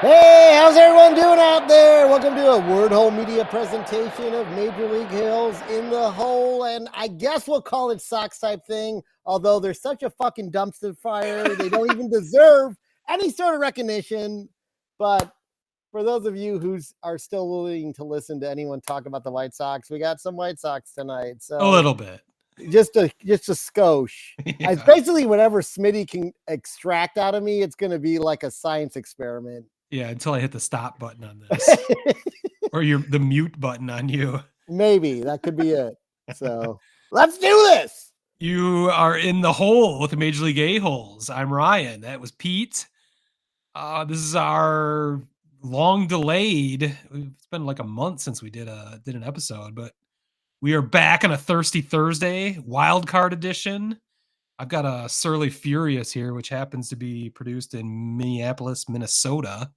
Hey, how's everyone doing out there? Welcome to a Word Hole Media presentation of Major League Hills in the Hole, and I guess we'll call it Sox type thing, although they're such a fucking dumpster fire, they don't even deserve any sort of recognition. But for those of you who are still willing to listen to anyone talk about the White Sox, we got some White Sox tonight. So a little bit. Just a skosh. Yeah. It's basically whatever Smitty can extract out of me, it's going to be like a science experiment. Yeah, until I hit the stop button on this. Or the mute button on you. Maybe that could be it. So let's do this. You are in the hole with the Major League A-holes. I'm Ryan. That was Pete. This is our long delayed. It's been like a month since we did an episode, but we are back on a Thirsty Thursday wild card edition. I've got a Surly Furious here, which happens to be produced in Minneapolis, Minnesota,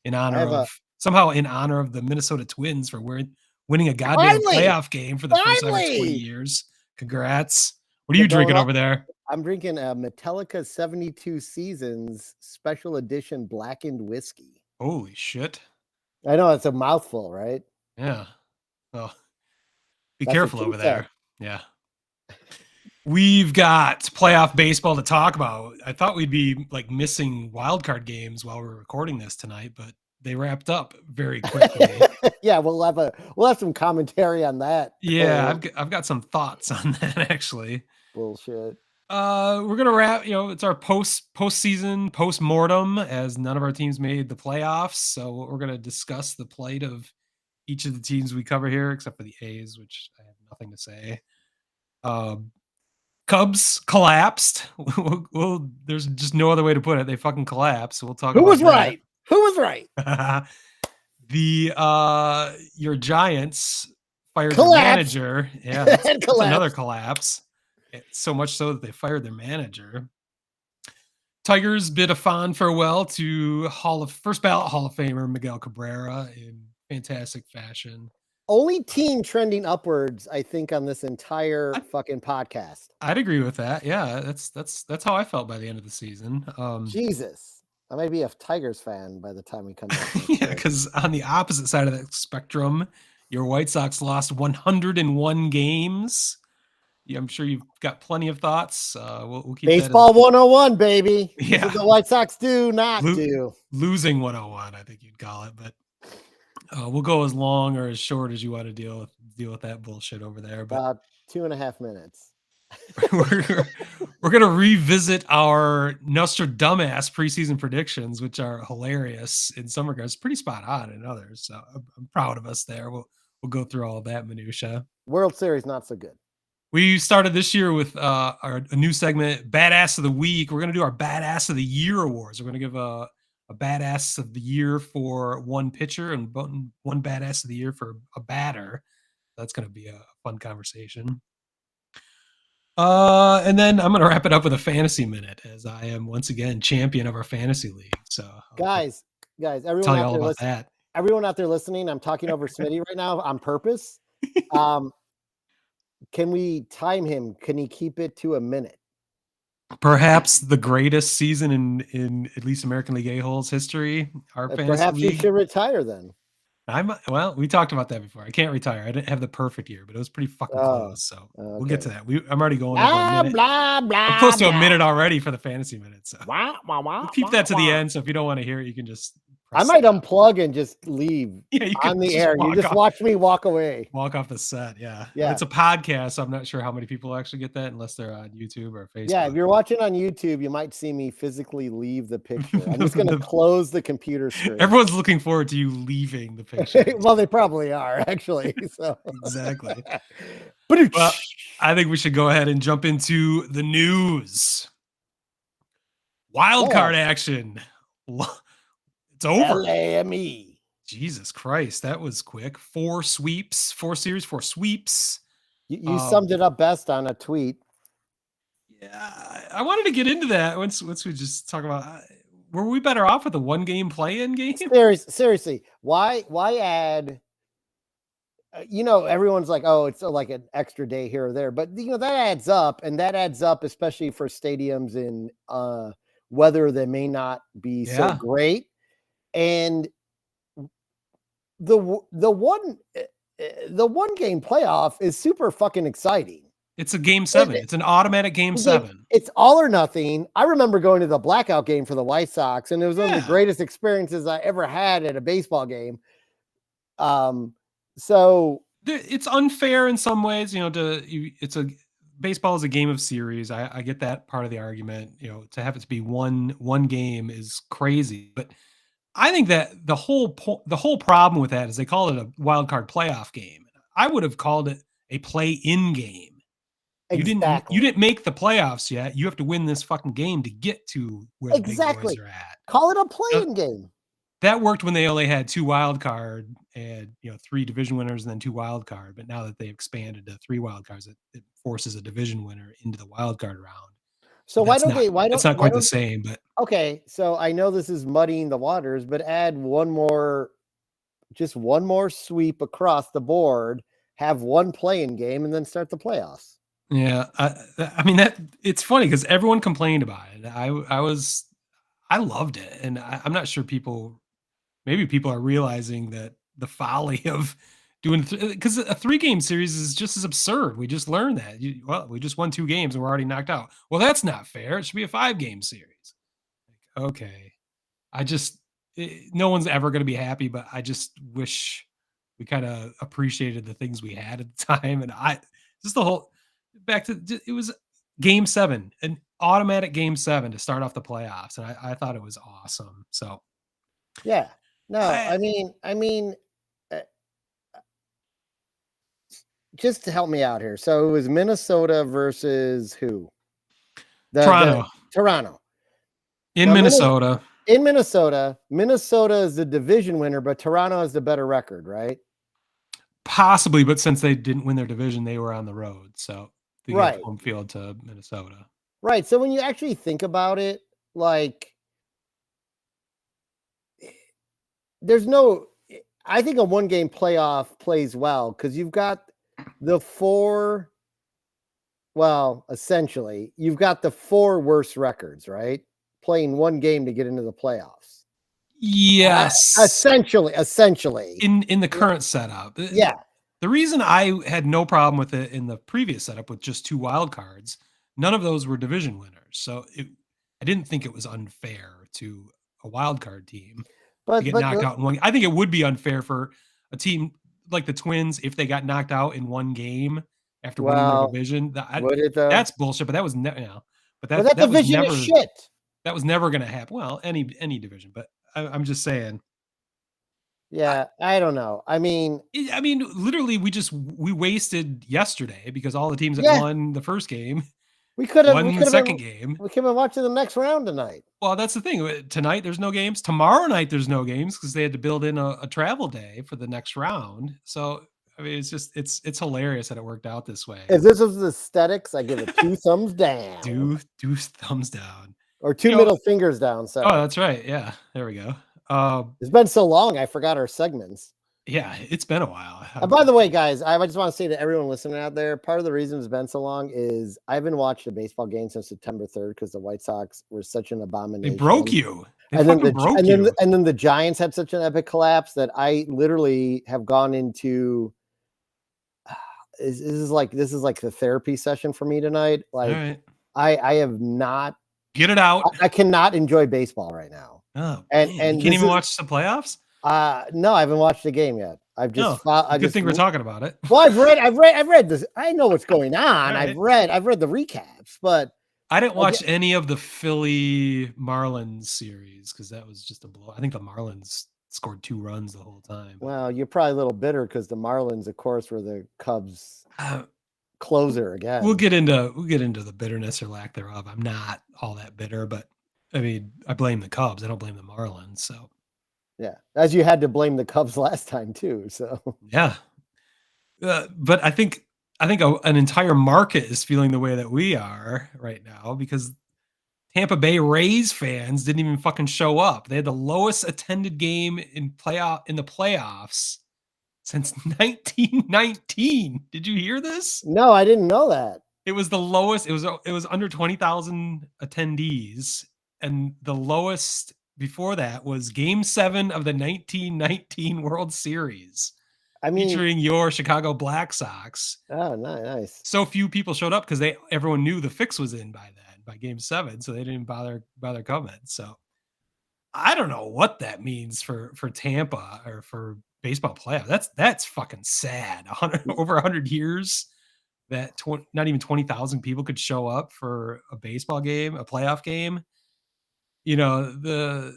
in honor of the Minnesota Twins for winning a goddamn playoff game for the first time in 20 years. Congrats. What are you drinking over there? I'm drinking a Metallica 72 Seasons special edition blackened whiskey. Holy shit. I know, it's a mouthful, right? Yeah. Well, be careful over there. Yeah. We've got playoff baseball to talk about. I thought we'd be like missing wildcard games while we're recording this tonight, but they wrapped up very quickly. Yeah, we'll have some commentary on that. Yeah, I've got some thoughts on that actually. Bullshit. We're gonna wrap. It's our postseason post-mortem, as none of our teams made the playoffs. So we're gonna discuss the plight of each of the teams we cover here, except for the A's, which I have nothing to say. Cubs collapsed. Well, there's just no other way to put it. They fucking collapsed. So we'll talk. Who was right? Who was right? Your Giants fired their manager. Yeah, that's another collapse. So much so that they fired their manager. Tigers bid a fond farewell to first ballot Hall of Famer Miguel Cabrera in fantastic fashion. Only team trending upwards, I think, on this entire fucking podcast. I'd agree with that. Yeah, that's how I felt by the end of the season. Jesus, I might be a Tigers fan by the time we come back. Yeah, because on the opposite side of that spectrum, your White Sox lost 101 games. Yeah, I'm sure you've got plenty of thoughts. We'll keep baseball 101, baby. Yeah, what the White Sox do not do. Losing 101, I think you'd call it, but. We'll go as long or as short as you want to deal with that bullshit over there. But about 2.5 minutes. we're gonna revisit our NostraDumbass preseason predictions, which are hilarious in some regards, pretty spot on in others. So I'm proud of us there. We'll go through all of that minutia. World Series not so good. We started this year with a new segment, Badass of the Week. We're gonna do our Badass of the Year awards. We're gonna give a badass of the year for one pitcher and one badass of the year for a batter. That's going to be a fun conversation. And then I'm going to wrap it up with a fantasy minute, as I am once again champion of our fantasy league. So guys, everyone tell you all about that. Everyone out there listening, I'm talking over Smitty right now on purpose. Can we time him? Can he keep it to a minute? Perhaps the greatest season in at least American League A-holes history. Perhaps you should retire then. Well, we talked about that before. I can't retire. I didn't have the perfect year, but it was pretty fucking close. So we'll get to that. I'm already going over a minute. I'm close to a minute already for the fantasy minute. So we'll keep that to the end. So if you don't want to hear it, you can just. I might unplug and just leave on the air. You just watch me walk away. Walk off the set. Yeah. It's a podcast, so I'm not sure how many people actually get that unless they're on YouTube or Facebook. Yeah, if you're watching on YouTube, you might see me physically leave the picture. I'm just going to close the computer screen. Everyone's looking forward to you leaving the picture. Well, they probably are, actually. So exactly. Well, I think we should go ahead and jump into the news. Wild card action. It's over. LAME. Jesus Christ, that was quick. 4 series, 4 sweeps. You summed it up best on a tweet. Yeah, I wanted to get into that once we just talk about. Were we better off with a 1-game play-in game? Seriously, why add? Everyone's like, oh, it's like an extra day here or there, but that adds up, and that adds up, especially for stadiums in weather that may not be so great. And the one game playoff is super fucking exciting. It's a game 7. It's an automatic game 7. It's all or nothing. I remember going to the blackout game for the White Sox, and it was one of the greatest experiences I ever had at a baseball game. So it's unfair in some ways, baseball is a game of series. I get that part of the argument. To have it to be one game is crazy, but I think that the whole problem with that is they call it a wild card playoff game. I would have called it a play-in game. Exactly. You didn't make the playoffs yet. You have to win this fucking game to get to where the big boys are at. Call it a play-in game. That worked when they only had 2 wild card and 3 division winners and then 2 wild card. But now that they've expanded to 3 wild cards, it forces a division winner into the wild card round. So it's not quite the same, but okay. So I know this is muddying the waters, but add one more sweep across the board, have one play-in game, and then start the playoffs. Yeah, I mean that it's funny because everyone complained about it. I loved it, and I'm not sure maybe people are realizing that the folly of doing because a 3-game series is just as absurd. We just learned that. We just won 2 games and we're already knocked out. Well, that's not fair. It should be a 5-game series. Okay, no one's ever going to be happy, but I just wish we kind of appreciated the things we had at the time, and it was game 7, an automatic game 7 to start off the playoffs. And I thought it was awesome. So, yeah, no, I mean, just to help me out here. So it was Minnesota versus who? Toronto. In Minnesota. In Minnesota. Minnesota is the division winner, but Toronto has the better record, right? Possibly, but since they didn't win their division, they were on the road. So they gave home field to Minnesota. Right. So when you actually think about it, like I think a 1-game playoff plays well because you've got essentially you've got the 4 worst records, right? Playing 1 game to get into the playoffs. Yes. Essentially. In the current setup. Yeah. The reason I had no problem with it in the previous setup with just 2 wild cards, none of those were division winners. So I didn't think it was unfair to a wild card team to get knocked out in 1. I think it would be unfair for a team like the Twins if they got knocked out in 1 game after winning their division. That's bullshit. But that was but that division is shit. That was never going to happen. Well, any division, but I'm just saying. Yeah, I don't know. I mean, literally, we wasted yesterday because all the teams that won the first game, we could have won the second game. We could have watching the next round tonight. Well, that's the thing. Tonight there's no games. Tomorrow night there's no games because they had to build in a travel day for the next round. So it's just it's hilarious that it worked out this way. If this was aesthetics, I give it 2 thumbs down. 2 thumbs down, or 2 middle fingers down. So that's right. Yeah, there we go. It's been so long, I forgot our segments. Yeah, it's been a while. By the way, guys, I just want to say to everyone listening out there, part of the reason it's been so long is I haven't watched a baseball game since September 3rd because the White Sox were such an abomination. They broke you. And then the Giants had such an epic collapse that I literally have gone into. This is like the therapy session for me tonight. Like, right. I have not. Get it out. I cannot enjoy baseball right now. Oh, and you can't even watch the playoffs? No, I haven't watched the game yet. I've just good thing we're talking about it. Well, I've read this. I know what's going on. Right. I've read the recaps, but I didn't watch any of the Philly Marlins series because that was just a blow. I think the Marlins scored 2 runs the whole time. Well, you're probably a little bitter because the Marlins, of course, were the Cubs closer again. We'll get into the bitterness or lack thereof. I'm not all that bitter, but I mean, I blame the Cubs. I don't blame the Marlins. So, yeah, as you had to blame the Cubs last time too. So, yeah, but I think an entire market is feeling the way that we are right now because Tampa Bay Rays fans didn't even fucking show up. They had the lowest attended game in the playoffs since 1919. Did you hear this? No, I didn't know that. It was the lowest. It was under 20,000 attendees. And the lowest before that was Game 7 of the 1919 World Series, I mean, featuring your Chicago Black Sox. oh, nice. So few people showed up because everyone knew the fix was in by then, by Game 7, so they didn't bother coming. So I don't know what that means for Tampa or for baseball playoff. That's fucking sad. Over 100 years that not even 20,000 people could show up for a baseball game, a playoff game. You know,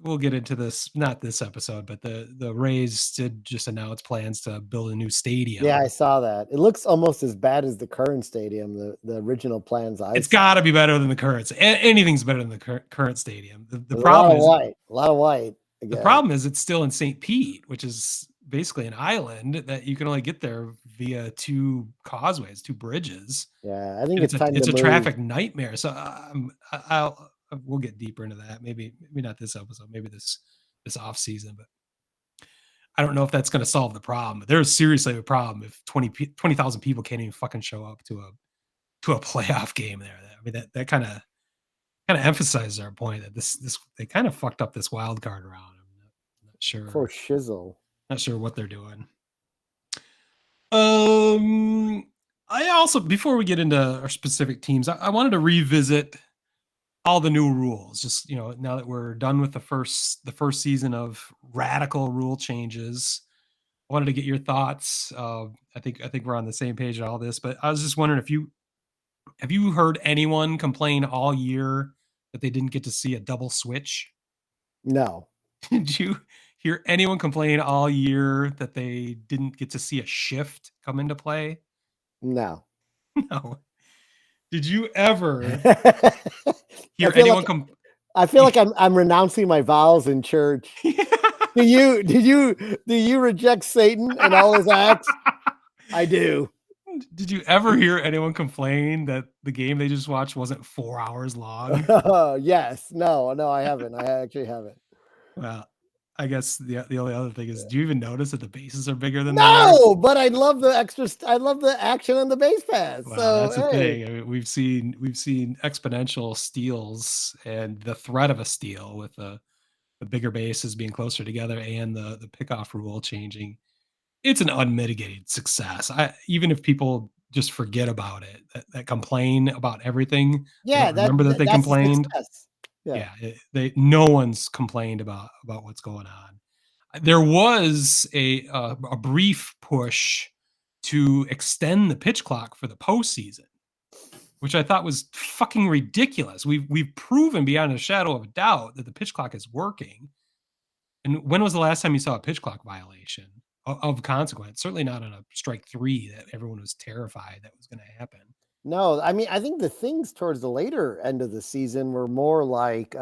we'll get into this, not this episode, but the Rays did just announce plans to build a new stadium. Yeah, I saw that. It looks almost as bad as the current stadium, the original plans I It's saw. got to be better than the current. Anything's better than the current stadium. The A problem is lot of white. the problem is it's still in St. Pete, which is basically an island that you can only get there via 2 causeways, 2 bridges. Yeah, I think And it's time it's to a move. traffic nightmare. So we'll get deeper into that. Maybe not this episode, maybe this off season, but I don't know if that's going to solve the problem. There's seriously a problem if 20,000 people can't even fucking show up to a playoff game there. I mean, that kind of emphasizes our point that this they kind of fucked up this wild card round. I'm not sure. For shizzle. Not sure what they're doing. I also, before we get into our specific teams, I wanted to revisit all the new rules. Just, now that we're done with the first season of radical rule changes, I wanted to get your thoughts. I think we're on the same page on all this, but I was just wondering have you heard anyone complain all year that they didn't get to see a double switch? No. Did you hear anyone complain all year that they didn't get to see a shift come into play? No. No. Did you ever hear I feel anyone like I'm renouncing my vows in church. Do you reject Satan and all his acts? I do. Did you ever hear anyone complain that the game they just watched wasn't 4 hours long? Yes. No, I haven't. I actually haven't. Well, I guess the only other thing is, do you even notice that the bases are bigger than they are? No, but I love the action on the base pass. Well, So that's the thing. I mean, we've seen exponential steals and the threat of a steal with the bigger bases being closer together and the pickoff rule changing. It's an unmitigated success. Even if people just forget about it, that complain about everything. Yeah, remember that they that's complained. Yeah, no one's complained about what's going on. There was a brief push to extend the pitch clock for the postseason, which I thought was fucking ridiculous. We've proven beyond a shadow of a doubt that the pitch clock is working. And when was the last time you saw a pitch clock violation of consequence? Certainly not on a strike 3 that everyone was terrified that was going to happen. No, I mean, I think the things towards the later end of the season were more like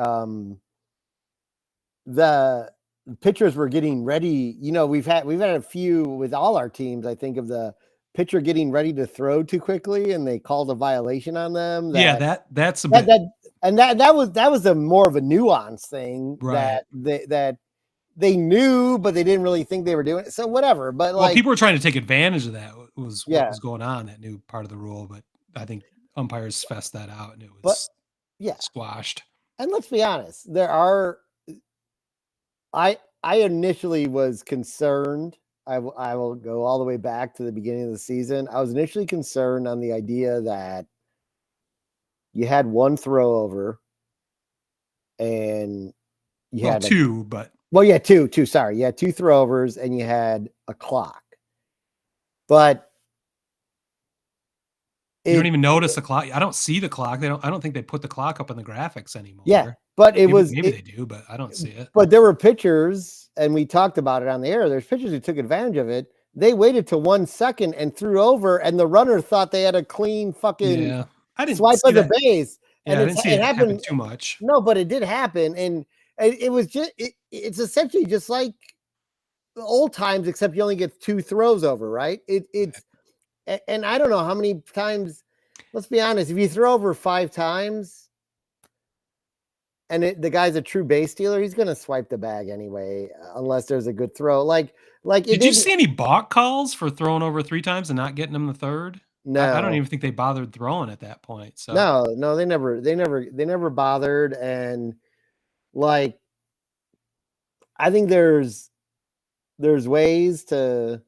the pitchers were getting ready. We've had a few with all our teams, I think, of the pitcher getting ready to throw too quickly and they called a violation on them. That's a bit. That was a more of a nuance thing, right, that they knew, but they didn't really think they were doing it. So whatever. But people were trying to take advantage of that. Was what was going on, that new part of the rule. But I think umpires fessed that out and it was squashed. And let's be honest, I initially was concerned. I will go all the way back to the beginning of the season. I was initially concerned on the idea that you had one throw over and you had two, but two. Sorry. You had 2 throwovers and you had a clock. But you don't even notice the clock. I don't see the clock. I don't think they put the clock up in the graphics anymore. Yeah, but maybe they do, but I don't see it. But there were pitchers, and we talked about it on the air. There's pitchers who took advantage of it. They waited till 1 second and threw over, and the runner thought they had a clean fucking swipe of the base. And I didn't see it happen too much. No, but it did happen, and it was just it's essentially just like the old times, except you only get 2 throws over, right? And I don't know how many times. Let's be honest. If you throw over 5 times, and the guy's a true base stealer, he's going to swipe the bag anyway, unless there's a good throw. Did you see any balk calls for throwing over 3 times and not getting them the third? No, I don't even think they bothered throwing at that point. So no, they never bothered. And I think there's ways to.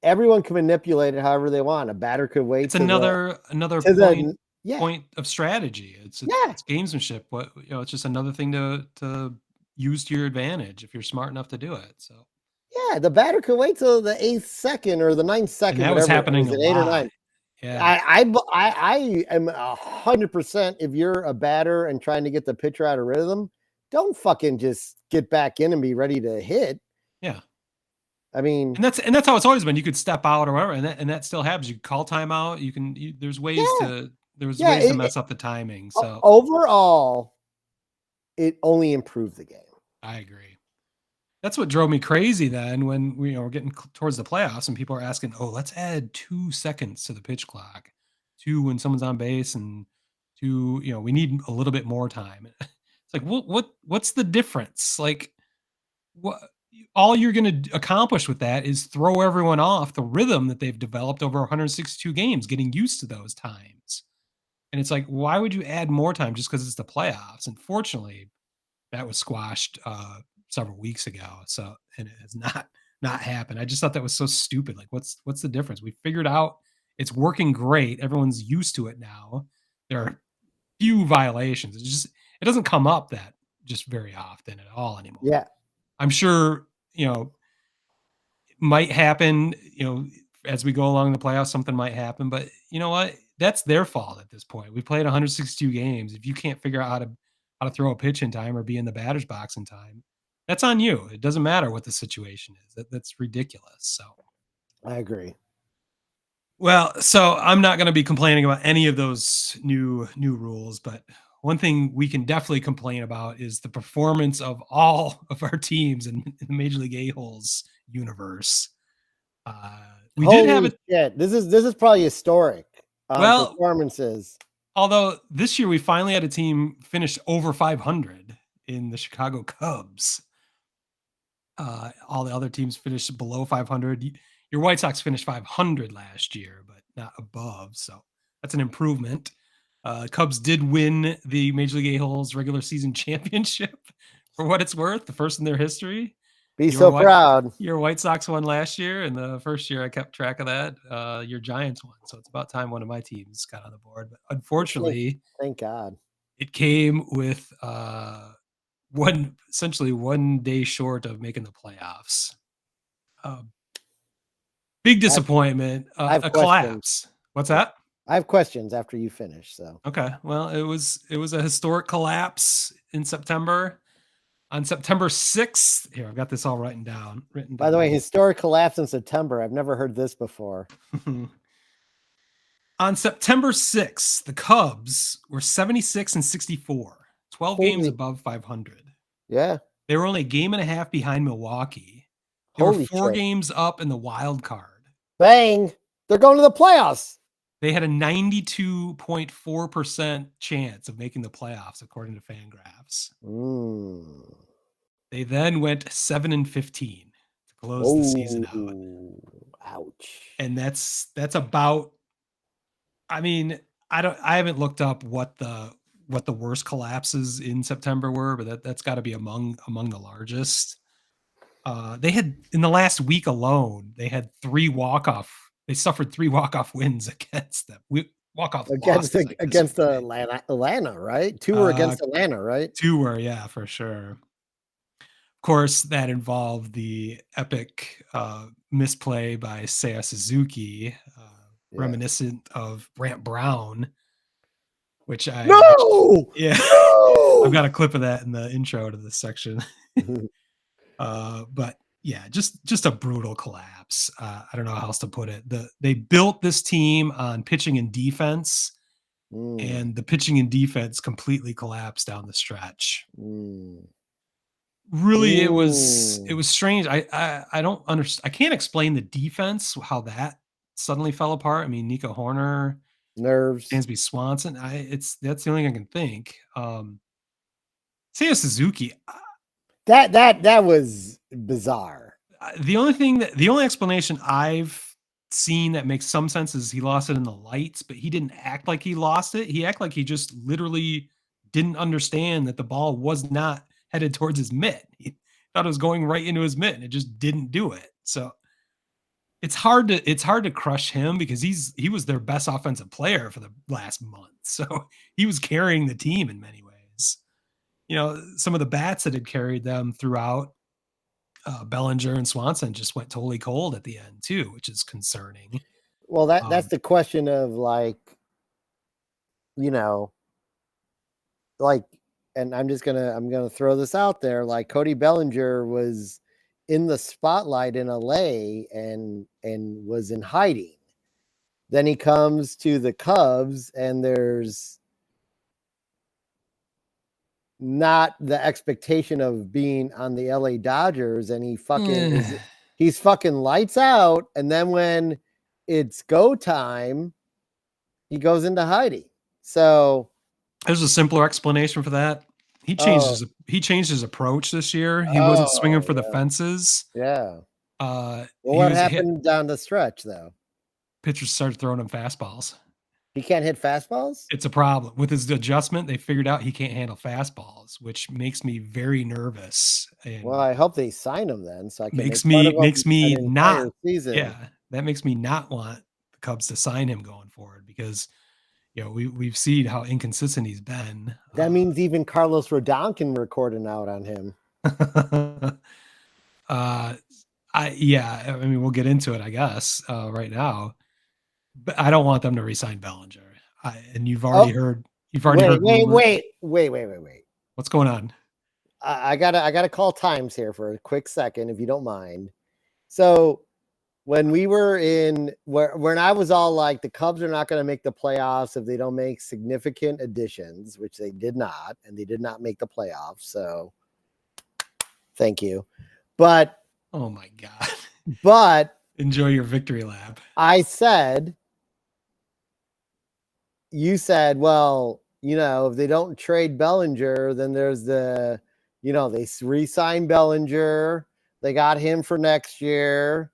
Everyone can manipulate it however they want. A batter could wait It's to another the point of strategy. It's gamesmanship. It's just another thing to use to your advantage if you're smart enough to do it. So yeah, the batter could wait till the 8th second or the 9th and second, that was whatever. happening Is a it 8 or lot. 9? Yeah. I am 100%. If you're a batter and trying to get the pitcher out of rhythm, don't fucking just get back in and be ready to hit. Yeah. I mean, and that's how it's always been. You could step out or whatever, and that still happens. You call timeout. There's ways to mess up the timing. So overall, it only improved the game. I agree. That's what drove me crazy then when we're getting towards the playoffs and people are asking, oh, let's add 2 seconds to the pitch clock, 2 when someone's on base, and 2, we need a little bit more time. It's like, what's the difference? Like, what? All you're going to accomplish with that is throw everyone off the rhythm that they've developed over 162 games, getting used to those times. And it's like, why would you add more time just because it's the playoffs? And fortunately, that was squashed several weeks ago. So, and it has not happened. I just thought that was so stupid. Like, what's the difference? We figured out it's working great. Everyone's used to it now. There are few violations. It doesn't come up that just very often at all anymore. Yeah. I'm sure, it might happen, as we go along in the playoffs, something might happen, but you know what? That's their fault at this point. We played 162 games. If you can't figure out how to throw a pitch in time or be in the batter's box in time, that's on you. It doesn't matter what the situation is. That's ridiculous. So I agree. Well, so I'm not going to be complaining about any of those new rules, but one thing we can definitely complain about is the performance of all of our teams in the Major League A-holes universe. We did have it. Shit. This is probably historic performances. Although this year we finally had a team finish over 500 in the Chicago Cubs. All the other teams finished below 500. Your White Sox finished 500 last year, but not above. So that's an improvement. Cubs did win the Major League A-holes regular season championship for what it's worth, the first in their history. Proud. Your White Sox won last year, and the first year I kept track of that. Your Giants won, so it's about time one of my teams got on the board. But unfortunately, thank God, it came with essentially 1 day short of making the playoffs. Big disappointment. A collapse. What's that? I have questions after you finish. So okay, well, it was a historic collapse in September. On September 6th, here I've got this all written down. By the way, historic collapse in September. I've never heard this before. On September 6th, the Cubs were 76-64, 12 games above 500. Yeah, they were only a game and a half behind Milwaukee. They were 4 games up in the wild card. Bang! They're going to the playoffs. They had a 92.4% chance of making the playoffs, according to Fangraphs. They then went 7-15 to close the season out. Ouch! And that's about. I mean, I haven't looked up what the worst collapses in September were, but that's got to be among the largest. They had in the last week alone, they had 3 walk-off. They suffered 3 walk-off wins against them. Walk-off against Atlanta, right? 2 were against Atlanta, right? 2 were, yeah, for sure. Of course, that involved the epic misplay by Seiya Suzuki, reminiscent of Brant Brown, which I've got a clip of that in the intro to this section. But yeah, just a brutal collapse. I don't know how else to put it. They built this team on pitching and defense, and the pitching and defense completely collapsed down the stretch. Really, it was strange. I don't understand. I can't explain the defense, how that suddenly fell apart. I mean, Nico Horner, nerves, Dansby Swanson. That's the only thing I can think. Seiya Suzuki. That was bizarre. The only explanation I've seen that makes some sense is he lost it in the lights, but he didn't act like he lost it. He acted like he just literally didn't understand that the ball was not headed towards his mitt. He thought it was going right into his mitt, and it just didn't do it. So it's hard to crush him because he was their best offensive player for the last month. So he was carrying the team in many ways. Some of the bats that had carried them throughout, Bellinger and Swanson, just went totally cold at the end too, which is concerning. Well, that's the question of like, like, and I'm gonna throw this out there. Like Cody Bellinger was in the spotlight in LA and was in hiding. Then he comes to the Cubs and there's not the expectation of being on the LA Dodgers, and he's fucking lights out. And then when it's go time, he goes into hiding. So there's a simpler explanation for that. He changed his approach this year. He wasn't swinging for the fences. Yeah. Well, what happened down the stretch though? Pitchers started throwing him fastballs. He can't hit fastballs? It's a problem. With his adjustment, they figured out he can't handle fastballs, which makes me very nervous. And well, I hope they sign him then, so I can makes me not season. Yeah, that makes me not want the Cubs to sign him going forward because we've seen how inconsistent he's been. That means even Carlos Rodon can record an out on him. I mean, we'll get into it, I guess, right now. But I don't want them to re-sign Bellinger. And you've already heard. Wait. What's going on? I gotta call times here for a quick second, if you don't mind. So when we were when I was all like, the Cubs are not going to make the playoffs if they don't make significant additions, which they did not, and they did not make the playoffs. So thank you. But oh my God. But enjoy your victory lap. You said, well, if they don't trade Bellinger, then there's they re-signed Bellinger. They got him for next year.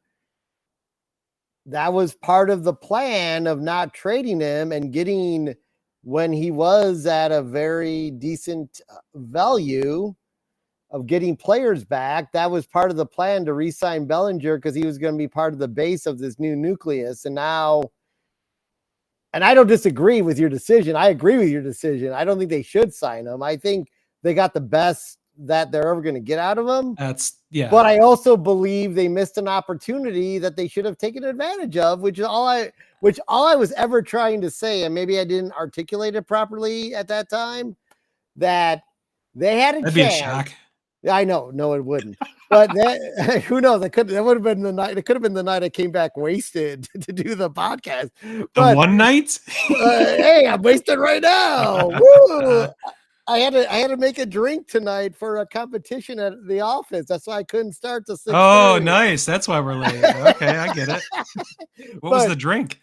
That was part of the plan of not trading him and getting, when he was at a very decent value, of getting players back. That was part of the plan to re-sign Bellinger because he was going to be part of the base of this new nucleus. And now, and I don't disagree with your decision. I agree with your decision. I don't think they should sign him. I think they got the best that they're ever going to get out of him. But I also believe they missed an opportunity that they should have taken advantage of, which all I was ever trying to say, and maybe I didn't articulate it properly at that time, that they had That'd chance. Be a shock. I know, no, it wouldn't. But who knows? That would have been the night. It could have been the night I came back wasted to do the podcast. But one night, hey, I'm wasted right now. Woo! I had to make a drink tonight for a competition at the office. That's why I couldn't start to 6:30. Oh, nice. That's why we're late. Okay, I get it. What was the drink?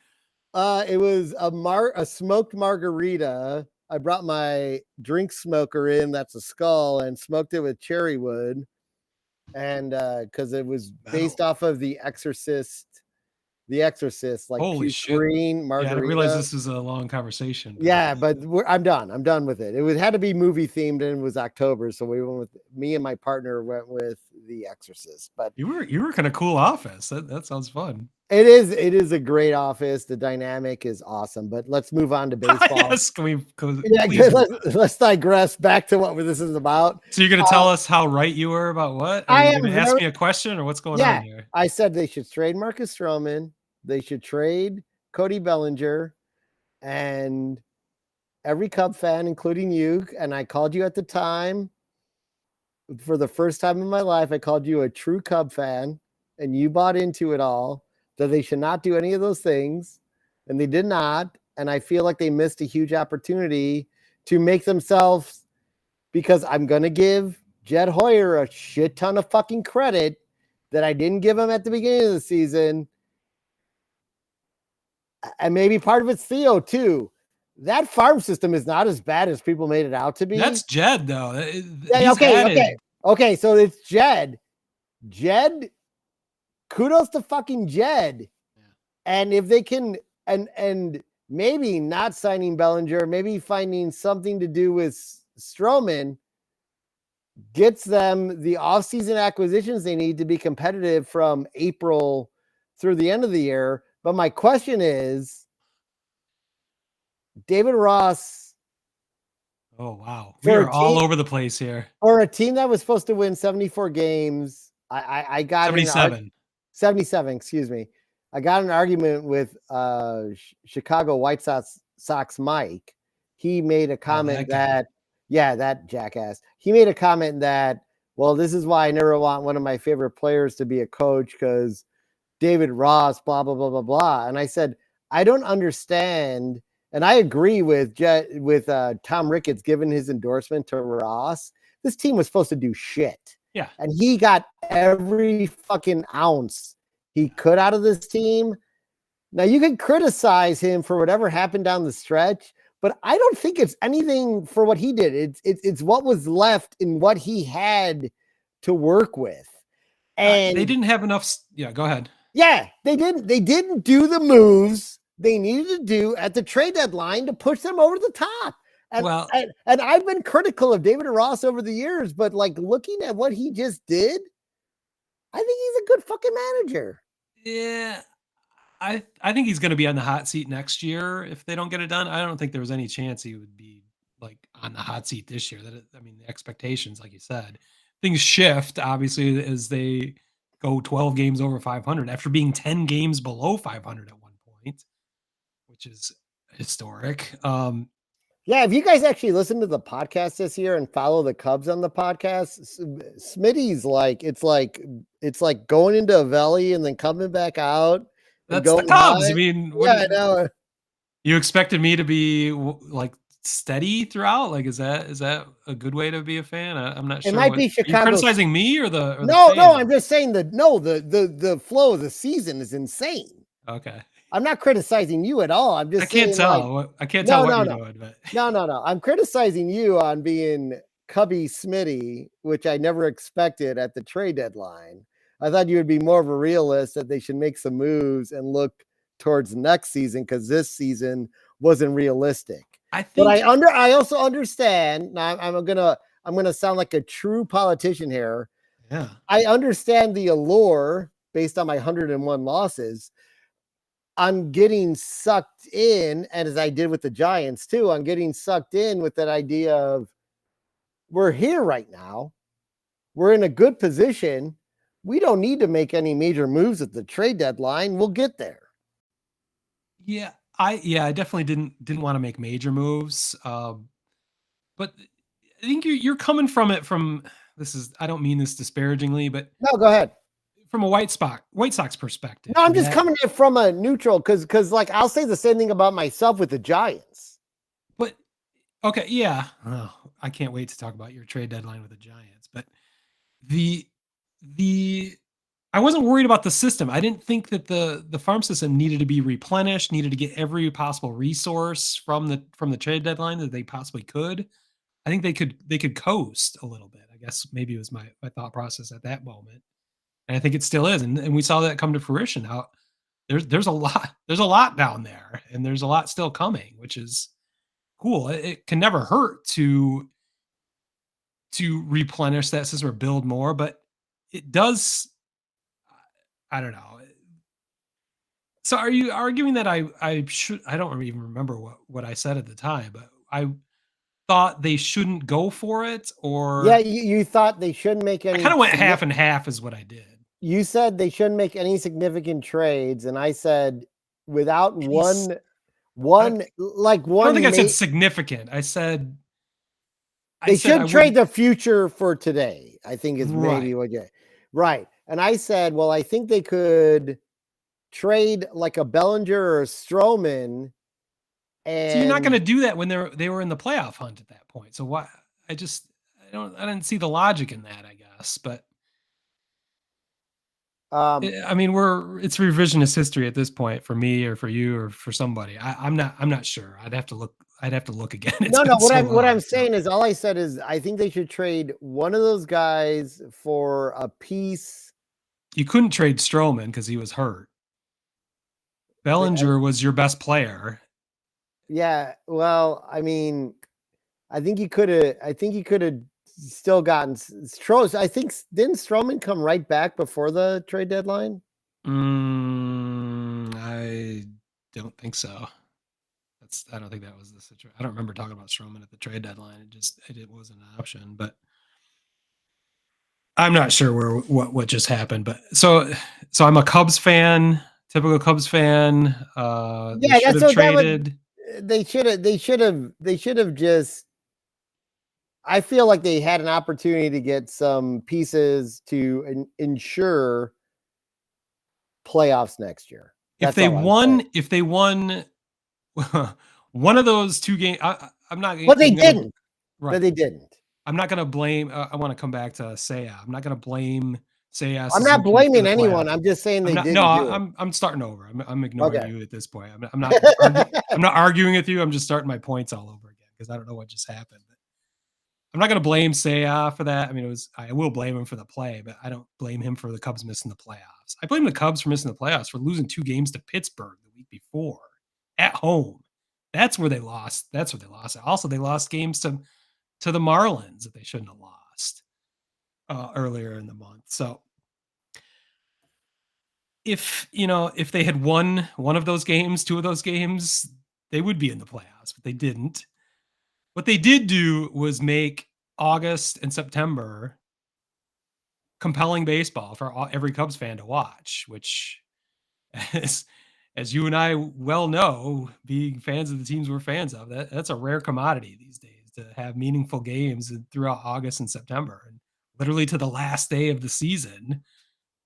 It was a smoked margarita. I brought my drink smoker in. That's a skull, and smoked it with cherry wood. And because it was based off of The Exorcist, like holy shit, green margarita. Yeah, I didn't realize this is a long conversation. Yeah, but I'm done with it. It had to be movie themed, and it was October, so we went with, me and my partner went with The Exorcist. But you were kind of cool office. That sounds fun. It is a great office. The dynamic is awesome. But let's move on to baseball. Yes, let's digress back to what this is about. So you're going to tell us how right you were about what? Are you going to ask me a question, or what's going on here? I said they should trade Marcus Stroman. They should trade Cody Bellinger, and every Cub fan, including you. And I called you at the time. For the first time in my life, I called you a true Cub fan, and you bought into it all. That they should not do any of those things, and they did not. And I feel like they missed a huge opportunity to make themselves, because I'm going to give Jed Hoyer a shit ton of fucking credit that I didn't give him at the beginning of the season. And maybe part of it's Theo too. That farm system is not as bad as people made it out to be. That's Jed though. Okay. So it's Jed. Kudos to fucking Jed. Yeah. And if they can, and maybe not signing Bellinger, maybe finding something to do with Stroman, gets them the offseason acquisitions they need to be competitive from April through the end of the year. But my question is, David Ross, Oh, wow. We for a are all team over the place here. or a team that was supposed to win 74 games, I got an 77. 77, excuse me. I got an argument with Chicago White Sox Mike. He made a comment that jackass. He made a comment that, well, this is why I never want one of my favorite players to be a coach, because David Ross, blah, blah, blah, blah, blah. And I said, I don't understand. And I agree with Tom Ricketts giving his endorsement to Ross. This team was supposed to do shit. Yeah. And he got every fucking ounce he could out of this team. Now, you can criticize him for whatever happened down the stretch, but I don't think it's anything for what he did. It's what was left in what he had to work with. And they didn't have enough. Yeah, go ahead. Yeah, they didn't do the moves they needed to do at the trade deadline to push them over the top. And, well, and I've been critical of David Ross over the years, but like looking at what he just did, I think he's a good fucking manager. Yeah. I think he's going to be on the hot seat next year if they don't get it done. I don't think there was any chance he would be like on the hot seat this year. I mean, the expectations, like you said, things shift obviously as they go 12 games over 500 after being 10 games below 500 at one point, which is historic. Yeah, if you guys actually listen to the podcast this year and follow the Cubs on the podcast, Smitty's like it's like going into a valley and then coming back out. That's the Cubs. I mean, I know. You expected me to be like steady throughout? Like, is that a good way to be a fan? I'm not sure. It might be Chicago. Are you criticizing me or the no, fans? I'm just saying that the flow of the season is insane. Okay. I'm not criticizing you at all. I'm just I can't tell. Like, I can't tell what you're doing. But. No. I'm criticizing you on being Cubby Smitty, which I never expected at the trade deadline. I thought you would be more of a realist, that they should make some moves and look towards next season, because this season wasn't realistic. But I also understand. Now I'm gonna sound like a true politician here. Yeah. I understand the allure based on my 101 losses. I'm getting sucked in, and as I did with the Giants too, I'm getting sucked in with that idea of we're here right now. We're in a good position. We don't need to make any major moves at the trade deadline. We'll get there. Yeah, I definitely didn't want to make major moves. But I think you're coming from it from this is I don't mean this disparagingly, but no, go ahead. From a White Sox perspective. No, I'm just coming in from a neutral because like I'll say the same thing about myself with the Giants. But okay, yeah. Oh, I can't wait to talk about your trade deadline with the Giants. But the I wasn't worried about the system. I didn't think that the farm system needed to be replenished, needed to get every possible resource from the trade deadline that they possibly could. I think they could coast a little bit. I guess maybe it was my thought process at that moment. And I think it still is. And we saw that come to fruition. How there's a lot down there, and there's a lot still coming, which is cool. It can never hurt to replenish that system or build more, but it does. I don't know. So are you arguing that I should, I don't even remember what I said at the time, but I thought they shouldn't go for it, or yeah, you thought they shouldn't make any. I kind of went half and half is what I did. You said they shouldn't make any significant trades, and I said without one. I don't think I said significant. I said they should trade the future for today, I think is maybe right. what you right. And I said, well, I think they could trade like a Bellinger or a Stroman. And so you're not going to do that when they were in the playoff hunt at that point. So why? I didn't see the logic in that, I guess. But I mean, it's revisionist history at this point for me or for you or for somebody. I'm not sure. I'd have to look again. No. What I'm saying is, all I said is I think they should trade one of those guys for a piece. You couldn't trade Stroman because he was hurt. Bellinger was your best player. Yeah, well, I mean, I think you could have still gotten Stroh. I think didn't Stroman come right back before the trade deadline? I don't think so. I don't think that was the situation. I don't remember talking about Stroman at the trade deadline. It wasn't an option, but I'm not sure what just happened. But so I'm a Cubs fan, typical Cubs fan. They should have traded. They should have just. I feel like they had an opportunity to get some pieces to ensure playoffs next year. If they won one of those two games, I'm not. But they didn't. Right. But they didn't. I'm not going to blame. I want to come back to Seiya. I'm not going to blame Seiya. I'm not blaming anyone. I'm just saying they didn't. I'm starting over. I'm ignoring you at this point. I'm not. I'm not arguing with you. I'm just starting my points all over again because I don't know what just happened. I'm not going to blame Seiya for that. I mean, I will blame him for the play, but I don't blame him for the Cubs missing the playoffs. I blame the Cubs for missing the playoffs for losing 2 games to Pittsburgh the week before at home. That's where they lost. Also, they lost games to the Marlins that they shouldn't have lost earlier in the month. So if they had won one of those games, 2 of those games, they would be in the playoffs, but they didn't. What they did do was make August and September compelling baseball for every Cubs fan to watch, which as you and I well know, being fans of the teams we're fans of, that's a rare commodity these days to have meaningful games throughout August and September. And literally to the last day of the season,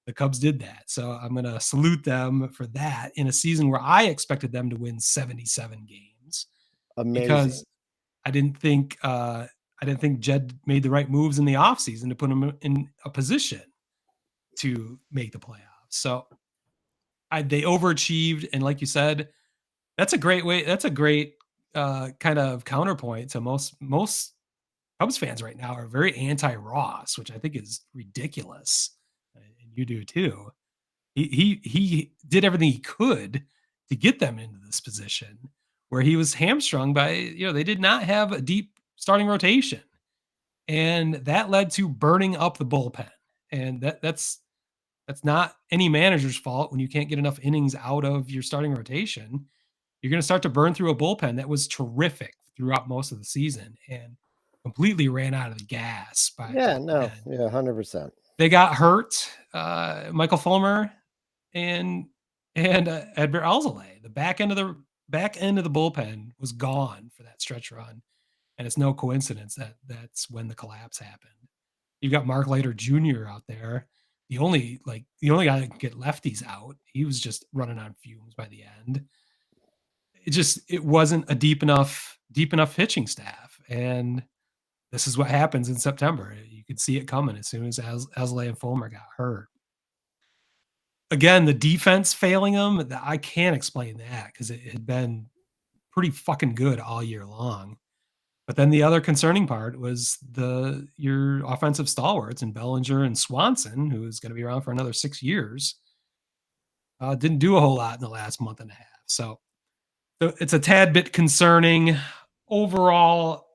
the Cubs did that. So I'm going to salute them for that in a season where I expected them to win 77 games. Amazing. Because I didn't think Jed made the right moves in the offseason to put him in a position to make the playoffs. So they overachieved. And like you said, that's a great way. That's a great kind of counterpoint to most Cubs fans right now are very anti-Ross, which I think is ridiculous. And you do too. He did everything he could to get them into this position where he was hamstrung by, they did not have a deep starting rotation. And that led to burning up the bullpen. And that's not any manager's fault when you can't get enough innings out of your starting rotation. You're going to start to burn through a bullpen that was terrific throughout most of the season and completely ran out of the gas. 100%. They got hurt. Michael Fulmer and Edgar Alzolay. The back end of the bullpen was gone for that stretch run, and it's no coincidence that that's when the collapse happened. You've got Mark Leiter Jr. out there, the only guy that could get lefties out. He was just running on fumes by the end. It wasn't a deep enough pitching staff, and this is what happens in September. You could see it coming as soon as Alzolay and Fulmer got hurt. Again, the defense failing them, I can't explain that because it had been pretty fucking good all year long. But then the other concerning part was your offensive stalwarts in Bellinger and Swanson, who is going to be around for another 6 years, didn't do a whole lot in the last month and a half. So it's a tad bit concerning. Overall,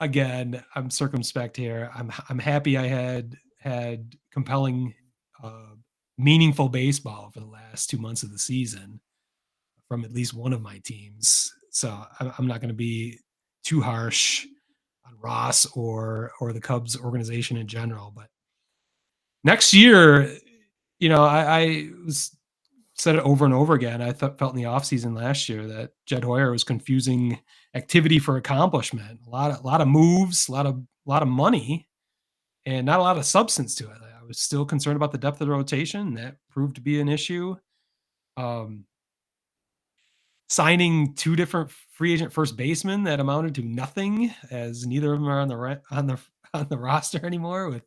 again, I'm circumspect here. I'm happy I had compelling meaningful baseball for the last 2 months of the season from at least one of my teams. So I'm not going to be too harsh on Ross or the Cubs organization in general. But next year, I said it over and over again. I felt in the offseason last year that Jed Hoyer was confusing activity for accomplishment. A lot of moves, a lot of money, and not a lot of substance to it. I was still concerned about the depth of the rotation. That proved to be an issue. Signing 2 different free agent first basemen that amounted to nothing, as neither of them are on the roster anymore, with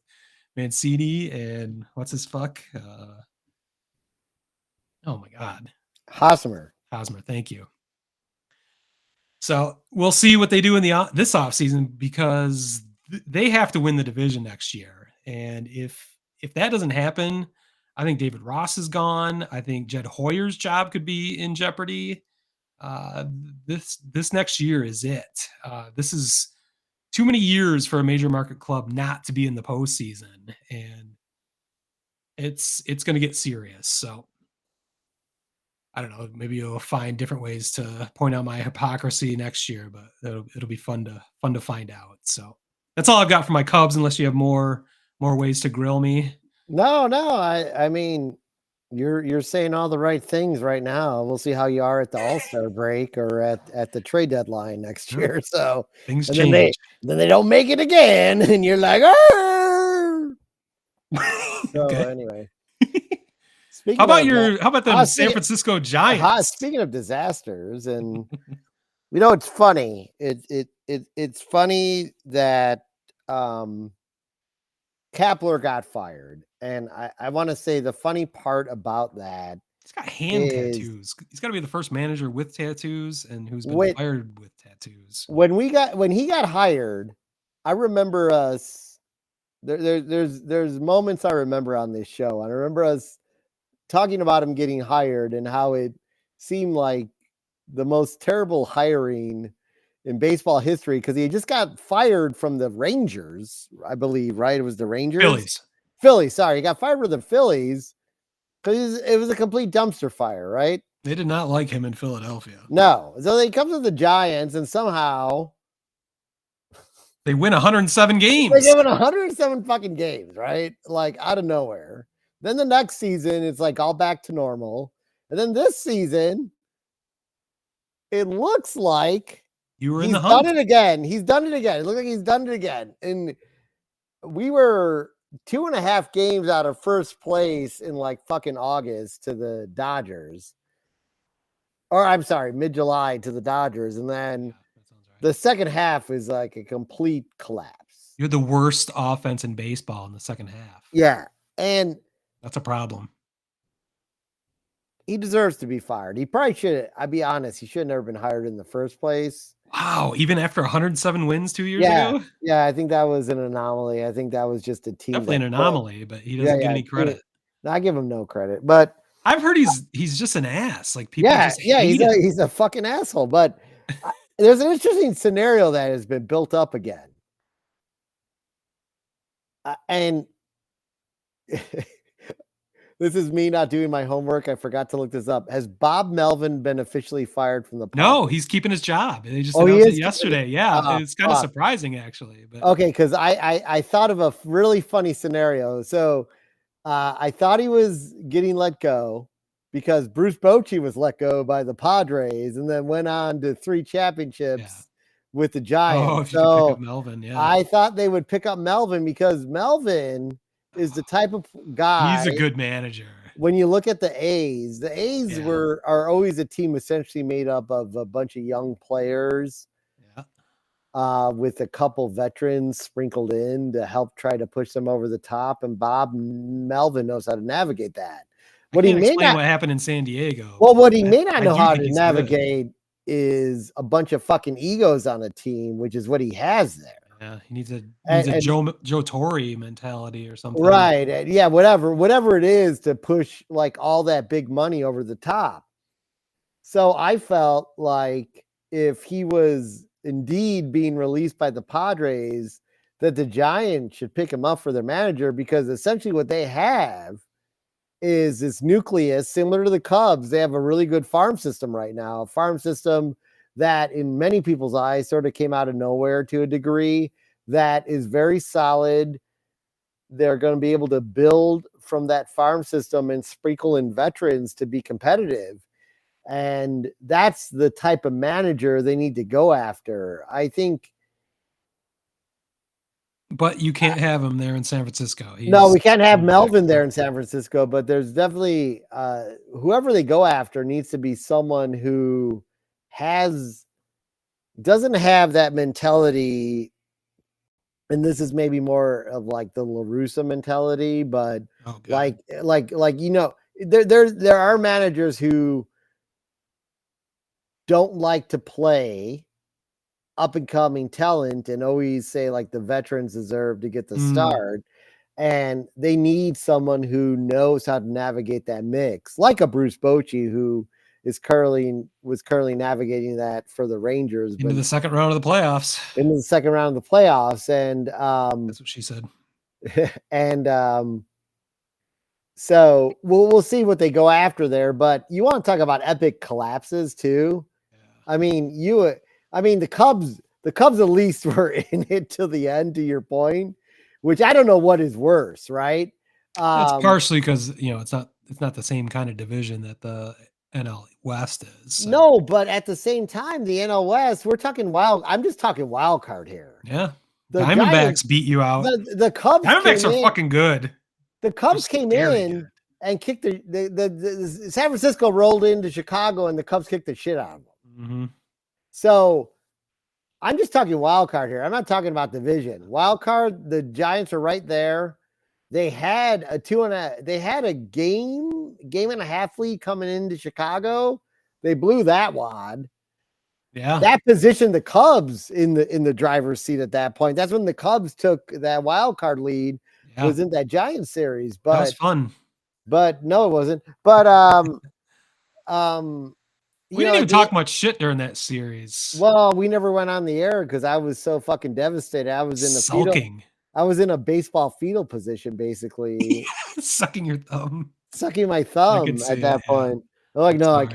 Mancini and what's his fuck? Oh my God, Hosmer. Thank you. So we'll see what they do in this offseason because they have to win the division next year, and if that doesn't happen, I think David Ross is gone. I think Jed Hoyer's job could be in jeopardy. This next year is it. This is too many years for a major market club not to be in the postseason, and it's going to get serious. So I don't know. Maybe you'll find different ways to point out my hypocrisy next year, but it'll be fun to find out. So that's all I've got for my Cubs. Unless you have more ways to grill me. No. I mean, you're saying all the right things right now. We'll see how you are at the All-Star break or at the trade deadline next year. So Things and change. then they don't make it again, and you're like, oh. So Okay. anyway, How about them San Francisco Giants? Speaking of disasters, and it's funny. It's funny that Kapler got fired, and I want to say the funny part about that, he's got hand tattoos. He's got to be the first manager with tattoos and who's been fired with tattoos. When he got hired, I remember us. There's moments I remember on this show. I remember us talking about him getting hired and how it seemed like the most terrible hiring in baseball history because he just got fired from the Rangers, I believe, right? It was the Rangers? Phillies, sorry. He got fired from the Phillies because it was a complete dumpster fire, right? They did not like him in Philadelphia. No. So he comes to the Giants and somehow they win 107 games. They give it 107 fucking games, right? Like out of nowhere. Then the next season, it's like all back to normal. And then this season, it looks like he's done it again. He's done it again. It looks like he's done it again. And we were 2.5 games out of first place in like fucking August to the Dodgers. Or I'm sorry, mid-July to the Dodgers. And then the second half is like a complete collapse. You're the worst offense in baseball in the second half. Yeah. And that's a problem. He deserves to be fired. He probably should. I'll be honest. He should have never been hired in the first place. Wow. Even after 107 wins 2 years ago? Yeah. I think that was an anomaly. I think that was just a team. Definitely an anomaly, but he doesn't get any credit. I give him no credit, but I've heard he's just an ass. Like people just hate him. He's a fucking asshole, but there's an interesting scenario that has been built up again. And this is me not doing my homework. I forgot to look this up. Has Bob Melvin been officially fired from the Padres? No, he's keeping his job. They just announced it yesterday. Yeah, it's kind of surprising actually. But okay, because I thought of a really funny scenario. So I thought he was getting let go because Bruce Bochy was let go by the Padres and then went on to 3 championships with the Giants. Oh, if you could pick up Melvin, yeah. I thought they would pick up Melvin because Melvin is the type of guy. He's a good manager. When you look at the A's are always a team essentially made up of a bunch of young players. With a couple veterans sprinkled in to help try to push them over the top. And Bob Melvin knows how to navigate that. What he may not, what happened in San Diego. Well, what he may not know how to navigate is a bunch of fucking egos on a team, which is what he has there. Yeah, he needs a Joe Torre mentality or something. Right. Yeah, whatever it is to push like all that big money over the top. So I felt like if he was indeed being released by the Padres, that the Giants should pick him up for their manager, because essentially what they have is this nucleus similar to the Cubs. They have a really good farm system right now, a farm system that in many people's eyes sort of came out of nowhere to a degree, that is very solid. They're going to be able to build from that farm system and sprinkle in veterans to be competitive. And that's the type of manager they need to go after, I think. But you can't have him there in San Francisco. No, we can't have Melvin there in San Francisco, but there's definitely whoever they go after needs to be someone who doesn't have that mentality. And this is maybe more of like the La Russa mentality, but there are managers who don't like to play up and coming talent and always say like the veterans deserve to get the start, and they need someone who knows how to navigate that mix, like a Bruce Bochy, who was currently navigating that for the Rangers, Into but the second round of the playoffs. into the second round of the playoffs, and That's what she said. and so we'll see what they go after there. But you want to talk about epic collapses too? Yeah. I mean, the Cubs at least were in it till the end. To your point, which I don't know what is worse, right? That's partially because it's not the same kind of division that the NL West is. So. No, but at the same time, the NL West, we're talking wild. I'm just talking wild card here. Yeah, The Diamondbacks Giants beat you out. The Cubs. Diamondbacks are fucking good. The Cubs came in good. and kicked the San Francisco rolled into Chicago, and the Cubs kicked the shit out of them. Mm-hmm. So I'm just talking wild card here. I'm not talking about division. Wild card, the Giants are right there. They had a game and a half lead coming into Chicago. They blew that wad. Yeah. That positioned the Cubs in the driver's seat at that point. That's when the Cubs took that wild card lead. Yeah. Was in that Giants series. But that was fun. But no, it wasn't. But we didn't even talk much shit during that series. Well, we never went on the air because I was so fucking devastated. I was in sulking. I was in a baseball fetal position, basically. Sucking your thumb. Sucking my thumb at that point. I'm like, no,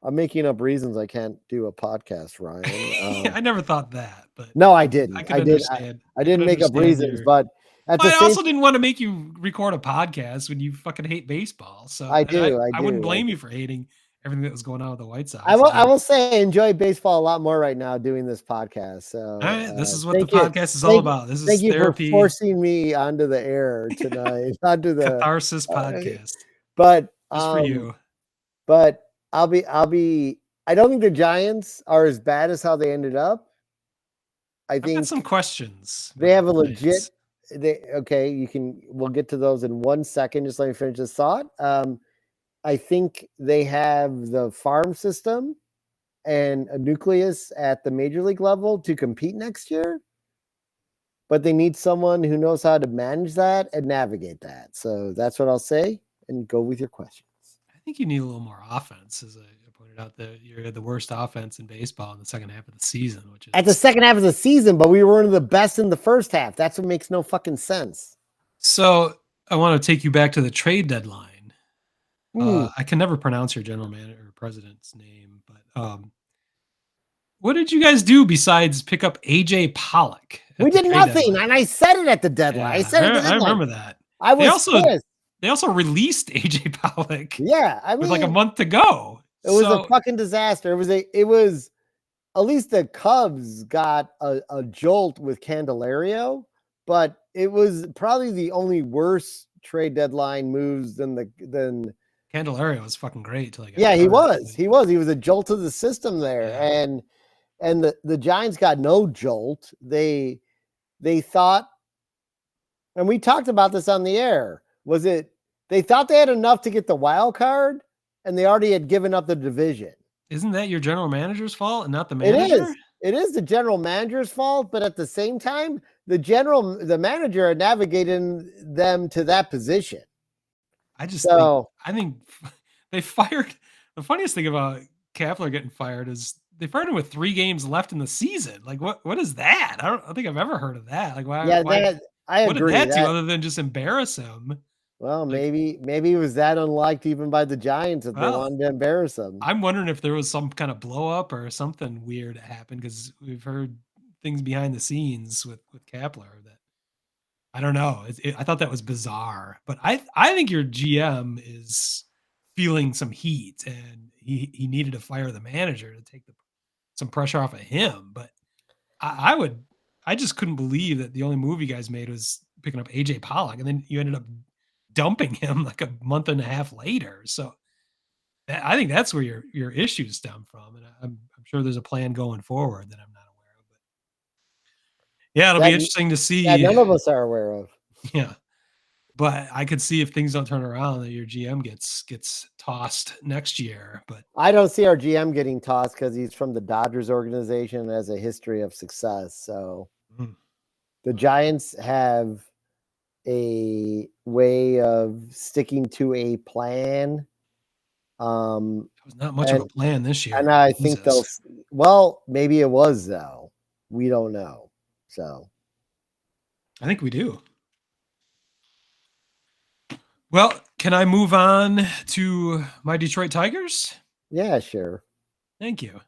I'm making up reasons I can't do a podcast, Ryan. I never thought that, but no, I didn't. I didn't make up reasons, but I also didn't want to make you record a podcast when you fucking hate baseball. So I wouldn't blame you for hating everything that was going on with the White Sox. I will say I enjoy baseball a lot more right now doing this podcast. So all right, this is what the podcast is all about. This is therapy. You for forcing me onto the air tonight, onto the Catharsis podcast. But just for you. But I don't think the Giants are as bad as how they ended up. I've got some questions. They have a legit. We'll get to those in 1 second. Just let me finish this thought. I think they have the farm system and a nucleus at the major league level to compete next year, but they need someone who knows how to manage that and navigate that. So that's what I'll say, and go with your questions. I think you need a little more offense, as I pointed out that you're the worst offense in baseball in the second half of the season, which is at the second half of the season, but we were one of the best in the first half. That's what makes no fucking sense. So I want to take you back to the trade deadline. I can never pronounce your general manager or president's name, but what did you guys do besides pick up AJ Pollock? We did nothing, and I said it at the deadline. Yeah, I remember that. I was pissed. They also released AJ Pollock. Yeah, I mean, with like a month to go. It was a fucking disaster. It was at least the Cubs got a jolt with Candelario, but it was probably the only worse trade deadline moves than Candelario was fucking great. He was. He was a jolt to the system there. Yeah. And the Giants got no jolt. They thought, and we talked about this on the air, they thought they had enough to get the wild card, and they already had given up the division. Isn't that your general manager's fault and not the manager? It is the general manager's fault, but at the same time, the manager had navigated them to that position. I think they fired. The funniest thing about Kapler getting fired is they fired him with 3 games left in the season. Like, what is that? I don't think I've ever heard of that. Like, why? Yeah, I agree. What did that do other than just embarrass him? Well, maybe it was that unliked even by the Giants that they wanted to embarrass him. I'm wondering if there was some kind of blow up or something weird happened, because we've heard things behind the scenes with Kapler that I don't know. I thought that was bizarre, but I think your GM is feeling some heat, and he needed to fire the manager to take some pressure off of him. But I just couldn't believe that the only move you guys made was picking up AJ Pollock, and then you ended up dumping him like a month and a half later. So I think that's where your issues stem from, and I'm sure there's a plan going forward that I'm not aware of. But yeah, it'll be interesting to see. Yeah, none of us are aware of. Yeah, but I could see if things don't turn around that your GM gets tossed next year. But I don't see our GM getting tossed because he's from the Dodgers organization and has a history of success. So the Giants have a way of sticking to a plan It was not much of And a plan this year. I think they'll. Jesus. Well, maybe it was though. We don't know. So I think we do. Well, can I move on to my Detroit Tigers? yeah, sure. Thank you.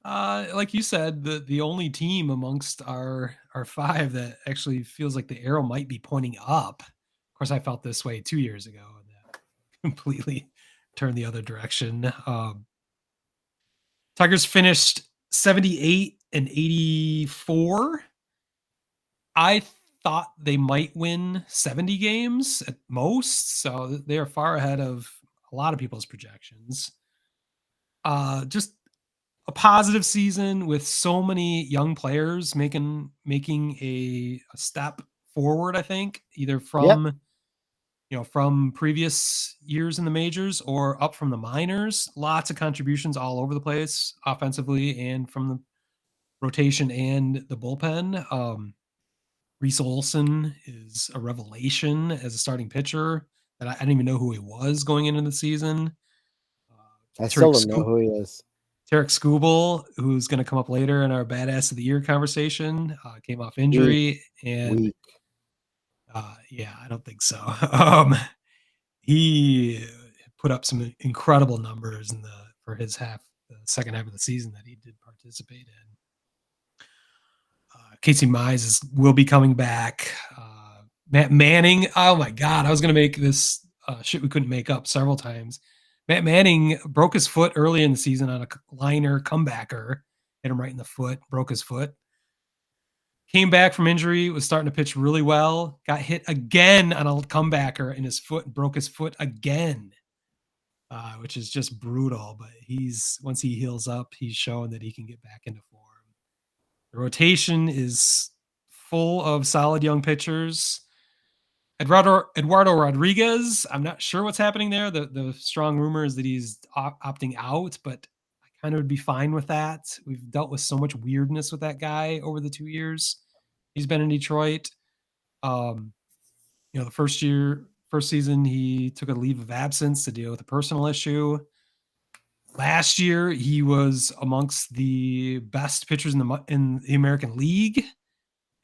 Like you said, the only team amongst our five that actually feels like the arrow might be pointing up. Of course, I felt this way 2 years ago, and that completely turned the other direction. Tigers finished 78 and 84. I thought they might win 70 games at most, so they are far ahead of a lot of people's projections. Just a positive season with so many young players making a step forward. I think either Yep. from previous years in the majors or up from the minors. Lots of contributions all over the place, offensively and from the rotation and the bullpen. Reese Olson is a revelation as a starting pitcher that I didn't even know who he was going into the season. Uh, I still Tarek don't know who he is. Tarek Skubal, who's going to come up later in our Badass of the Year conversation, came off Weak, injury, and weak. yeah, I don't think so. He put up some incredible numbers for his the second half of the season that he did participate in. Casey Mize will be coming back. Matt Manning, oh my God, I was going to make this shit we couldn't make up several times. Matt Manning broke his foot early in the season on a liner comebacker, hit him right in the foot, broke his foot. Came back from injury, was starting to pitch really well, got hit again on a comebacker in his foot, broke his foot again, which is just brutal. But once he heals up, he's showing that he can get back into form. The rotation is full of solid young pitchers. Eduardo Rodriguez, I'm not sure what's happening there. The strong rumor is that he's opting out, but I kind of would be fine with that. We've dealt with so much weirdness with that guy over the 2 years he's been in Detroit. The first season, he took a leave of absence to deal with a personal issue. Last year, he was amongst the best pitchers in the American League,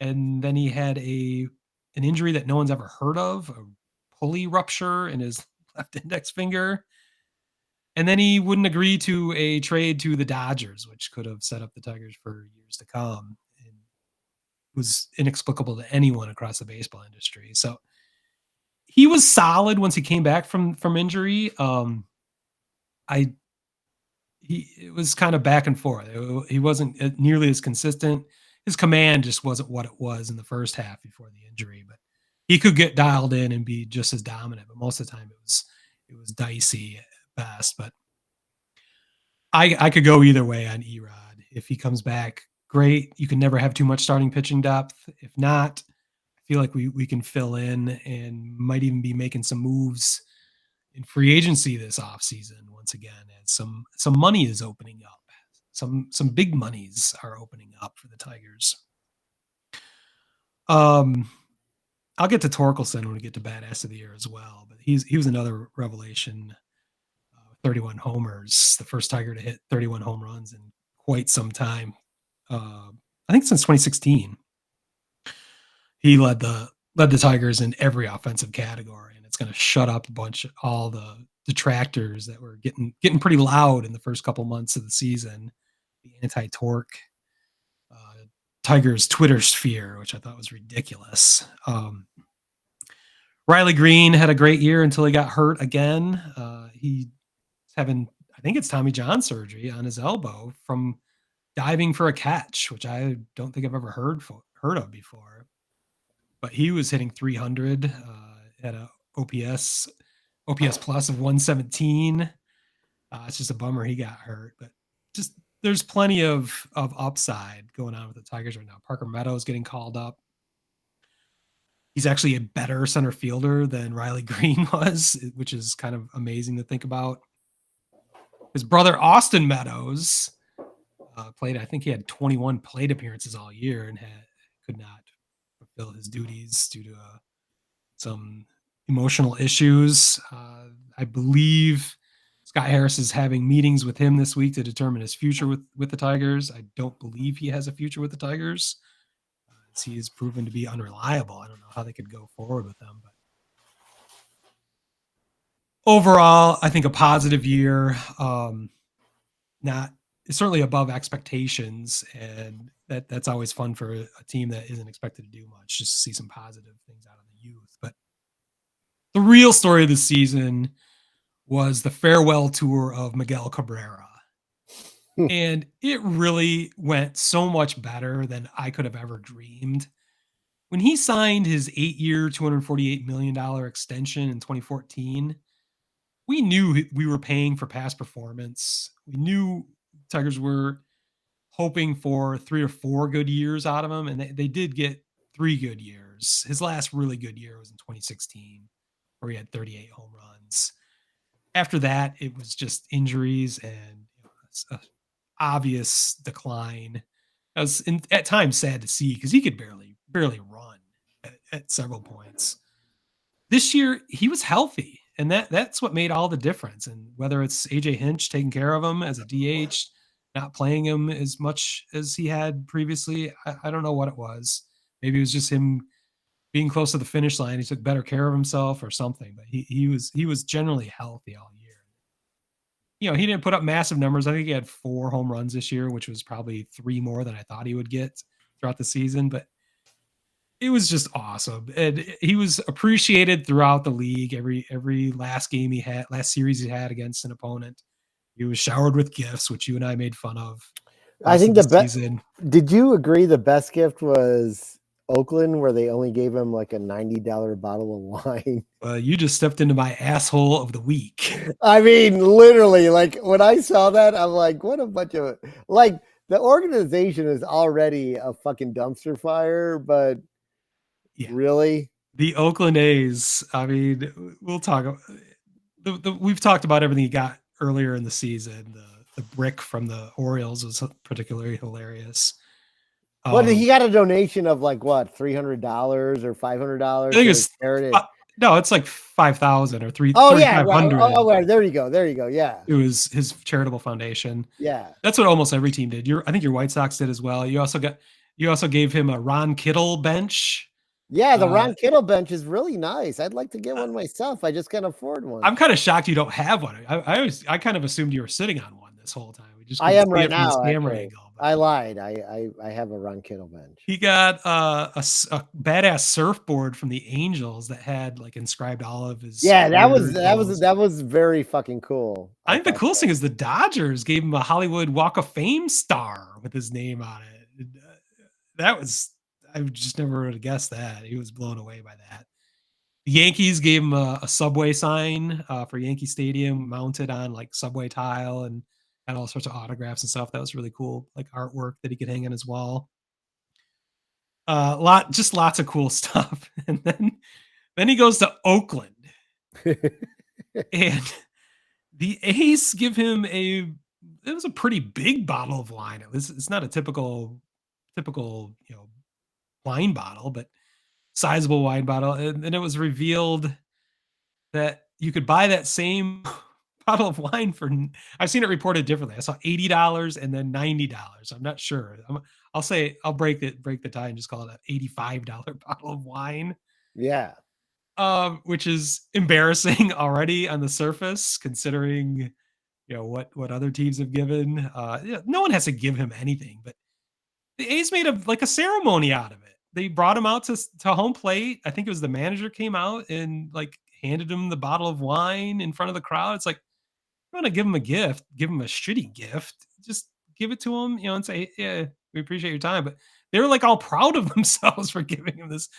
and then he had an injury that no one's ever heard of, a pulley rupture in his left index finger. And then he wouldn't agree to a trade to the Dodgers, which could have set up the Tigers for years to come. And was inexplicable to anyone across the baseball industry. So he was solid once he came back from injury. It was kind of back and forth. He wasn't nearly as consistent. His command just wasn't what it was in the first half before the injury, but he could get dialed in and be just as dominant. But most of the time, it was dicey at best. But I could go either way on Erod. If he comes back, great. You can never have too much starting pitching depth. If not, I feel like we can fill in and might even be making some moves in free agency this offseason once again, as some money is opening up. Some big monies are opening up for the Tigers. I'll get to Torkelson when we get to Badass of the Year as well, but he was another revelation. 31 homers, the first Tiger to hit 31 home runs in quite some time. I think since 2016. He led the Tigers in every offensive category, and it's going to shut up all the detractors that were getting pretty loud in the first couple months of the season. The anti-torque Tigers Twitter sphere, which I thought was ridiculous. Riley Green had a great year until he got hurt again. He's having, I think it's Tommy John surgery on his elbow from diving for a catch, which I don't think I've ever heard of before. But he was hitting 300, at a OPS plus of 117. It's just a bummer he got hurt, but just there's plenty of upside going on with the Tigers right now. Parker Meadows getting called up. He's actually a better center fielder than Riley Green was, which is kind of amazing to think about. His brother Austin Meadows played. I think he had 21 plate appearances all year and could not fulfill his duties due to some emotional issues. I believe Scott Harris is having meetings with him this week to determine his future with the Tigers. I don't believe he has a future with the Tigers. He is proven to be unreliable. I don't know how they could go forward with him, but overall, I think a positive year. Not certainly above expectations, and that's always fun for a team that isn't expected to do much. Just to see some positive things out of the youth. But the real story of the season was the farewell tour of Miguel Cabrera. And it really went so much better than I could have ever dreamed. When he signed his 8-year, $248 million extension in 2014, we knew we were paying for past performance. We knew Tigers were hoping for 3 or 4 good years out of him, and they did get 3 good years. His last really good year was in 2016, where he had 38 home runs. After that, it was just injuries and obvious decline. It was at times sad to see because he could barely run at several points. This year, he was healthy, and that's what made all the difference. And whether it's AJ Hinch taking care of him as a DH, not playing him as much as he had previously, I don't know what it was. Maybe it was just him being close to the finish line. He took better care of himself or something, but he was generally healthy all year. He didn't put up massive numbers. I think he had 4 home runs this year, which was probably 3 more than I thought he would get throughout the season, but it was just awesome. And he was appreciated throughout the league. Every last series he had against an opponent, he was showered with gifts, which you and I made fun of. I think the best. Did you agree the best gift was Oakland, where they only gave him like a $90 bottle of wine? You just stepped into my asshole of the week. I mean, literally, like when I saw that, I'm like, what a bunch of like the organization is already a fucking dumpster fire, but really, the Oakland A's. I mean, we'll talk. We've talked about everything he got earlier in the season. The brick from the Orioles was particularly hilarious. Well, he got a donation of like what, $300 or $500? I think it's no, it's like 5,000 or 3. Oh yeah, right. Oh, there you go. Yeah, it was his charitable foundation. Yeah, that's what almost every team did. I think your White Sox did as well. You also gave him a Ron Kittle bench. Yeah, the Ron Kittle bench is really nice. I'd like to get one myself. I just can't afford one. I'm kind of shocked you don't have one. I kind of assumed you were sitting on one this whole time. I am right now. I lied. I have a Ron Kittle bench. He got a badass surfboard from the Angels that had like inscribed all of his. Yeah, that was very fucking cool. I think the coolest thing is the Dodgers gave him a Hollywood Walk of Fame star with his name on it. I just never would have guessed that. He was blown away by that. The Yankees gave him a Subway sign for Yankee Stadium mounted on like Subway tile and had all sorts of autographs and stuff. That was really cool, like artwork that he could hang on his wall. Lots of cool stuff. And then he goes to Oakland. And the A's give him it was a pretty big bottle of wine. It's not a typical, wine bottle, but sizable wine bottle. And it was revealed that you could buy that same bottle of wine for, I've seen it reported differently. I saw $80 and then $90. I'm not sure. I'll break the tie and just call it an $85 bottle of wine. Yeah. Which is embarrassing already on the surface, considering, what other teams have given. No one has to give him anything, but the A's made a ceremony out of it. They brought him out to home plate. I think it was the manager came out and like handed him the bottle of wine in front of the crowd. It's like, you want to give him a gift, give him a shitty gift, just give it to him, and say, yeah, we appreciate your time. But they were like all proud of themselves for giving him this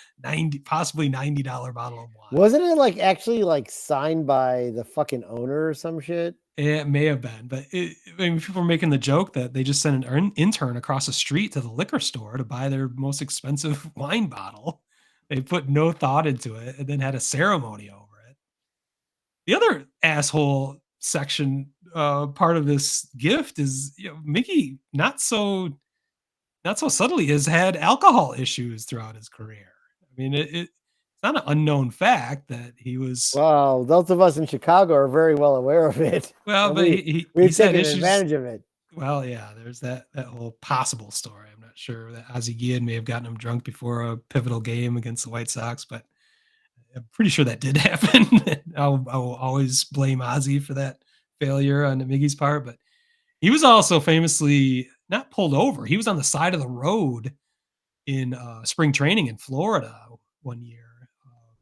possibly $90 bottle of wine. Wasn't it like actually like signed by the fucking owner or some shit? It may have been, but people were making the joke that they just sent an intern across the street to the liquor store to buy their most expensive wine bottle. They put no thought into it and then had a ceremony over it. The other asshole section part of this gift is, Mickey not so subtly has had alcohol issues throughout his career. I mean, it's not an unknown fact that he was. Well, those of us in Chicago are very well aware of it. Well, And but he we've he's had taken issues. advantage of it. Well, yeah, there's that whole possible story. I'm not sure that Ozzie Guillen may have gotten him drunk before a pivotal game against the White Sox, but I'm pretty sure that did happen. I will always blame Ozzie for that failure on Miggy's part, but he was also famously not pulled over. He was on the side of the road in spring training in Florida one year.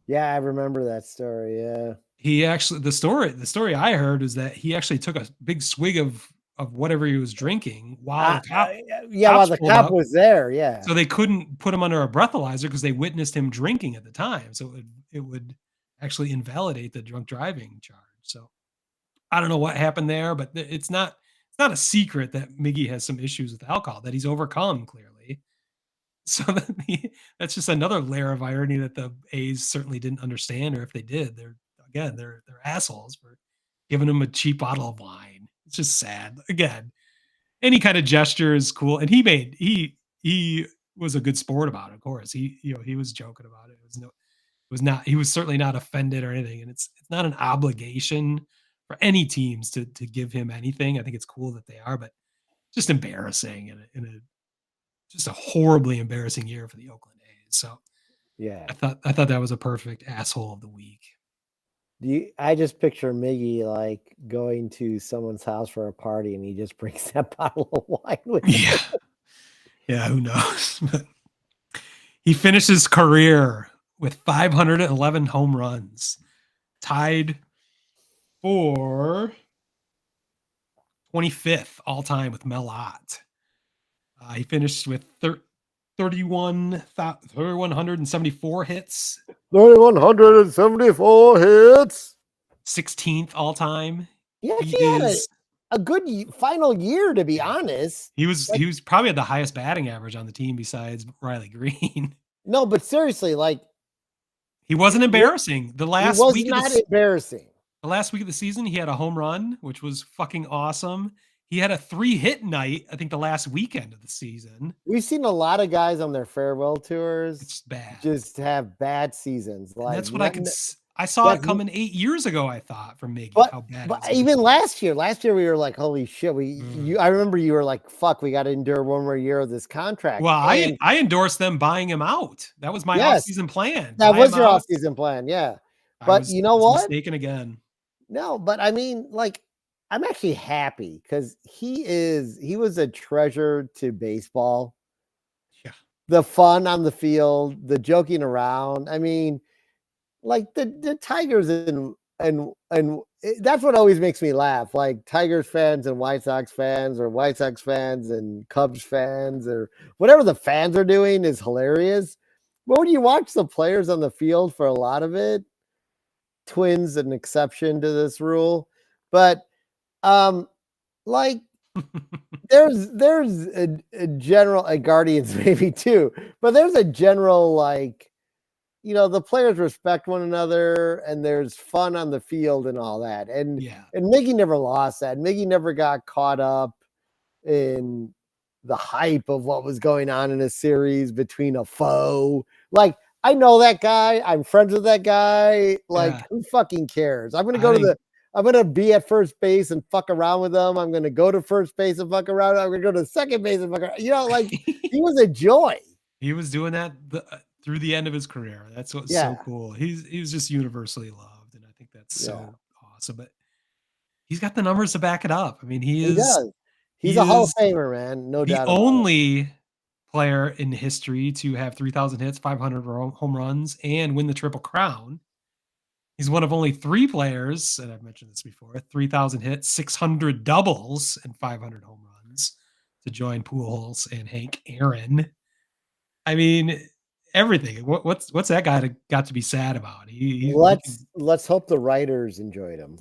Yeah, I remember that story. Yeah. He actually the story I heard is that he actually took a big swig of whatever he was drinking while the Yeah, while cops the pulled cop up. was there. Yeah. So they couldn't put him under a breathalyzer because they witnessed him drinking at the time. So it would actually invalidate the drunk driving charge. So I don't know what happened there, but it's not a secret that Miggy has some issues with alcohol that he's overcome clearly. So that's just another layer of irony that the A's certainly didn't understand, or if they did, they're assholes for giving him a cheap bottle of wine. It's just sad. Again, any kind of gesture is cool, and he was a good sport about it. Of course, he was joking about it. He was certainly not offended or anything, and it's not an obligation for any teams to give him anything. I think it's cool that they are, but just embarrassing in a just a horribly embarrassing year for the Oakland A's. So Yeah. I thought that was a perfect asshole of the week. I just picture Miggy like going to someone's house for a party and he just brings that bottle of wine with him. Yeah. Yeah, who knows? But he finished his career with 511 home runs, tied for 25th all time with Mel Ott. He finished with 3,174 hits. 3,174 hits. 16th all time. Yeah, He he had is a good final year, to be honest. he was probably at the highest batting average on the team besides Riley Green. No, but seriously, like He wasn't embarrassing. he was not embarrassing. The last week of the season, he had a home run, which was fucking awesome. He had a 3-hit night, I think the last weekend of the season. We've seen a lot of guys on their farewell tours It's bad. just have bad seasons. And Like that's what I saw it coming 8 years ago, I thought, from Miggy, how bad but even last year we were like, holy shit, I remember you were like, fuck, we got to endure one more year of this contract. Well, I endorsed them buying him out. That was my offseason plan. That was your offseason plan, yeah. But you know what? Mistaken again. No, but I mean, like, I'm actually happy because he was a treasure to baseball. Yeah. The fun on the field, the joking around. I mean, like the Tigers and that's what always makes me laugh. Like Tigers fans and White Sox fans, or White Sox fans and Cubs fans, or whatever the fans are doing is hilarious. But when you watch the players on the field for a lot of it, Twins an exception to this rule, but like there's a general Guardians maybe too, but there's a general like, you know, the players respect one another and there's fun on the field and all that. And Miggy never lost that. Miggy never got caught up in the hype of what was going on in a series between a foe. Like, I know that guy. I'm friends with that guy. Like, who fucking cares? I'm gonna be at first base and fuck around with them. I'm gonna go to first base and fuck around. I'm gonna go to second base and fuck around. You know, like he was a joy. He was doing that through the end of his career. That's what's so cool. He was just universally loved, and I think that's so awesome. But he's got the numbers to back it up. I mean, he does. He's a Hall of Famer, man. No doubt. The only player in history to have 3,000 hits, 500 home runs, and win the Triple Crown. He's one of only 3 players, and I've mentioned this before, 3,000 hits, 600 doubles, and 500 home runs to join Pujols and Hank Aaron. I mean, everything. What's that guy got to be sad about? Let's hope the writers enjoyed him.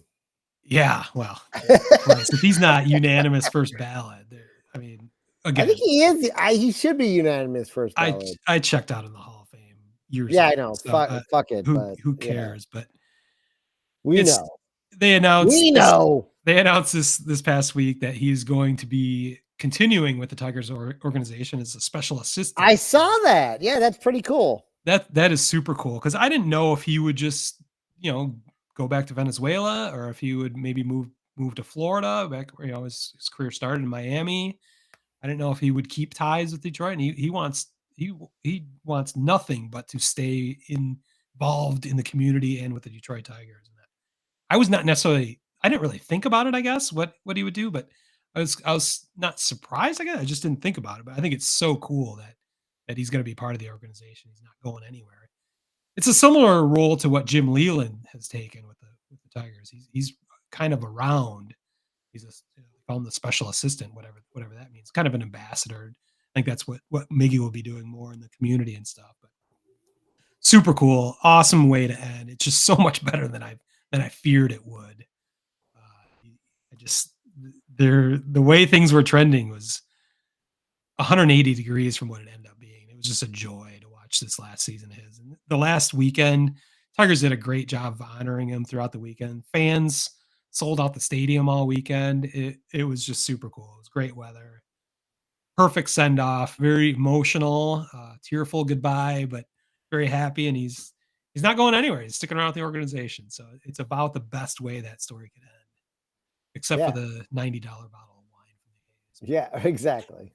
Yeah, well, if he's not unanimous first ballot, I mean, again, I think he is. He should be unanimous first ballot. I checked out in the Hall of Fame years ago. I know. So, fuck it. Who cares? But we know. They announced. We know. They announced this past week that he's going to be continuing with the Tigers organization as a special assistant. I saw that. Yeah, that's pretty cool. That is super cool because I didn't know if he would just, go back to Venezuela or if he would maybe move to Florida back where, his career started in Miami. I didn't know if he would keep ties with Detroit, and he wants nothing but to stay involved in the community and with the Detroit Tigers. And I didn't really think about it, I guess, what he would do, but I was not surprised, I guess. I just didn't think about it. But I think it's so cool that he's gonna be part of the organization. He's not going anywhere. It's a similar role to what Jim Leland has taken with the Tigers. He's kind of around. He's they call him the special assistant, whatever that means. Kind of an ambassador. I think that's what Miggy will be doing more in the community and stuff. But super cool, awesome way to end. It's just so much better than I feared it would. I just the way things were trending was 180 degrees from what it ended up being. It was just a joy to watch this last season of his. And the last weekend, Tigers did a great job of honoring him throughout the weekend. Fans sold out the stadium all weekend. It was just super cool. It was great weather. Perfect send off, very emotional, tearful goodbye, but very happy. And he's not going anywhere. He's sticking around with the organization. So it's about the best way that story could end, except for the $90 bottle of wine from the A's. Yeah, exactly.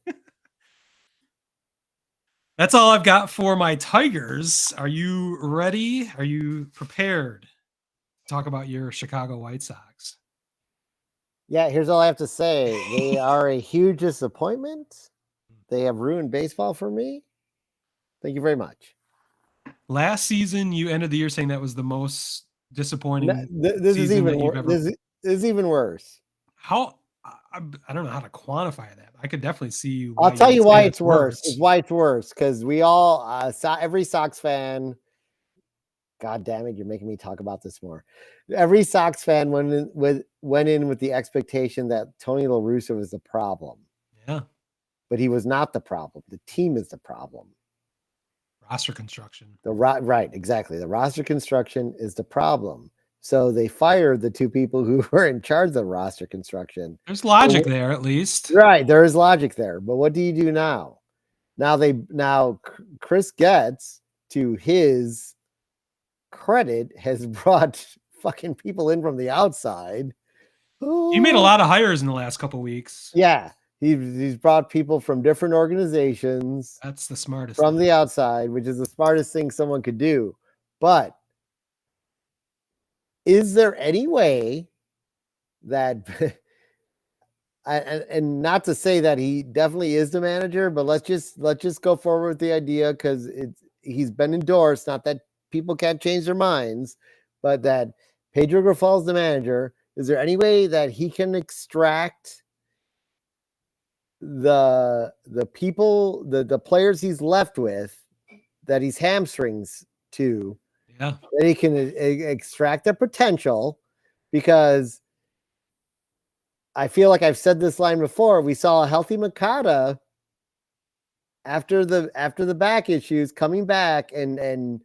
That's all I've got for my Tigers. Are you ready? Are you prepared to talk about your Chicago White Sox? Yeah, here's all I have to say. They are a huge disappointment. They have ruined baseball for me. Thank you very much. Last season, you ended the year saying that was the most disappointing This is season even that you've ever. this is even worse. How I don't know how to quantify that. I could definitely see. I'll tell you why it's worse. It's why it's worse because we all every Sox fan. God damn it! You're making me talk about this more. Every Sox fan went in with the expectation that Tony La Russa was the problem. Yeah, but he was not the problem. The team is the problem. Roster construction. Right, exactly. The roster construction is the problem. So they fired the two people who were in charge of the roster construction. There's logic there, at least. Right, there is logic there. But what do you do now? Now Chris Getz, to his credit, has brought fucking people in from the outside. You made a lot of hires in the last couple of weeks. Yeah. He's brought people from different organizations. That's the smartest from the outside, which is the smartest thing someone could do. But is there any way that, and not to say that he definitely is the manager, but let's just go forward with the idea because he's been endorsed. Not that people can't change their minds, but that Pedro Grifol is the manager. Is there any way that he can extract the people, the players he's left with, that he's hamstrings to, that he can extract their potential? Because I feel like I've said this line before. We saw a healthy Makata after the back issues coming back and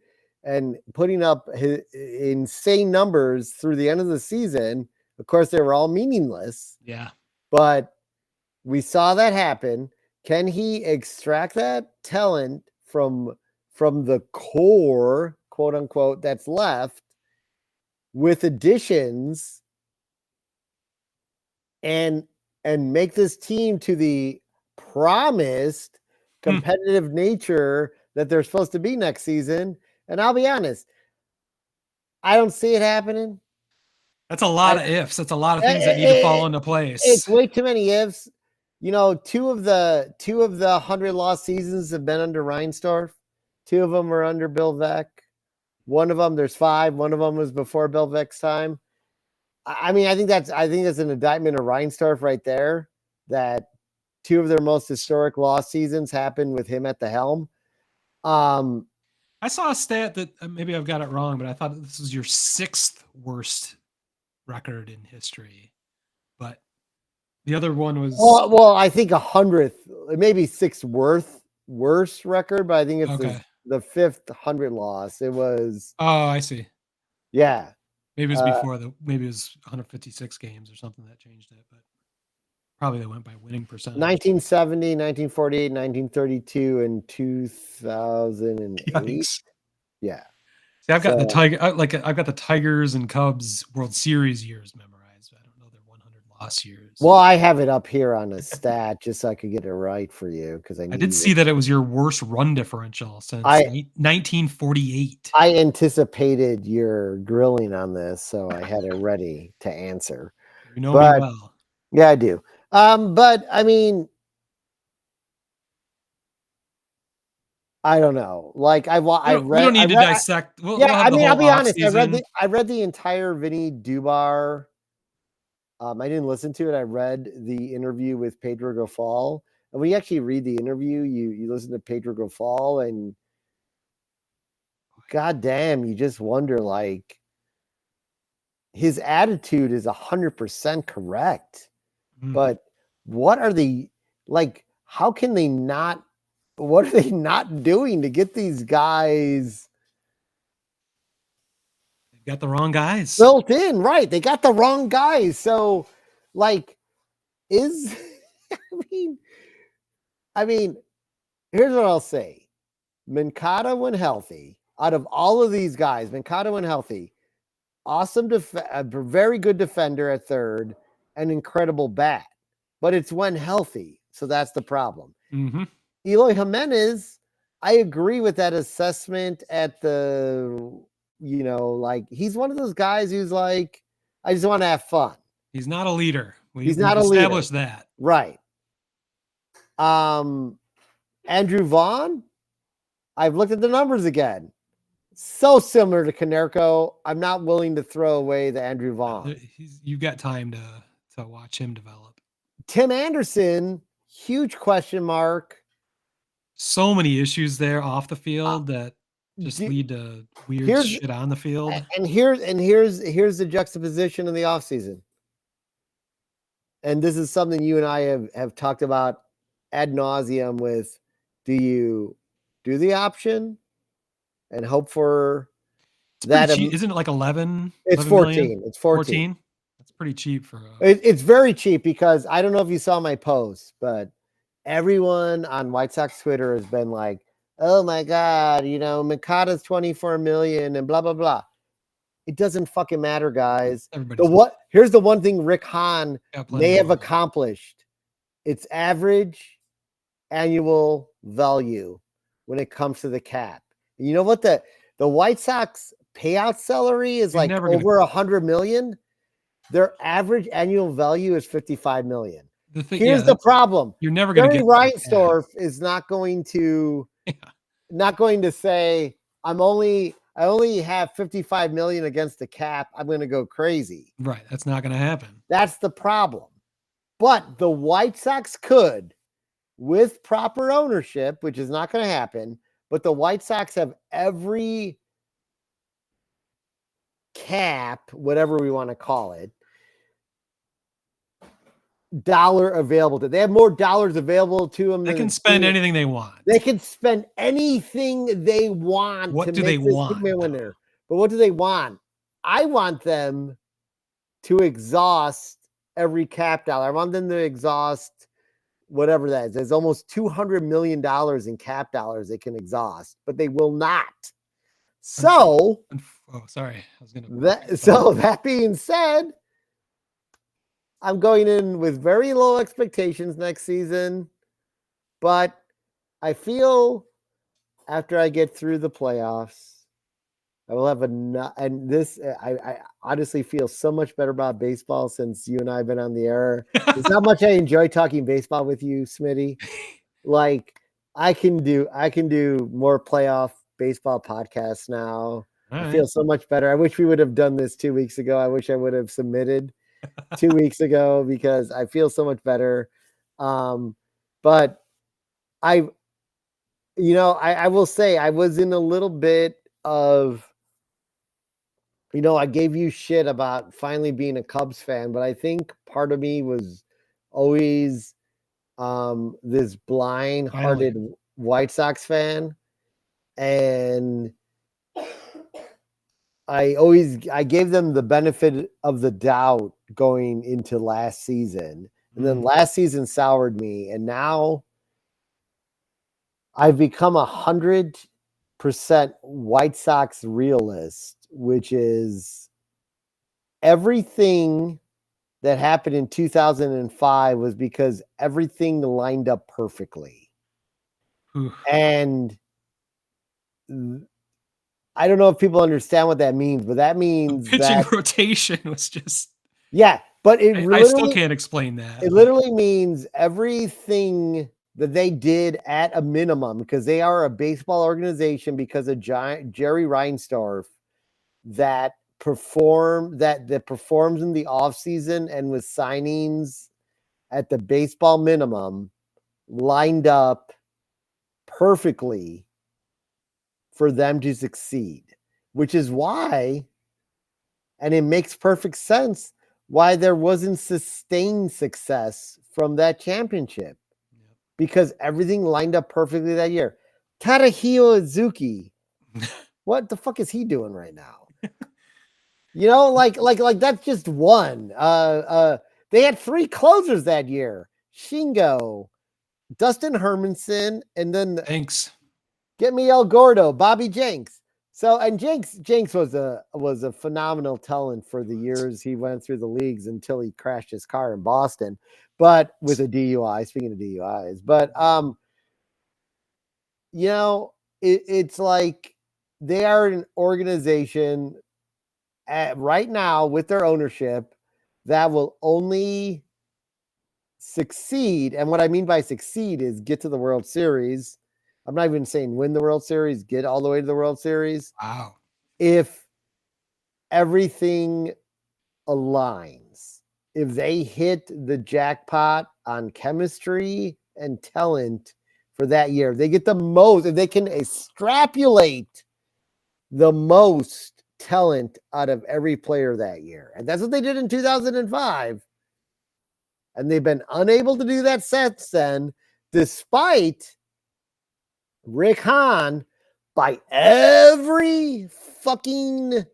putting up insane numbers through the end of the season. Of course, they were all meaningless. Yeah, but we saw that happen. Can he extract that talent from the core, quote unquote, that's left with additions and make this team to the promised competitive nature that they're supposed to be next season? And I'll be honest, I don't see it happening. That's a lot of ifs. That's a lot of things that need to fall into place. It's way too many ifs. Two of the 100 lost seasons have been under Reinsdorf. 2 of them were under Bill Veeck. One of them, there's 5. One of them was before Bill Veeck's time. I mean, I think that's an indictment of Reinsdorf right there. That 2 of their most historic lost seasons happened with him at the helm. I saw a stat that maybe I've got it wrong, but I thought this was your 6th worst record in history. But the other one was well, I think 100th, maybe 6th worst record, but I think it's the 5th 100 loss. It was. Oh, I see. Yeah, maybe it was before maybe it was 156 games or something that changed it, but probably they went by winning percentage. 1970, 1948, 1932, and 2008. Yikes. Yeah. See, I've got the So- Tiger, I've got the Tigers and Cubs World Series years memorized. I don't know their 100 loss years. Well, I have it up here on a stat just so I could get it right for you because I I did see that it was your worst run differential since 1948. I anticipated your grilling on this, so I had it ready to answer. You know me well. Yeah, I do. But I mean, I don't know. Like I read. We don't need to dissect. We'll Yeah, have I the mean, whole I'll be honest. offseason. I read the entire Vinny Dubar. I didn't listen to it. I read the interview with Pedro Gofal. And when you actually read the interview, you listen to Pedro Gofal, and goddamn, you just wonder, like, his attitude is 100% correct. But what are they, like, how can they not, what are they not doing to get these guys Got the wrong guys built in? Right. They got the wrong guys. So, like, I mean, here's what I'll say. Mancada, when healthy, out of all of these guys, Mancada, when healthy, awesome, a very good defender at third, an incredible bat. But it's when healthy. So that's the problem. Eloy Jimenez, I agree with that assessment at the, like, he's one of those guys who's like, I just want to have fun. He's not a leader. He's not a leader. Established that. Right. Andrew Vaughn, I've looked at the numbers again. So similar to Konerko. I'm not willing to throw away the Andrew Vaughn. You've got time to watch him develop. Tim Anderson, huge question mark. So many issues there off the field that just lead to weird shit on the field. And here's the juxtaposition in the offseason. And this is something you and I have talked about ad nauseum with, do you do the option and hope for that? Isn't it like 11? It's 14. Million? It's 14. That's pretty cheap for it's very cheap, because I don't know if you saw my post, but everyone on White Sox Twitter has been like, oh my God, Mancada's 24 million and blah, blah, blah. It doesn't fucking matter, guys. Here's the one thing Rick Hahn may have accomplished. It's average annual value when it comes to the cap. And you know what? The White Sox payout salary is like over 100 million. Their average annual value is 55 million. Here's the problem. You're never going to get Jerry Reinsdorf is not going to say, I only have 55 million against the cap. I'm going to go crazy. Right. That's not going to happen. That's the problem. But the White Sox could, with proper ownership, which is not going to happen, but the White Sox have every cap, whatever we want to call it, dollar available to. They have more dollars available to them. They can spend anything they want. They can spend anything they want. What do they want? But what do they want? I want them to exhaust every cap dollar. I want them to exhaust whatever that is. There's almost $200 million in cap dollars they can exhaust, but they will not. So, sorry. I was gonna. That being said, I'm going in with very low expectations next season, but I feel after I get through the playoffs, I will have I honestly feel so much better about baseball since you and I have been on the air. It's not much I enjoy talking baseball with you, Smitty. Like, I can do more playoff baseball podcasts now. I feel so much better. I wish we would have done this 2 weeks ago. I wish I would have submitted 2 weeks ago, because I feel so much better. But I will say I was in a little bit of, I gave you shit about finally being a Cubs fan, but I think part of me was always this blind-hearted White Sox fan. And I gave them the benefit of the doubt going into last season. And then last season soured me. And now I've become 100% White Sox realist, which is everything that happened in 2005 was because everything lined up perfectly. Oof. And I don't know if people understand what that means, but that The means pitching that rotation was just. yeah, but I still can't explain that. it literally means everything that they did at a minimum, because they are a baseball organization because of Jerry Reinsdorf that performs in the off season and with signings at the baseball minimum lined up perfectly for them to succeed, which is why, and it makes perfect sense why there wasn't sustained success from that championship, because everything lined up perfectly that year. Tadahio Azuki, what the fuck is he doing right now? You know, like that's just one. They had 3 closers that year: Shingo, Dustin Hermanson, and then Thanks. get me El Gordo, Bobby Jenks. So, and Jenks was a phenomenal talent for the years he went through the leagues until he crashed his car in Boston, but with a DUI. Speaking of DUIs, but you know, it's like they are an organization right now with their ownership that will only succeed. And what I mean by succeed is get to the World Series. I'm not even saying win the World Series, get all the way to the World Series. Wow. If everything aligns, if they hit the jackpot on chemistry and talent for that year, they get the most, if they can extrapolate the most talent out of every player that year. And that's what they did in 2005. And they've been unable to do that since then, despite Rick Hahn, by every fucking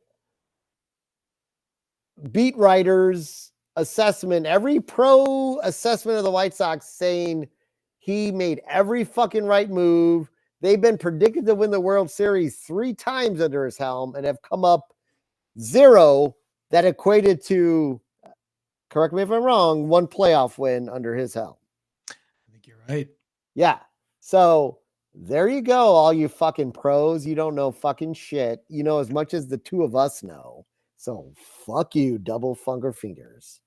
beat writer's assessment, every pro assessment of the White Sox saying he made every fucking right move. They've been predicted to win the World Series 3 times under his helm and have come up 0 that equated to, correct me if I'm wrong, 1 playoff win under his helm. I think you're right. Yeah. So there you go, all you fucking pros. You don't know fucking shit. You know as much as the 2 of us know. So fuck you, double finger fingers.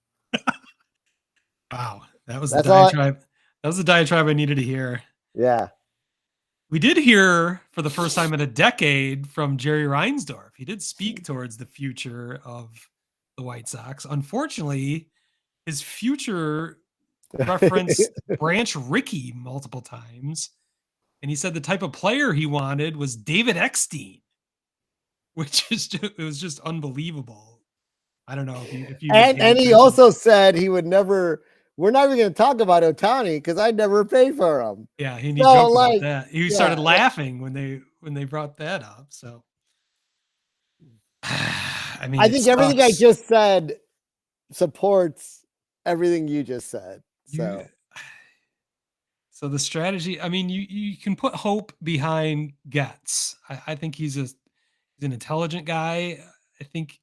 Wow. That was the That's all. diatribe. That was the diatribe I needed to hear. Yeah. We did hear for the first time in a decade from Jerry Reinsdorf. He did speak towards the future of the White Sox. Unfortunately, his future referenced Branch Rickey multiple times. And he said the type of player he wanted was David Eckstein, which is just, it was just unbelievable. I don't know if you and he also said he would never. We're not even going to talk about Ohtani because I'd never pay for him. Yeah, he So, joked like, about that. He started laughing when they brought that up. So, I mean, I think everything I just said supports everything you just said. So the strategy, I mean, you can put hope behind Getz. I think he's an intelligent guy. I think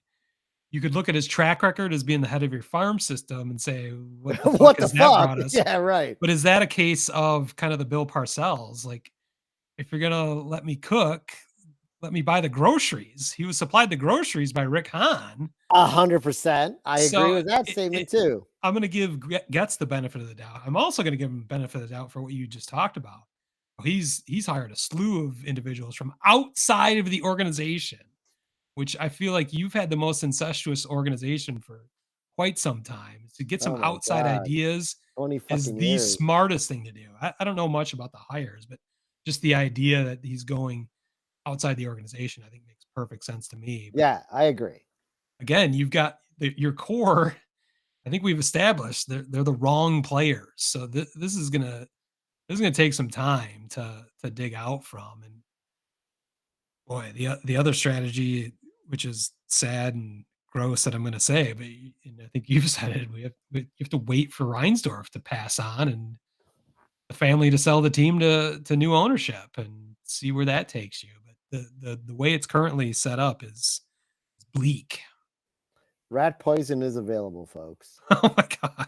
you could look at his track record as being the head of your farm system and say, what the fuck has that brought us? Yeah, right. But is that a case of kind of the Bill Parcells? Like, if you're gonna let me cook, let me buy the groceries. He was supplied the groceries by Rick Hahn. 100%. I agree with that statement too. I'm going to give Getz the benefit of the doubt. I'm also going to give him benefit of the doubt for what you just talked about. He's hired a slew of individuals from outside of the organization, which I feel like you've had the most incestuous organization for quite some time. To get some outside ideas is the smartest thing to do. I don't know much about the hires, but just the idea that he's going outside the organization, I think makes perfect sense to me. But yeah, I agree. Again, you've got your core. I think we've established they're the wrong players. So this is gonna take some time to dig out from. And boy, the other strategy, which is sad and gross that I'm gonna say, but and I think you've said it, you have to wait for Reinsdorf to pass on and the family to sell the team to new ownership and see where that takes you. But the way it's currently set up is bleak. Rat poison is available, folks. Oh my god!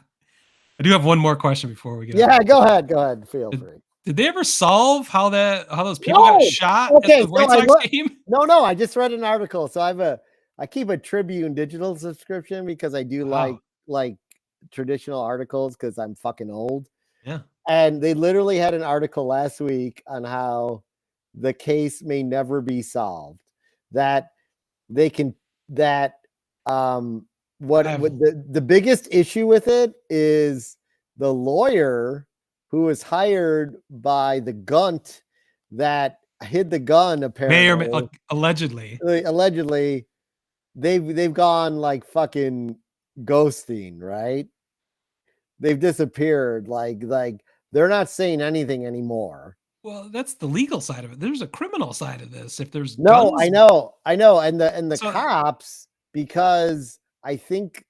I do have one more question before we get. Yeah, go ahead. Go ahead. Feel free. Did they ever solve how those people got shot at the White Sox game? No. I just read an article. So I keep a Tribune digital subscription because I do like traditional articles because I'm fucking old. Yeah. And they literally had an article last week on how the case may never be solved. That they can what the biggest issue with it is the lawyer who was hired by the gunt that hid the gun, apparently, allegedly, they've gone like fucking ghosting, right? They've disappeared, like they're not saying anything anymore. Well, that's the legal side of it. There's a criminal side of this. If there's guns, I know, and the So- cops, because I think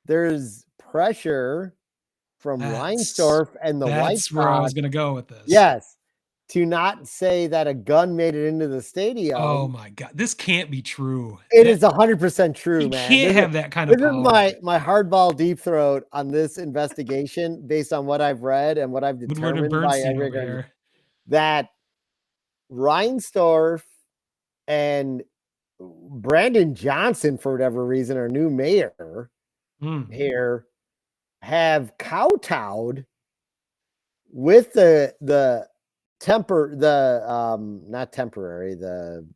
there's pressure from Reinsdorf and the White Sox. That's where I was going to go with this. Yes, to not say that a gun made it into the stadium. Oh my god, this can't be true. It is 100% true, you man. Can't have that kind of power. This is my hardball deep throat on this investigation based on what I've read and what I've determined by everything. That Reinsdorf and Brandon Johnson, for whatever reason, our new mayor here, have kowtowed with the not temporary, the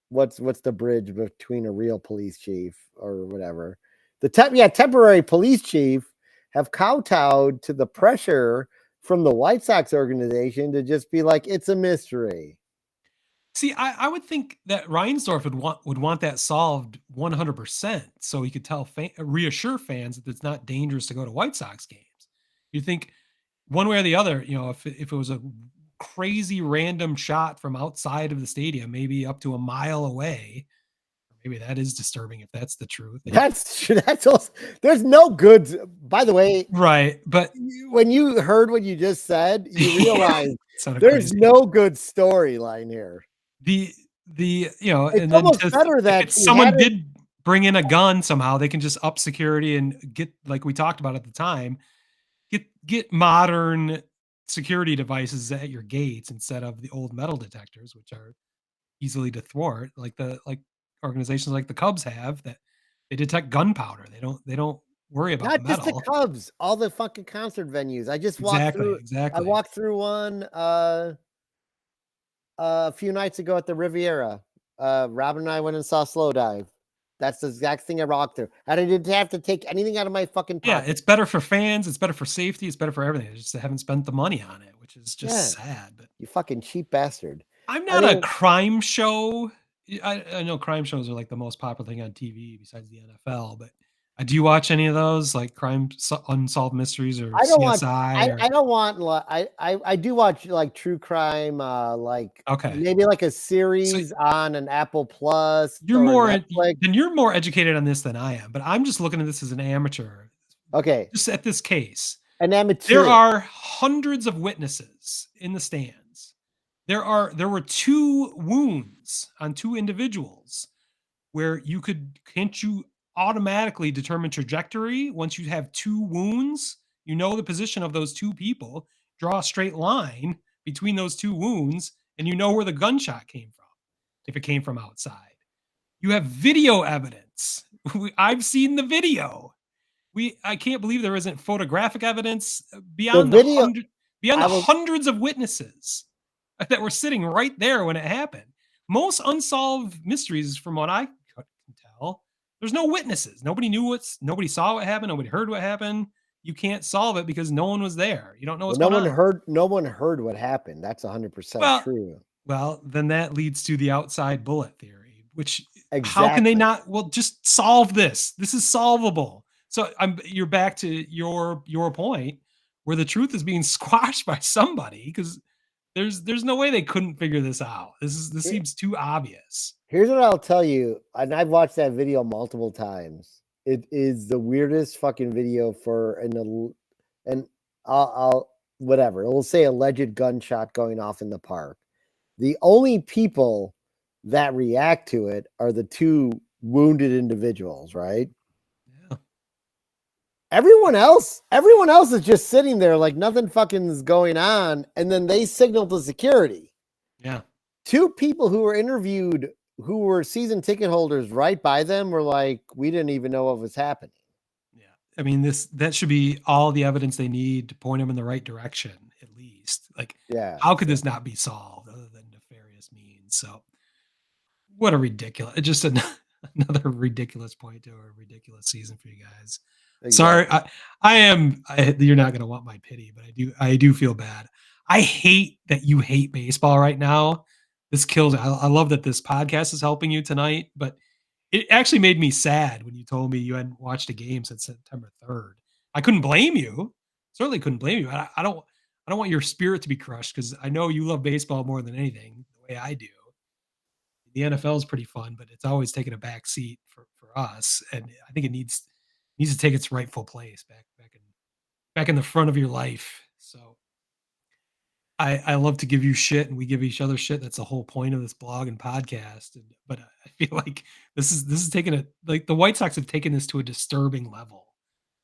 what's the bridge between a real police chief or whatever, temporary police chief have kowtowed to the pressure from the White Sox organization to just be like, it's a mystery. See, I would think that Reinsdorf would want that solved 100%, so he could reassure fans that it's not dangerous to go to White Sox games. You think one way or the other, if it was a crazy random shot from outside of the stadium, maybe up to a mile away, maybe that is disturbing if that's the truth. That's also, there's no good, by the way, right? But when you heard what you just said, you realize there's no good storyline here. It's and almost better that someone did bring in a gun somehow, they can just up security and get, like we talked about at the time, get modern security devices at your gates instead of the old metal detectors, which are easily to thwart, like organizations like the Cubs have, that they detect gunpowder. They don't worry about not metal. Just the Cubs, all the fucking concert venues. I just walked through. I walked through one a few nights ago at the Riviera. Robin and I went and saw Slow Dive. That's the exact thing I walked through. And I didn't have to take anything out of my fucking pocket. Yeah, it's better for fans. It's better for safety. It's better for everything. It's just they haven't spent the money on it, which is just sad. But you fucking cheap bastard. I'm not a crime show. I know crime shows are like the most popular thing on TV besides the NFL, but do you watch any of those, like crime unsolved mysteries or CSI? I do watch like true crime, maybe like a series on an Apple Plus. You're more educated on this than I am, but I'm just looking at this as an amateur. Okay, just at this case, an amateur. There are hundreds of witnesses in the stands. There were 2 wounds on 2 individuals where can't you automatically determine trajectory once you have 2 wounds? You know the position of those 2 people, draw a straight line between those 2 wounds, and you know where the gunshot came from, if it came from outside. You have video evidence. I've seen the video. I can't believe there isn't photographic evidence beyond the hundreds of witnesses that were sitting right there when it happened. Most unsolved mysteries, from what I can tell, there's no witnesses. Nobody saw what happened. Nobody heard what happened. You can't solve it because no one was there. You don't know what's going on. No one heard what happened. That's 100% true. Well, then that leads to the outside bullet theory, which how can they not? Well, just solve this. This is solvable. So you're back to your point where the truth is being squashed by somebody, because there's no way they couldn't figure this out. This seems too obvious. Here's what I'll tell you, and I've watched that video multiple times. It is the weirdest fucking video for I'll whatever. It will say alleged gunshot going off in the park. The only people that react to it are the two wounded individuals, right? Yeah. Everyone else is just sitting there like nothing fucking is going on, and then they signal to security. Yeah. Two people who were interviewed who were season ticket holders right by them were like, we didn't even know what was happening. Yeah. I mean, that should be all the evidence they need to point them in the right direction, at least. Like, Yeah. how could this not be solved other than nefarious means? So, what a ridiculous, just another ridiculous point to a ridiculous season for you guys. Exactly. Sorry, you're not going to want my pity, but I do feel bad. I hate that you hate baseball right now. This kills. I love that this podcast is helping you tonight, but it actually made me sad when you told me you hadn't watched a game since September 3rd. I couldn't blame you. Certainly couldn't blame you. I don't want your spirit to be crushed because I know you love baseball more than anything, the way I do. The NFL is pretty fun, but it's always taken a back seat for us, and I think it needs to take its rightful place back in the front of your life. So I love to give you shit, and we give each other shit. That's the whole point of this blog and podcast. But I feel like this is taking it, like the White Sox have taken this to a disturbing level.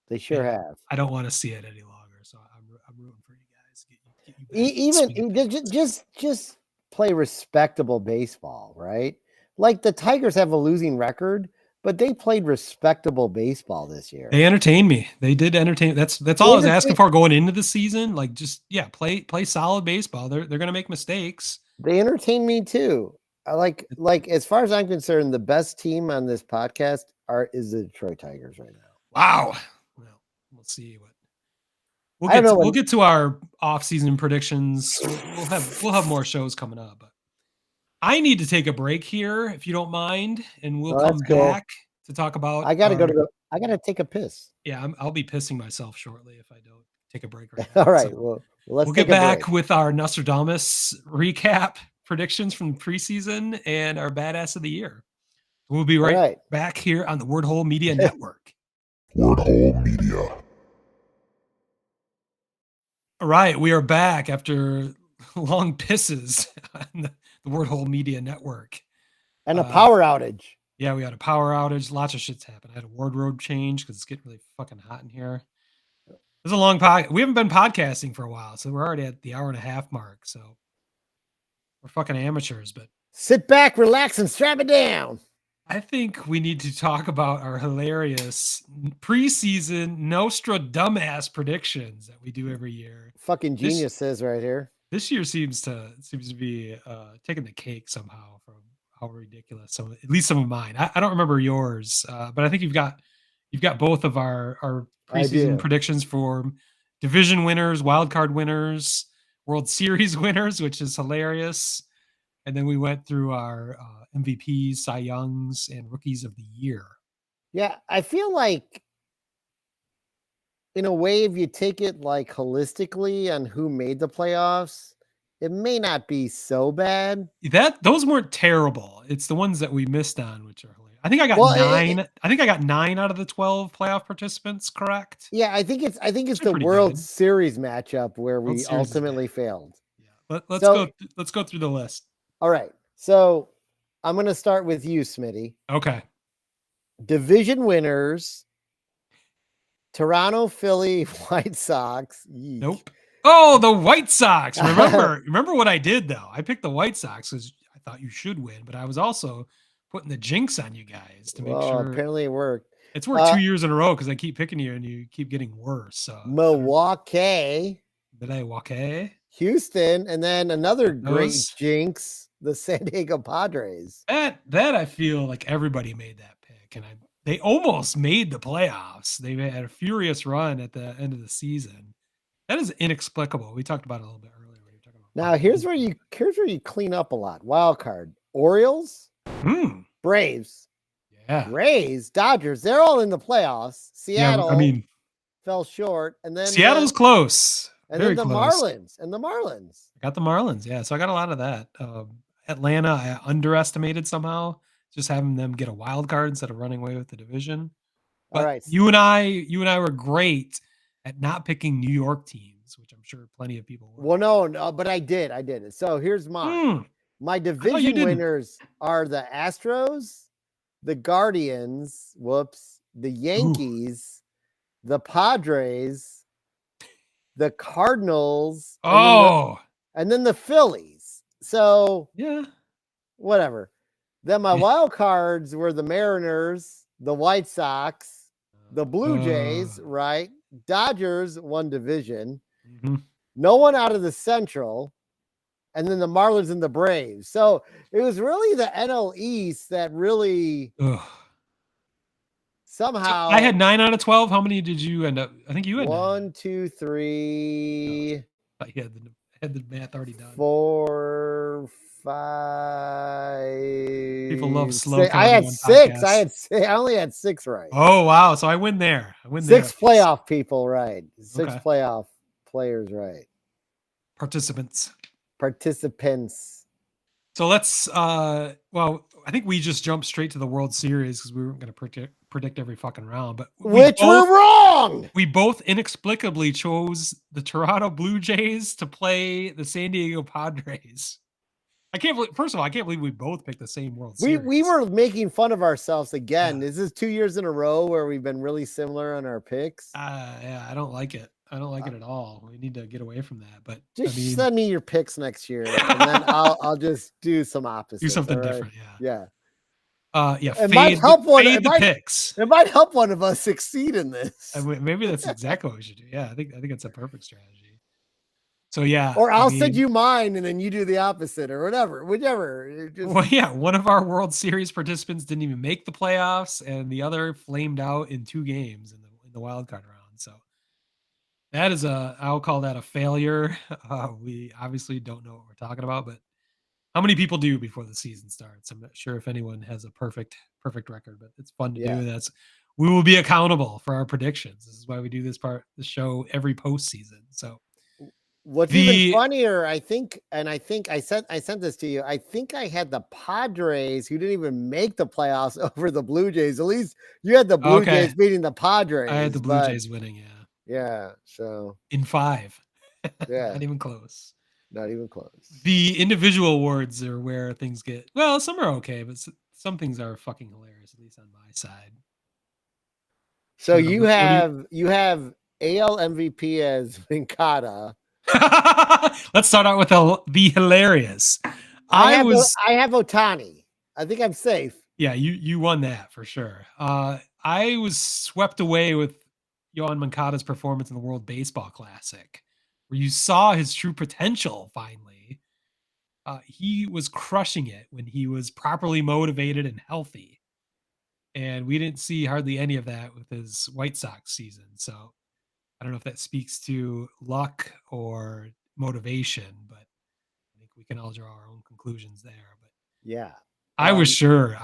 They sure have. I don't want to see it any longer. So I'm rooting for you guys. Get you back Even just play respectable baseball, right? Like the Tigers have a losing record, but they played respectable baseball this year. They entertained me. They did entertain. That's all I was asking for going into the season. Like, just play solid baseball. They're gonna make mistakes. They entertain me too. I like as far as I'm concerned, the best team on this podcast is the Detroit Tigers right now. Wow. Well, we'll see what we'll get to our off-season predictions. We'll have more shows coming up, but I need to take a break here if you don't mind, and we'll come back to talk about. I gotta take a piss. Yeah, I'll be pissing myself shortly if I don't take a break right now. All right, so we'll get back with our NostraDumbass recap predictions from preseason and our badass of the year. We'll be right back here on the Word Hole Media Network. Word Hole Media. All right, we are back after long pisses on the Word Hole Media Network. And a power outage. Yeah, we had a power outage. Lots of shit's happened. I had a wardrobe change because it's getting really fucking hot in here. It's a long podcast. We haven't been podcasting for a while, so we're already at the hour and a half mark. So we're fucking amateurs, but sit back, relax, and strap it down. I think we need to talk about our hilarious preseason NostraDumbass predictions that we do every year. Fucking geniuses right here. This year seems to be taking the cake somehow from how ridiculous. At least some of mine. I don't remember yours, but I think you've got both of our preseason predictions for division winners, wild card winners, World Series winners, which is hilarious. And then we went through our MVPs, Cy Youngs, and Rookies of the Year. Yeah, I feel like in a way, if you take it like holistically on who made the playoffs, it may not be so bad. Those weren't terrible. It's the ones that we missed on, which are hilarious. I think I got 9. I think I got 9 out of the 12 playoff participants correct. Yeah, I think it's the World Series matchup where we ultimately failed. Yeah, let's go through the list. All right, so I'm going to start with you, Smitty. Okay. Division winners: Toronto, Philly, White Sox. Yeek. Nope. Oh, the White Sox. Remember what I did though? I picked the White Sox because I thought you should win, but I was also putting the jinx on you guys to make sure. Apparently it worked. It's worked 2 years in a row because I keep picking you and you keep getting worse. So Milwaukee. Houston, and then another great jinx, the San Diego Padres. That I feel like everybody made that pick, and they almost made the playoffs. They had a furious run at the end of the season. That is inexplicable. We talked about it a little bit earlier. When you were talking about now here's where you clean up a lot. Wild card: Orioles, Braves, Rays, Dodgers. They're all in the playoffs. Seattle, fell short, and then Seattle's close. And Very then the close. Marlins. I got the Marlins, yeah. So I got a lot of that. Atlanta, I underestimated somehow, just having them get a wild card instead of running away with the division. But all right, you and I were great at not picking New York teams, which I'm sure plenty of people were. Well, no, but I did. So here's mine. My division didn't. winners are the Astros, the Guardians, the Yankees, the Padres, the Cardinals, Oh, and then the Phillies. So yeah. whatever. Then my wild cards were the Mariners, the White Sox, the Blue Jays, right? Dodgers won division. Mhm. No one out of the Central. And then the Marlins and the Braves. So it was really the NL East that really Ugh. somehow. So I had 9 out of 12. How many did you end up? I think you had 1, 2, 3. I had the math already done. 4, 5. People love slow six. I had counting on 6. podcasts. I only had 6 right. Oh wow! So I win there. 6 playoff people right. 6 Okay. playoff players right. Participants. So let's well, I think we just jumped straight to the World Series because we weren't going to predict every fucking round, but we're wrong. We both inexplicably chose the Toronto Blue Jays to play the San Diego Padres. I can't believe. First of all, I can't believe we both picked the same World Series. We were making fun of ourselves again. Yeah. Is this 2 years in a row where we've been really similar on our picks? Yeah, I don't like it. I don't like it at all. We need to get away from that. But just send me your picks next year, and then I'll just do some opposite. Do something different. Yeah. It might help picks. It might help one of us succeed in this. Maybe that's exactly what we should do. Yeah, I think it's a perfect strategy. So yeah, or I'll send you mine, and then you do the opposite, or whatever, whichever. Well, yeah, one of our World Series participants didn't even make the playoffs, and the other flamed out in 2 games in the wild card round. So that is I'll call that a failure. We obviously don't know what we're talking about, but how many people do before the season starts? I'm not sure if anyone has a perfect record, but it's fun to do. We will be accountable for our predictions. This is why we do the show every postseason. So what's even funnier, I think I sent this to you. I think I had the Padres, who didn't even make the playoffs, over the Blue Jays. At least you had the Blue Jays beating the Padres. I had the Blue Jays winning. Yeah. So in 5. Yeah. Not even close. Not even close. The individual awards are where things get, well, some are okay, but some things are fucking hilarious, at least on my side. So you have AL MVP as Vincata. Let's start out with the hilarious. I have Ohtani. I think I'm safe. Yeah, you won that for sure. I was swept away with Yohan Moncada's performance in the World Baseball Classic, where you saw his true potential finally. He was crushing it when he was properly motivated and healthy. And we didn't see hardly any of that with his White Sox season. So I don't know if that speaks to luck or motivation, but I think we can all draw our own conclusions there. But yeah, I was sure.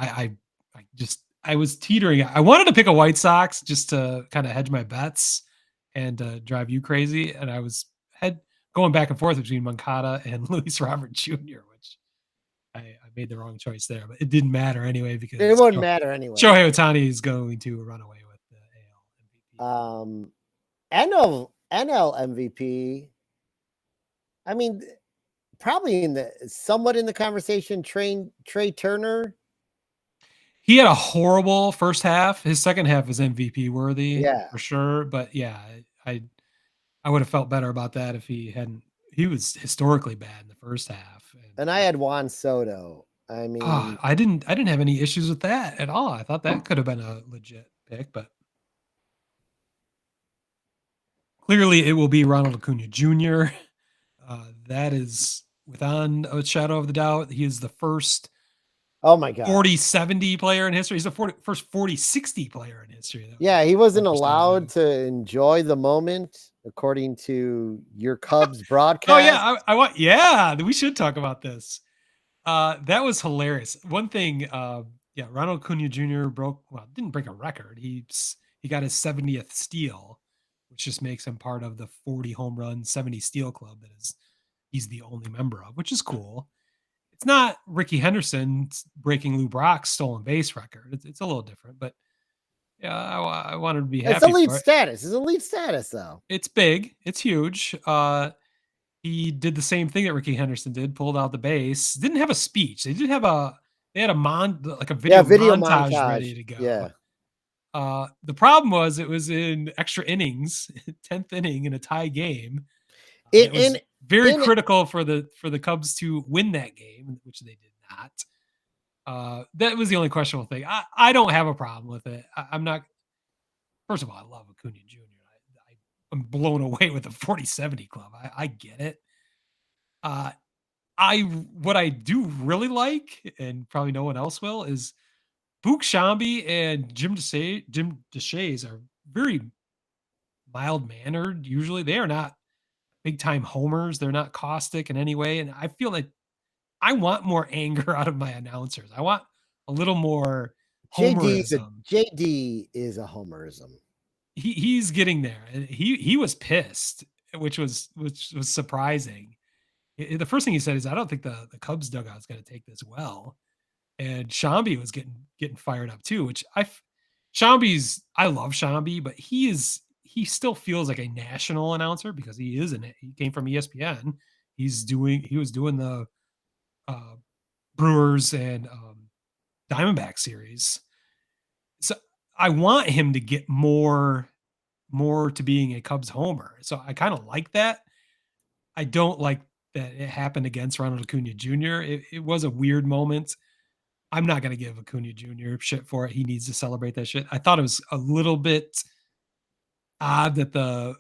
I was teetering. I wanted to pick a White Sox just to kind of hedge my bets and drive you crazy. And I was going back and forth between Moncada and Luis Robert Jr., which I made the wrong choice there, but it didn't matter anyway because it wouldn't matter anyway. Shohei Ohtani is going to run away with the AL MVP. NL MVP. I mean, probably somewhat in the conversation. Trey Turner. He had a horrible first half. His second half was MVP worthy, for sure. But yeah, I would have felt better about that if he hadn't. He was historically bad in the first half. And I had Juan Soto. I mean, I didn't have any issues with that at all. I thought that could have been a legit pick, but clearly it will be Ronald Acuna Jr. That is without a shadow of the doubt. He is the first. Oh my God. 40-70 player in history. He's the first 40-60 player in history. Yeah, he wasn't allowed to enjoy the moment, according to your Cubs broadcast. Oh yeah, we should talk about this. That was hilarious. One thing, Ronald Acuna Jr. didn't break a record. He got his 70th steal, which just makes him part of the 40 home run, 70 steal club he's the only member of, which is cool. It's not Ricky Henderson breaking Lou Brock's stolen base record. It's a little different, but yeah, I wanted to be happy. It's elite status. It's elite status, though. It's big. It's huge. he did the same thing that Ricky Henderson did, pulled out the base. Didn't have a speech. They had a video video montage ready to go. Yeah. The problem was it was in extra innings, 10th inning in a tie game. It was very critical for the Cubs to win that game, which they did not. That was the only questionable thing. I don't have a problem with it. I'm not. First of all, I love Acuna Jr. I'm blown away with the 40-70 club. I get it. What I do really like, and probably no one else will, is Book Shambi and Jim Deshays are very mild-mannered. Usually, they are not big-time homers. They're not caustic in any way, and I feel like I want more anger out of my announcers. I want a little more homerism. JD is a homerism. He's getting there. He was pissed, which was surprising. The first thing he said is, "I don't think the Cubs dugout is going to take this well." And Shambi was getting fired up too, which I love Shambi, but he still feels like a national announcer because he came from ESPN. He was doing the Brewers and Diamondback series. So I want him to get more to being a Cubs homer. So I kind of like that. I don't like that it happened against Ronald Acuna Jr. It was a weird moment. I'm not going to give Acuna Jr. shit for it. He needs to celebrate that shit. I thought it was a little bit odd that the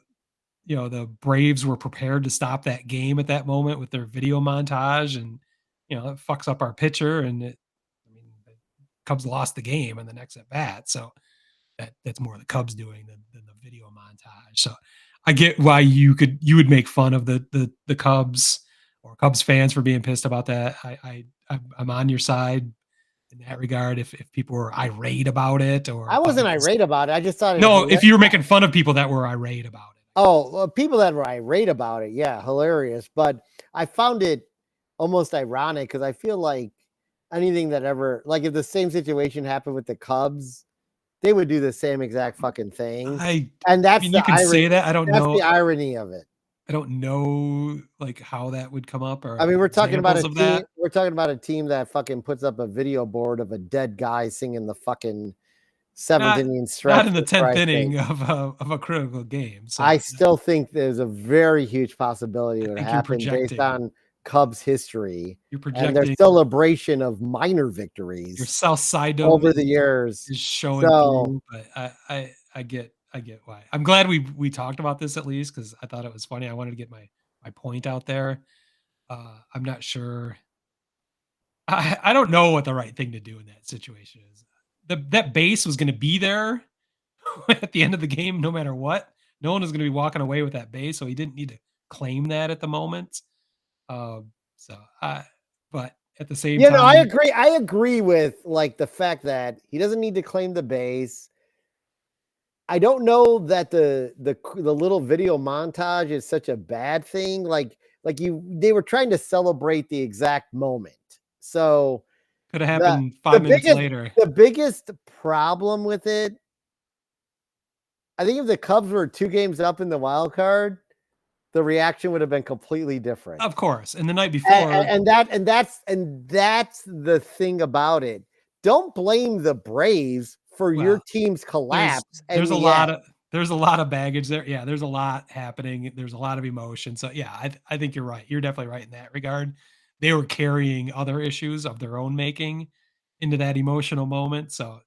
Braves were prepared to stop that game at that moment with their video montage, and it fucks up our pitcher, and the Cubs lost the game in the next at bat. So that's more the Cubs doing than the video montage. So I get why you would make fun of the Cubs or Cubs fans for being pissed about that. I'm on your side in that regard. If people were irate about it, or I wasn't irate about it. I just thought if you were making fun of people that were irate about it. Oh, well, people that were irate about it, yeah, hilarious. But I found it almost ironic because I feel like anything that ever, like if the same situation happened with the Cubs, they would do the same exact fucking thing. And that's you can say that. I don't know. That's the irony of it. I don't know like how that would come up. Or we're talking about a team. We're talking about a team that fucking puts up a video board of a dead guy singing the fucking 7th inning stretch. Not in the 10th inning of a critical game. So I still think there's a very huge possibility it would happen based on Cubs history. You're projecting, and their celebration of minor victories. Your South Side over the years is showing through, but I get why. I'm glad we talked about this at least because I thought it was funny. I wanted to get my point out there. I'm not sure. I don't know what the right thing to do in that situation is. That base was going to be there at the end of the game, no matter what. No one was going to be walking away with that base, so he didn't need to claim that at the moment. But at the same time, I agree. I agree with like the fact that he doesn't need to claim the base. I don't know that the little video montage is such a bad thing. They were trying to celebrate the exact moment. So could have happened 5 minutes later. The biggest problem with it, I think if the Cubs were 2 games up in the wild card, the reaction would have been completely different. Of course. And the night before. And that's the thing about it. Don't blame the Braves for your team's collapse. There's a lot of baggage there. Yeah, there's a lot happening. There's a lot of emotion. So yeah, I think you're right. You're definitely right in that regard. They were carrying other issues of their own making into that emotional moment. So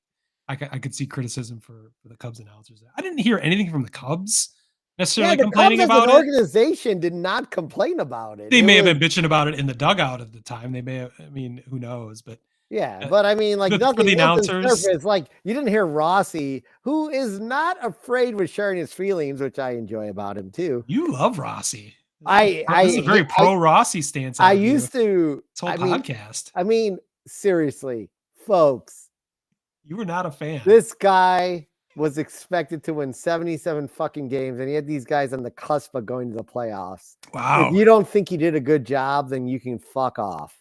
I could see criticism for the Cubs announcers. I didn't hear anything from the Cubs necessarily complaining about it. The organization did not complain about it. They may have been bitching about it in the dugout at the time. They may have, who knows, but yeah, but nothing for the announcers. It's like you didn't hear Rossi, who is not afraid with sharing his feelings, which I enjoy about him too. You love Rossi. It's a very pro Rossi stance. I used to. This whole podcast. Seriously, folks. You were not a fan. This guy was expected to win 77 fucking games, and he had these guys on the cusp of going to the playoffs. Wow. If you don't think he did a good job, then you can fuck off.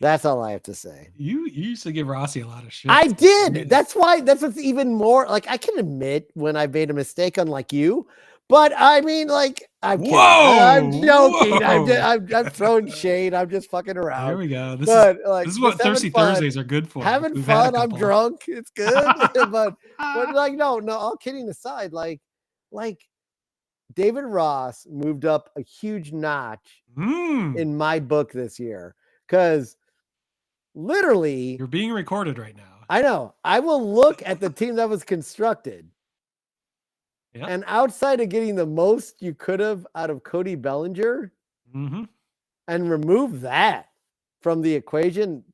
That's all I have to say. You used to give Rossi a lot of shit. I did. That's what's even more like I can admit when I made a mistake, unlike you, But I mean, like, I'm kidding. I'm joking. I'm throwing shade. I'm just fucking around. There we go. This is what just having Thirsty fun. Thursdays are good for. Having We've had a fun. I'm couple. drunk. It's good. but like, no, all kidding aside, like David Ross moved up a huge notch in my book this year because literally you're being recorded right now. I know. I will look at the team that was constructed. Yeah. And outside of getting the most you could have out of Cody Bellinger and remove that from the equation,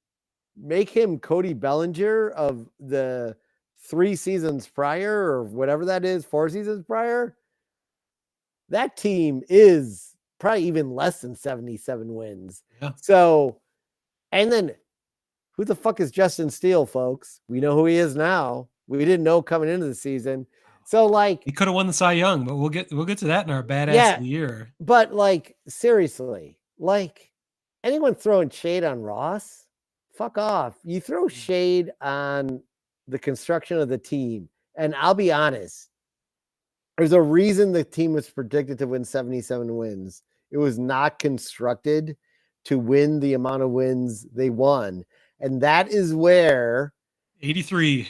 make him Cody Bellinger of the 3 seasons prior or whatever that is, 4 seasons prior, that team is probably even less than 77 wins. Yeah. So, and then who the fuck is Justin Steele, folks? We know who he is now. We didn't know coming into the season. So like he could have won the Cy Young, but we'll get to that in our badass of the year. But like seriously, like anyone throwing shade on Ross, fuck off. You throw shade on the construction of the team, and I'll be honest. There's a reason the team was predicted to win 77 wins. It was not constructed to win the amount of wins they won, and that is where 83.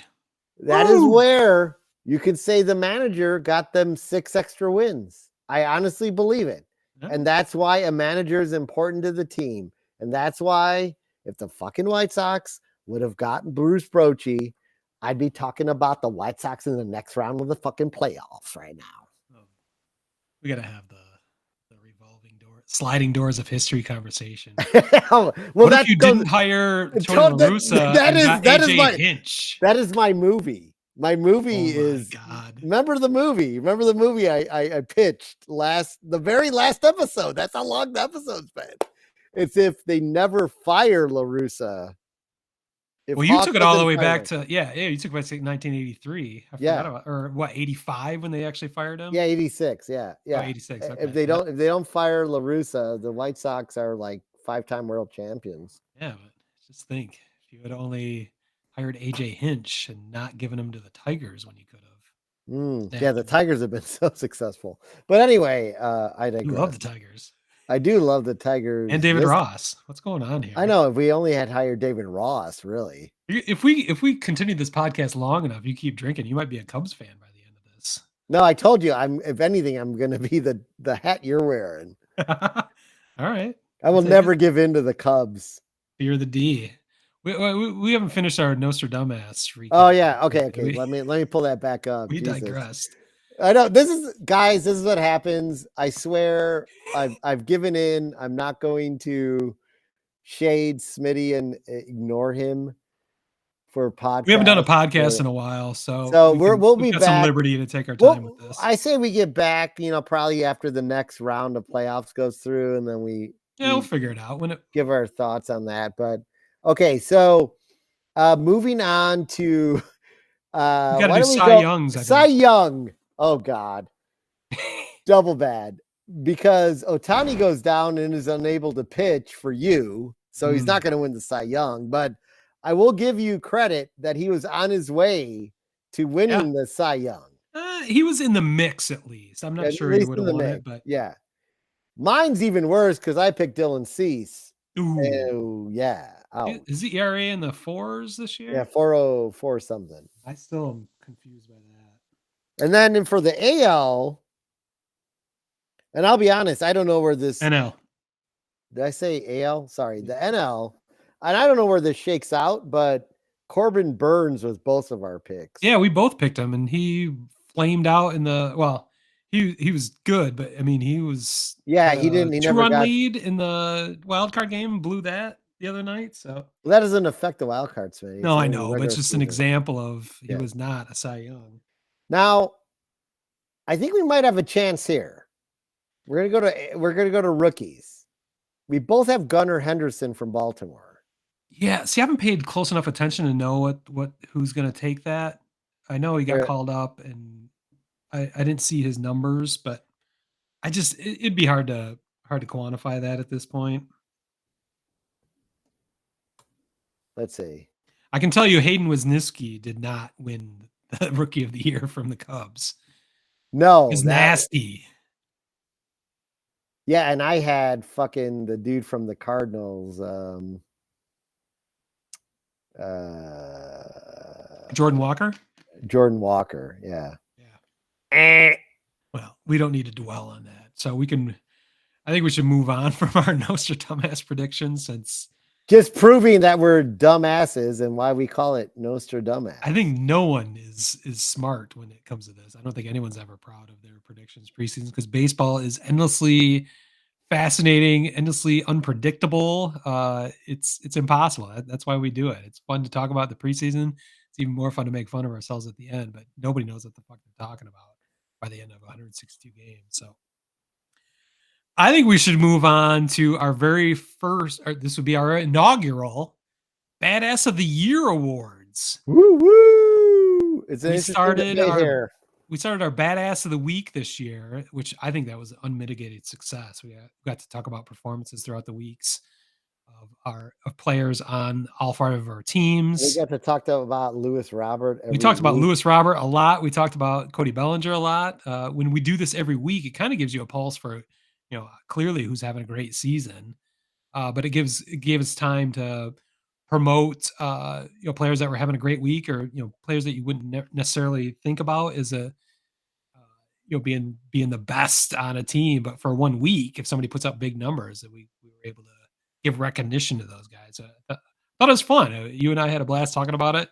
That is where you could say the manager got them 6 extra wins. I honestly believe it. Yeah. And that's why a manager is important to the team. And that's why if the fucking White Sox would have gotten Bruce Bochy, I'd be talking about the White Sox in the next round of the fucking playoffs right now. We got to have the revolving door, sliding doors of history conversation. Well, what if you didn't hire Tony La Russa Hinch? That is my movie. My movie is God. Remember the movie I pitched the very last episode. That's how long the episode's been. It's if they never fire La Russa. Well, you took it all the way back to you took it back to 1983. I forgot about, or what, 85 when they actually fired him? Yeah, 86. Yeah. Oh, 86. Okay. If they don't fire La Russa, the White Sox are like 5-time world champions. Yeah, but just think if you had only hired AJ Hinch and not given him to the Tigers when you could have. Yeah, the Tigers have been so successful. But anyway, I digress. You love the Tigers. I do love the Tigers. And David Ross. What's going on here? I know. If we only had hired David Ross, really. If we continue this podcast long enough, you keep drinking, you might be a Cubs fan by the end of this. No, I told you. If anything, I'm going to be the hat you're wearing. All right. I will never give in to the Cubs. You're the D. We haven't finished our Nostradumbass recap. Oh yeah. Okay. Let me pull that back up. We digressed. I know this is what happens. I swear I've given in. I'm not going to shade Smitty and ignore him for podcast. We haven't done a podcast in a while, so we'll be back. Some liberty to take our time with this. I say we get back, probably after the next round of playoffs goes through, and then we'll figure it out give our thoughts on that. But okay, so moving on to we got to do Cy Youngs. Cy Young. Oh God, double bad because Ohtani goes down and is unable to pitch for you, so he's not going to win the Cy Young. But I will give you credit that he was on his way to winning the Cy Young. He was in the mix at least. I'm not sure he would have won it, but yeah, mine's even worse because I picked Dylan Cease. Ooh. Yeah. Is the ERA in the 4s this year? Yeah, 4.04 something. I still am confused by that. And then for the AL, and I'll be honest, I don't know where this NL. Did I say AL? Sorry, the NL. And I don't know where this shakes out, but Corbin Burns was both of our picks. Yeah, we both picked him, and he flamed out in the he was good, but I mean he was he didn't. He never 2-run got lead in the wild card game, blew that the other night. So that doesn't affect the wild card, Smitty. No, I know, but it's just an example of he was not a Cy Young. Now, I think we might have a chance here. We're gonna go to rookies. We both have Gunnar Henderson from Baltimore. Yeah, see, I haven't paid close enough attention to know who's gonna take that. I know he got called up, and I didn't see his numbers, but it'd be hard to quantify that at this point. Let's see. I can tell you Hayden Wesniewski did not win the Rookie of the Year from the Cubs. No, It's that nasty. yeah, and I had fucking the dude from the Cardinals. Jordan Walker. Jordan Walker. Yeah. Yeah. Well, we don't need to dwell on that. So we can. I think we should move on from our NostraDumbass predictions since Just proving that we're dumbasses and why we call it NostraDumbass. I think no one is smart when it comes to this. I don't think anyone's ever proud of their predictions preseason because baseball is endlessly fascinating, endlessly unpredictable. It's impossible. That's why we do it. It's fun to talk about the preseason. It's even more fun to make fun of ourselves at the end, but nobody knows what the fuck they're talking about by the end of 162 games. So I think we should move on to our very first, or this would be our inaugural Badass of the Year awards. Woo woo! It's an interesting debate here. We started our Badass of the Week this year, which I think that was unmitigated success. We got to talk about performances throughout the weeks of players on all 5 of our teams. We got to talk about Lewis Robert. We talked about Lewis Robert a lot. We talked about Cody Bellinger a lot. When we do this every week, it kind of gives you a pulse for, clearly who's having a great season. But it gave us time to promote, players that were having a great week, or players that you wouldn't necessarily think about as being the best on a team. But for 1 week, if somebody puts up big numbers, that we were able to give recognition to those guys. I thought it was fun. You and I had a blast talking about it.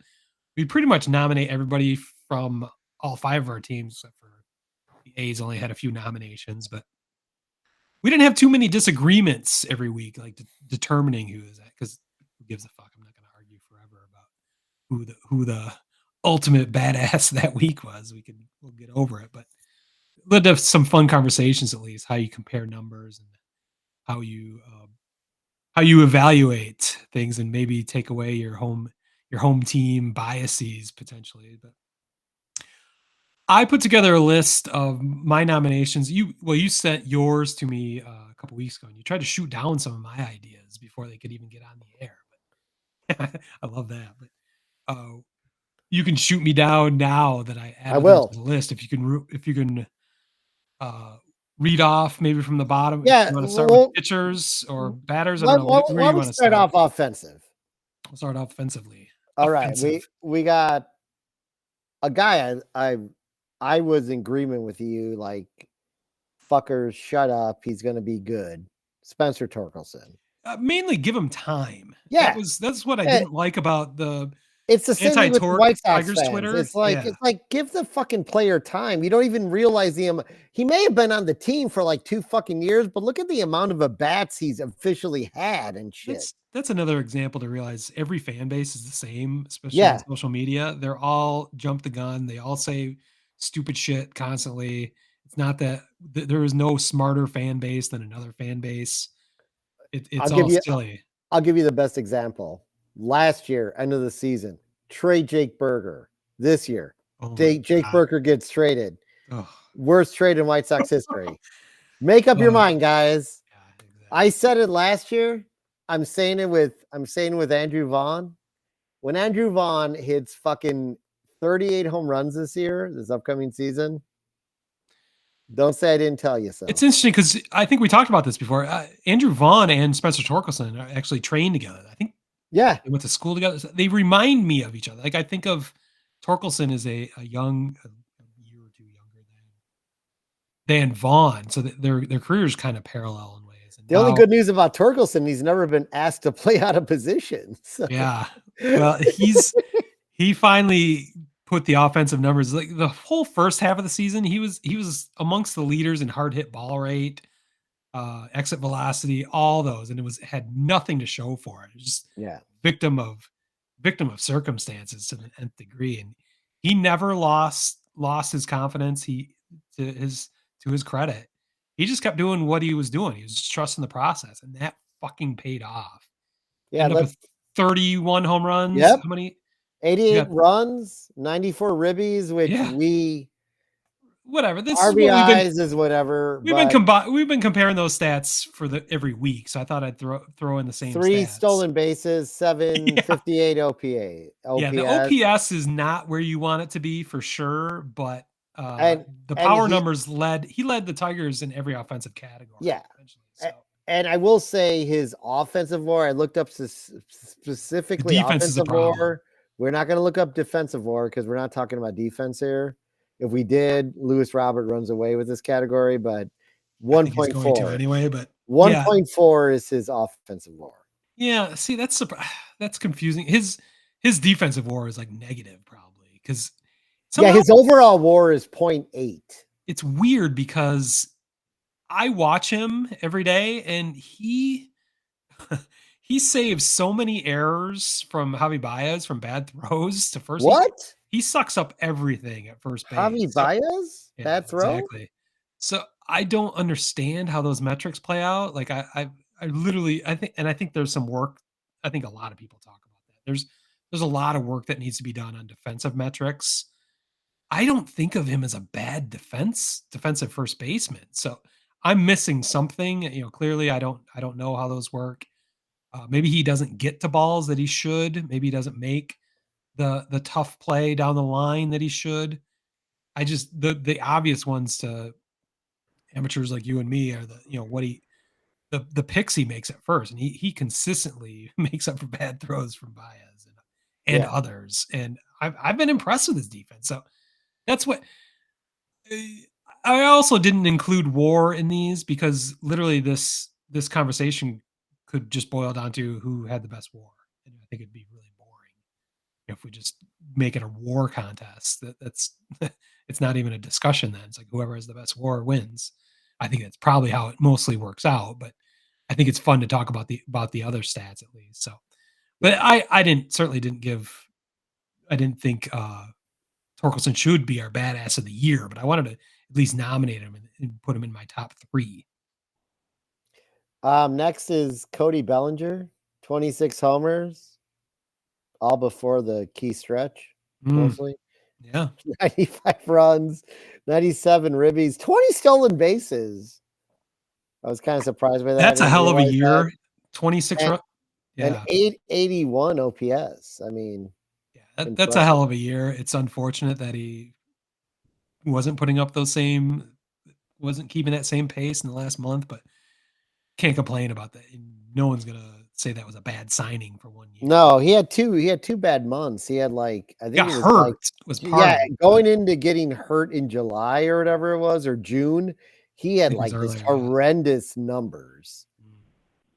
We pretty much nominate everybody from all 5 of our teams, except for the A's only had a few nominations, but we didn't have too many disagreements every week, like determining who is that, because who gives a fuck? I'm not going to argue forever about who the ultimate badass that week was. We'll get over it, but led to some fun conversations, at least how you compare numbers and how you evaluate things, and maybe take away your home team biases potentially. But I put together a list of my nominations. You sent yours to me a couple weeks ago, and you tried to shoot down some of my ideas before they could even get on the air. But I love that. But you can shoot me down now that I added them to the list. If you can read off maybe from the bottom. Yeah, you want to start with pitchers or batters? I don't know. Where you want to start off offensive? We'll start offensively. All right, we got a guy I was in agreement with you, like, fuckers, shut up. He's going to be good. Spencer Torkelson. Mainly give him time. Yeah. That's what I didn't like about the It's the same thing with White Sox fans. Twitter. It's like give the fucking player time. You don't even realize he may have been on the team for like 2 fucking years, but look at the amount of at-bats he's officially had and shit. That's another example to realize every fan base is the same, especially on social media. They're all jump the gun. They all say stupid shit constantly. It's not that there is no smarter fan base than another fan base. It's all silly. I'll give you the best example. Last year, end of the season, trade Jake Burger. This year, Jake Burger gets traded. Worst trade in White Sox history. Make up your mind, guys. Yeah, exactly. I said it last year. I'm saying it with Andrew Vaughn. When Andrew Vaughn hits fucking 38 home runs this upcoming season, don't say I didn't tell you so. It's interesting because I think we talked about this before. Andrew Vaughn and Spencer Torkelson are actually trained together. I think they went to school together. They remind me of each other. Like, I think of Torkelson as a year or two younger than Vaughn. So their careers kind of parallel in ways. And the only good news about Torkelson, he's never been asked to play out of position. So. Yeah. Well, he finally put the offensive numbers. Like, the whole first half of the season, he was amongst the leaders in hard hit ball rate, exit velocity, all those, and had nothing to show for it. It was just victim of circumstances to the nth degree, and he never lost his confidence. To his credit, he just kept doing what he was doing. He was just trusting the process, and that fucking paid off. Yeah, with 31 home runs. Yep. How many? 88 runs, 94 ribbies, which whatever. This RBIs is whatever. We've been comparing those stats for every week, so I thought I'd throw in the same 3 stats. Stolen bases, 758 OPS. Yeah, the OPS is not where you want it to be for sure, but And the and power he numbers he led the Tigers in every offensive category. Yeah. Essentially. A- So And I will say his offensive WAR, I looked up specifically defense is a offensive problem. WAR. We're not going to look up defensive WAR because we're not talking about defense here. If we did, Lewis Robert runs away with this category, but I think he's going to 1.4. anyway, but 1.4 is his offensive WAR. yeah, see that's confusing. His defensive WAR is like negative probably because Yeah, his overall WAR is 0.8. It's weird because I watch him every day and he saves so many errors from Javi Baez from bad throws to first. What? He sucks up everything at first base. Javi Baez? Yeah, Bad throw? exactly. So I don't understand how those metrics play out. Like I literally I think there's some work. I think a lot of people talk about that. There's a lot of work that needs to be done on defensive metrics. I don't think of him as a bad defensive first baseman. So I'm missing something. Clearly I don't know how those work. Maybe he doesn't get to balls that he should. Maybe he doesn't make the tough play down the line that he should. I just the obvious ones to amateurs like you and me are the picks he makes at first, and he consistently makes up for bad throws from Baez and others. And I've been impressed with his defense. So that's what I also didn't include WAR in these because literally this conversation could just boil down to who had the best WAR, and I think it'd be really boring if we just make it a WAR contest. That's it's not even a discussion then. It's like whoever has the best WAR wins. I think that's probably how it mostly works out, but I think it's fun to talk about the other stats at least. So, but I didn't think Torkelson should be our badass of the year, but I wanted to at least nominate him and put him in my top 3. Next is Cody Bellinger, 26 homers, all before the key stretch, mostly. Yeah. 95 runs, 97 ribbies, 20 stolen bases. I was kind of surprised by that. That's a hell of a year. 26 runs. Yeah. And 881 OPS. I mean, yeah, that's a hell of a year. It's unfortunate that he wasn't keeping that same pace in the last month, but can't complain about that. No one's going to say that was a bad signing for 1 year. No, he had two bad months. He had I think got hurt was part of it, going into getting hurt in July or whatever it was, or June, he had this horrendous numbers.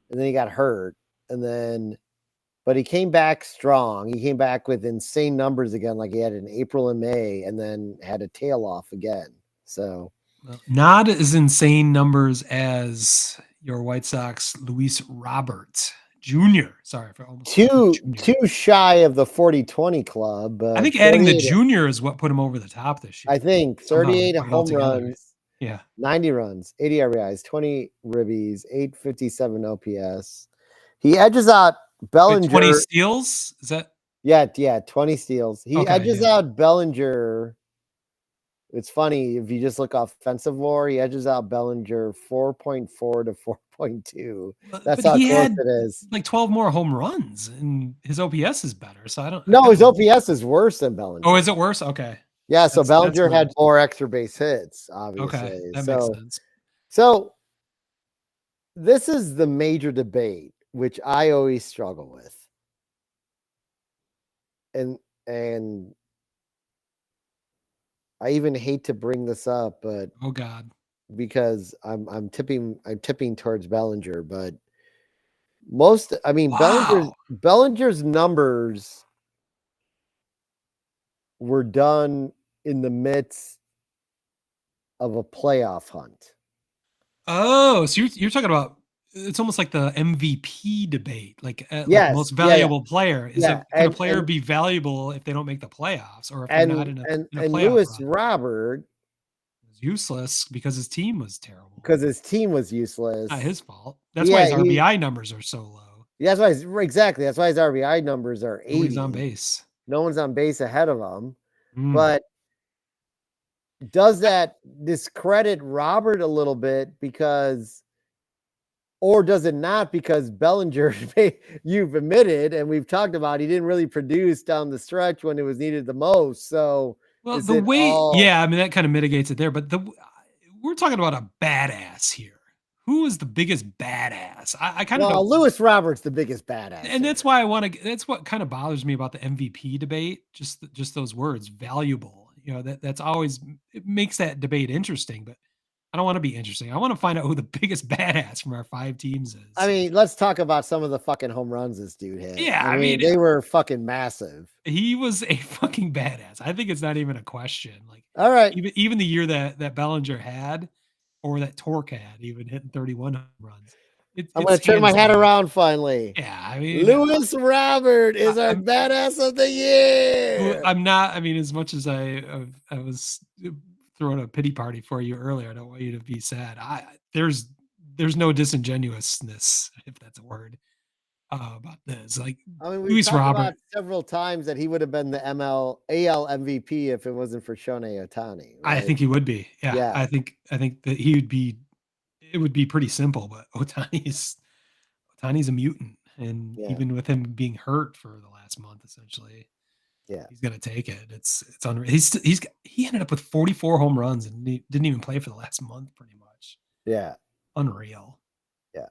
And then he got hurt, but he came back strong. He came back with insane numbers again, like he had in April and May, and then had a tail off again. So not as insane numbers as your White Sox Luis Robert Jr. Sorry for almost too shy of the 40-20 club. I think adding the junior is what put him over the top this year. I think 38 home runs, yeah, 90 runs, 80 RBIs, 20 ribbies, 857 OPS. He edges out Bellinger. 20 steals? Is that? Yeah, 20 steals. He edges out Bellinger. It's funny if you just look offensive WAR, he edges out Bellinger 4.4 to 4.2. That's how close it is. Like 12 more home runs, and his OPS is better. So I don't. No, his OPS is worse than Bellinger. Oh, is it worse? Okay. Yeah, so Bellinger had more extra base hits, obviously. Okay, that makes sense. So this is the major debate, which I always struggle with. And I even hate to bring this up, but oh god, because I'm tipping towards Bellinger, but Bellinger's numbers were done in the midst of a playoff hunt. Oh, so you're talking about, it's almost like the MVP debate, like most valuable player. Can a player be valuable if they don't make the playoffs, or if they're not in a playoff Lewis run? Robert was useless because his team was terrible. Because his team was useless. Not his fault. That's why his RBI numbers are so low. Yeah, that's why his RBI numbers are 80. Nobody's on base. No one's on base ahead of him. But does that discredit Robert a little bit or does it not? Because Bellinger, you've admitted, and we've talked about, he didn't really produce down the stretch when it was needed the most. So Well, Is the it way, all? yeah, I mean that kind of mitigates it there. But we're talking about a badass here. Who is the biggest badass? I kind of Well, don't. Lewis Roberts, the biggest badass. And that's why I want to. That's what kind of bothers me about the MVP debate. Just those words, valuable. You know that's always it makes that debate interesting. But I don't want to be interesting. I want to find out who the biggest badass from our 5 teams is. I mean, let's talk about some of the fucking home runs this dude hit. Yeah, I mean, they were fucking massive. He was a fucking badass. I think it's not even a question. Like, all right, even the year that Bellinger had, or that Torque had, even hitting 31 home runs. I'm going to turn my head around finally. Yeah, I mean, Lewis Robert is our badass of the year. I'm not. I mean, as much as I was throwing a pity party for you earlier, I don't want you to be sad. There's no disingenuousness, if that's a word, about this. Like, I mean, we've Luis talked Robert about several times that he would have been the AL MVP if it wasn't for Shohei Ohtani. Right? I think he would be. Yeah. I think that he would be. It would be pretty simple, but Ohtani's a mutant, and even with him being hurt for the last month, essentially, he's gonna take it. It's unreal. He ended up with 44 home runs and he didn't even play for the last month, pretty much. Yeah, unreal. Yeah.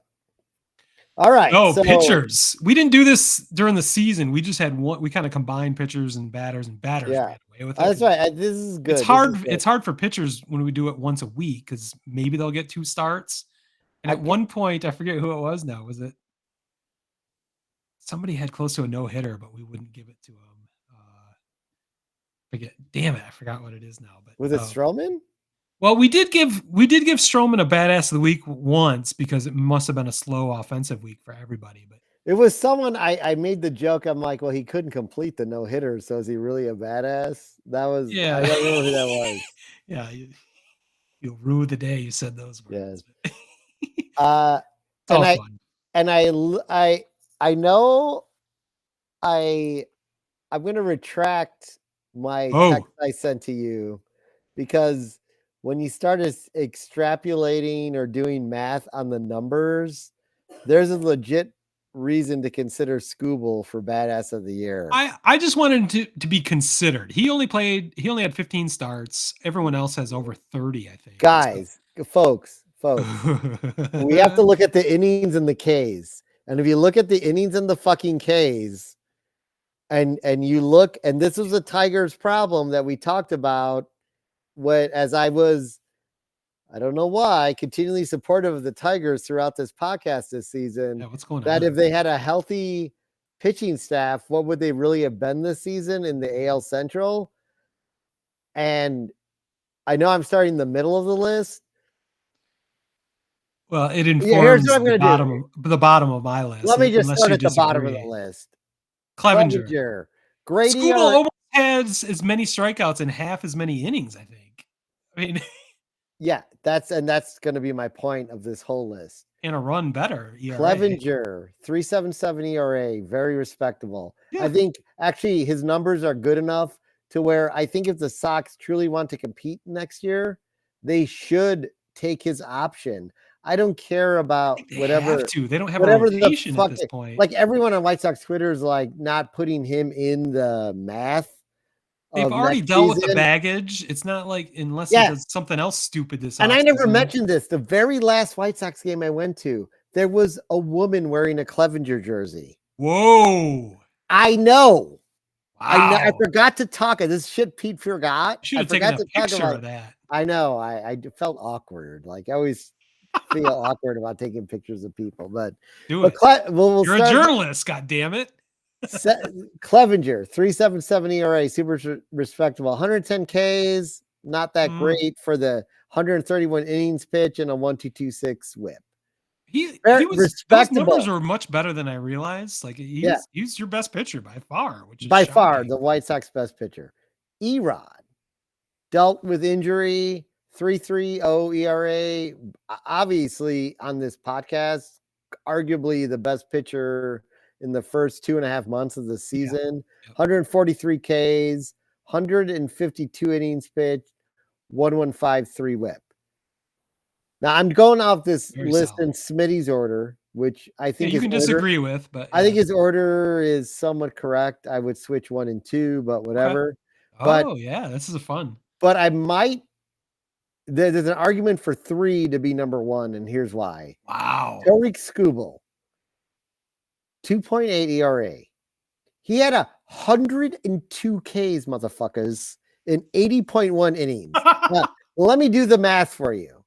All right. Oh, so pitchers. We didn't do this during the season. We just had one. We kind of combined pitchers and batters, Yeah, ran away with it. that's right. This is good. It's hard. It's hard for pitchers when we do it once a week because maybe they'll get 2 starts. And at one point, I forget who it was now. Was it somebody had close to a no-hitter, but we wouldn't give it to him? Forget. Damn it, I forgot what it is now. But was it Stroman? Well, we did give Stroman a badass of the week once because it must have been a slow offensive week for everybody. But it was someone I made the joke. I'm like, well, he couldn't complete the no-hitter, so is he really a badass? That was I don't know who that was. Yeah, you'll rue the day you said those words. Yes. And I know I'm going to retract my text I sent to you because when you started extrapolating or doing math on the numbers, there's a legit reason to consider Skubal for badass of the year. I just wanted to be considered. He only had 15 starts. Everyone else has over 30, I think. Guys, folks, we have to look at the innings and the Ks. And if you look at the innings and the fucking Ks, and you look, and this was a Tigers problem that we talked about as I was, I don't know why, continually supportive of the Tigers throughout this podcast this season. Yeah, what's going on? That if they had a healthy pitching staff, what would they really have been this season in the AL Central? And I know I'm starting in the middle of the list. Well, it informs the bottom of my list. Let me just start at the bottom of the list. Clevenger. Great. Skubal almost has as many strikeouts and half as many innings, I think. I mean, yeah, that's going to be my point of this whole list. And a run better. Clevenger, 3.77 ERA, very respectable. Yeah. I think actually his numbers are good enough to where I think if the Sox truly want to compete next year, they should take his option. I don't care about whatever. They don't have a rotation at this point. Like everyone on White Sox Twitter is like not putting him in the math. They've already dealt with the baggage. It's not like unless he does something else stupid this. And I never mentioned this. The very last White Sox game I went to, there was a woman wearing a Clevenger jersey. Whoa! I know. Wow. I forgot to talk. This shit Pete forgot. Should have taken a picture of that. I know. I felt awkward. Like I always feel awkward about taking pictures of people, but do it. You're a journalist, god damn it. Clevenger, 3.77 ERA, super respectable. 110 Ks, not that great for the 131 innings pitch and a 1.226 whip. He was respectable. Those numbers were much better than I realized. Like he's your best pitcher by far, which is by shocking. far the White Sox best pitcher. Erod dealt with injury. 3.30 ERA, obviously on this podcast, arguably the best pitcher in the first 2.5 months of the season. 143 Ks, 152 innings pitched, 1.153 whip. Now I'm going off this list in Smitty's order, which I think you can disagree with, but I think his order is somewhat correct. I would switch 1 and 2, but whatever. But yeah, this is a fun. but I might. There's an argument for 3 to be number 1, and here's why. Wow. Tariq Skubal, 2.8 ERA. He had 102 Ks, motherfuckers, in 80.1 innings. Now, let me do the math for you.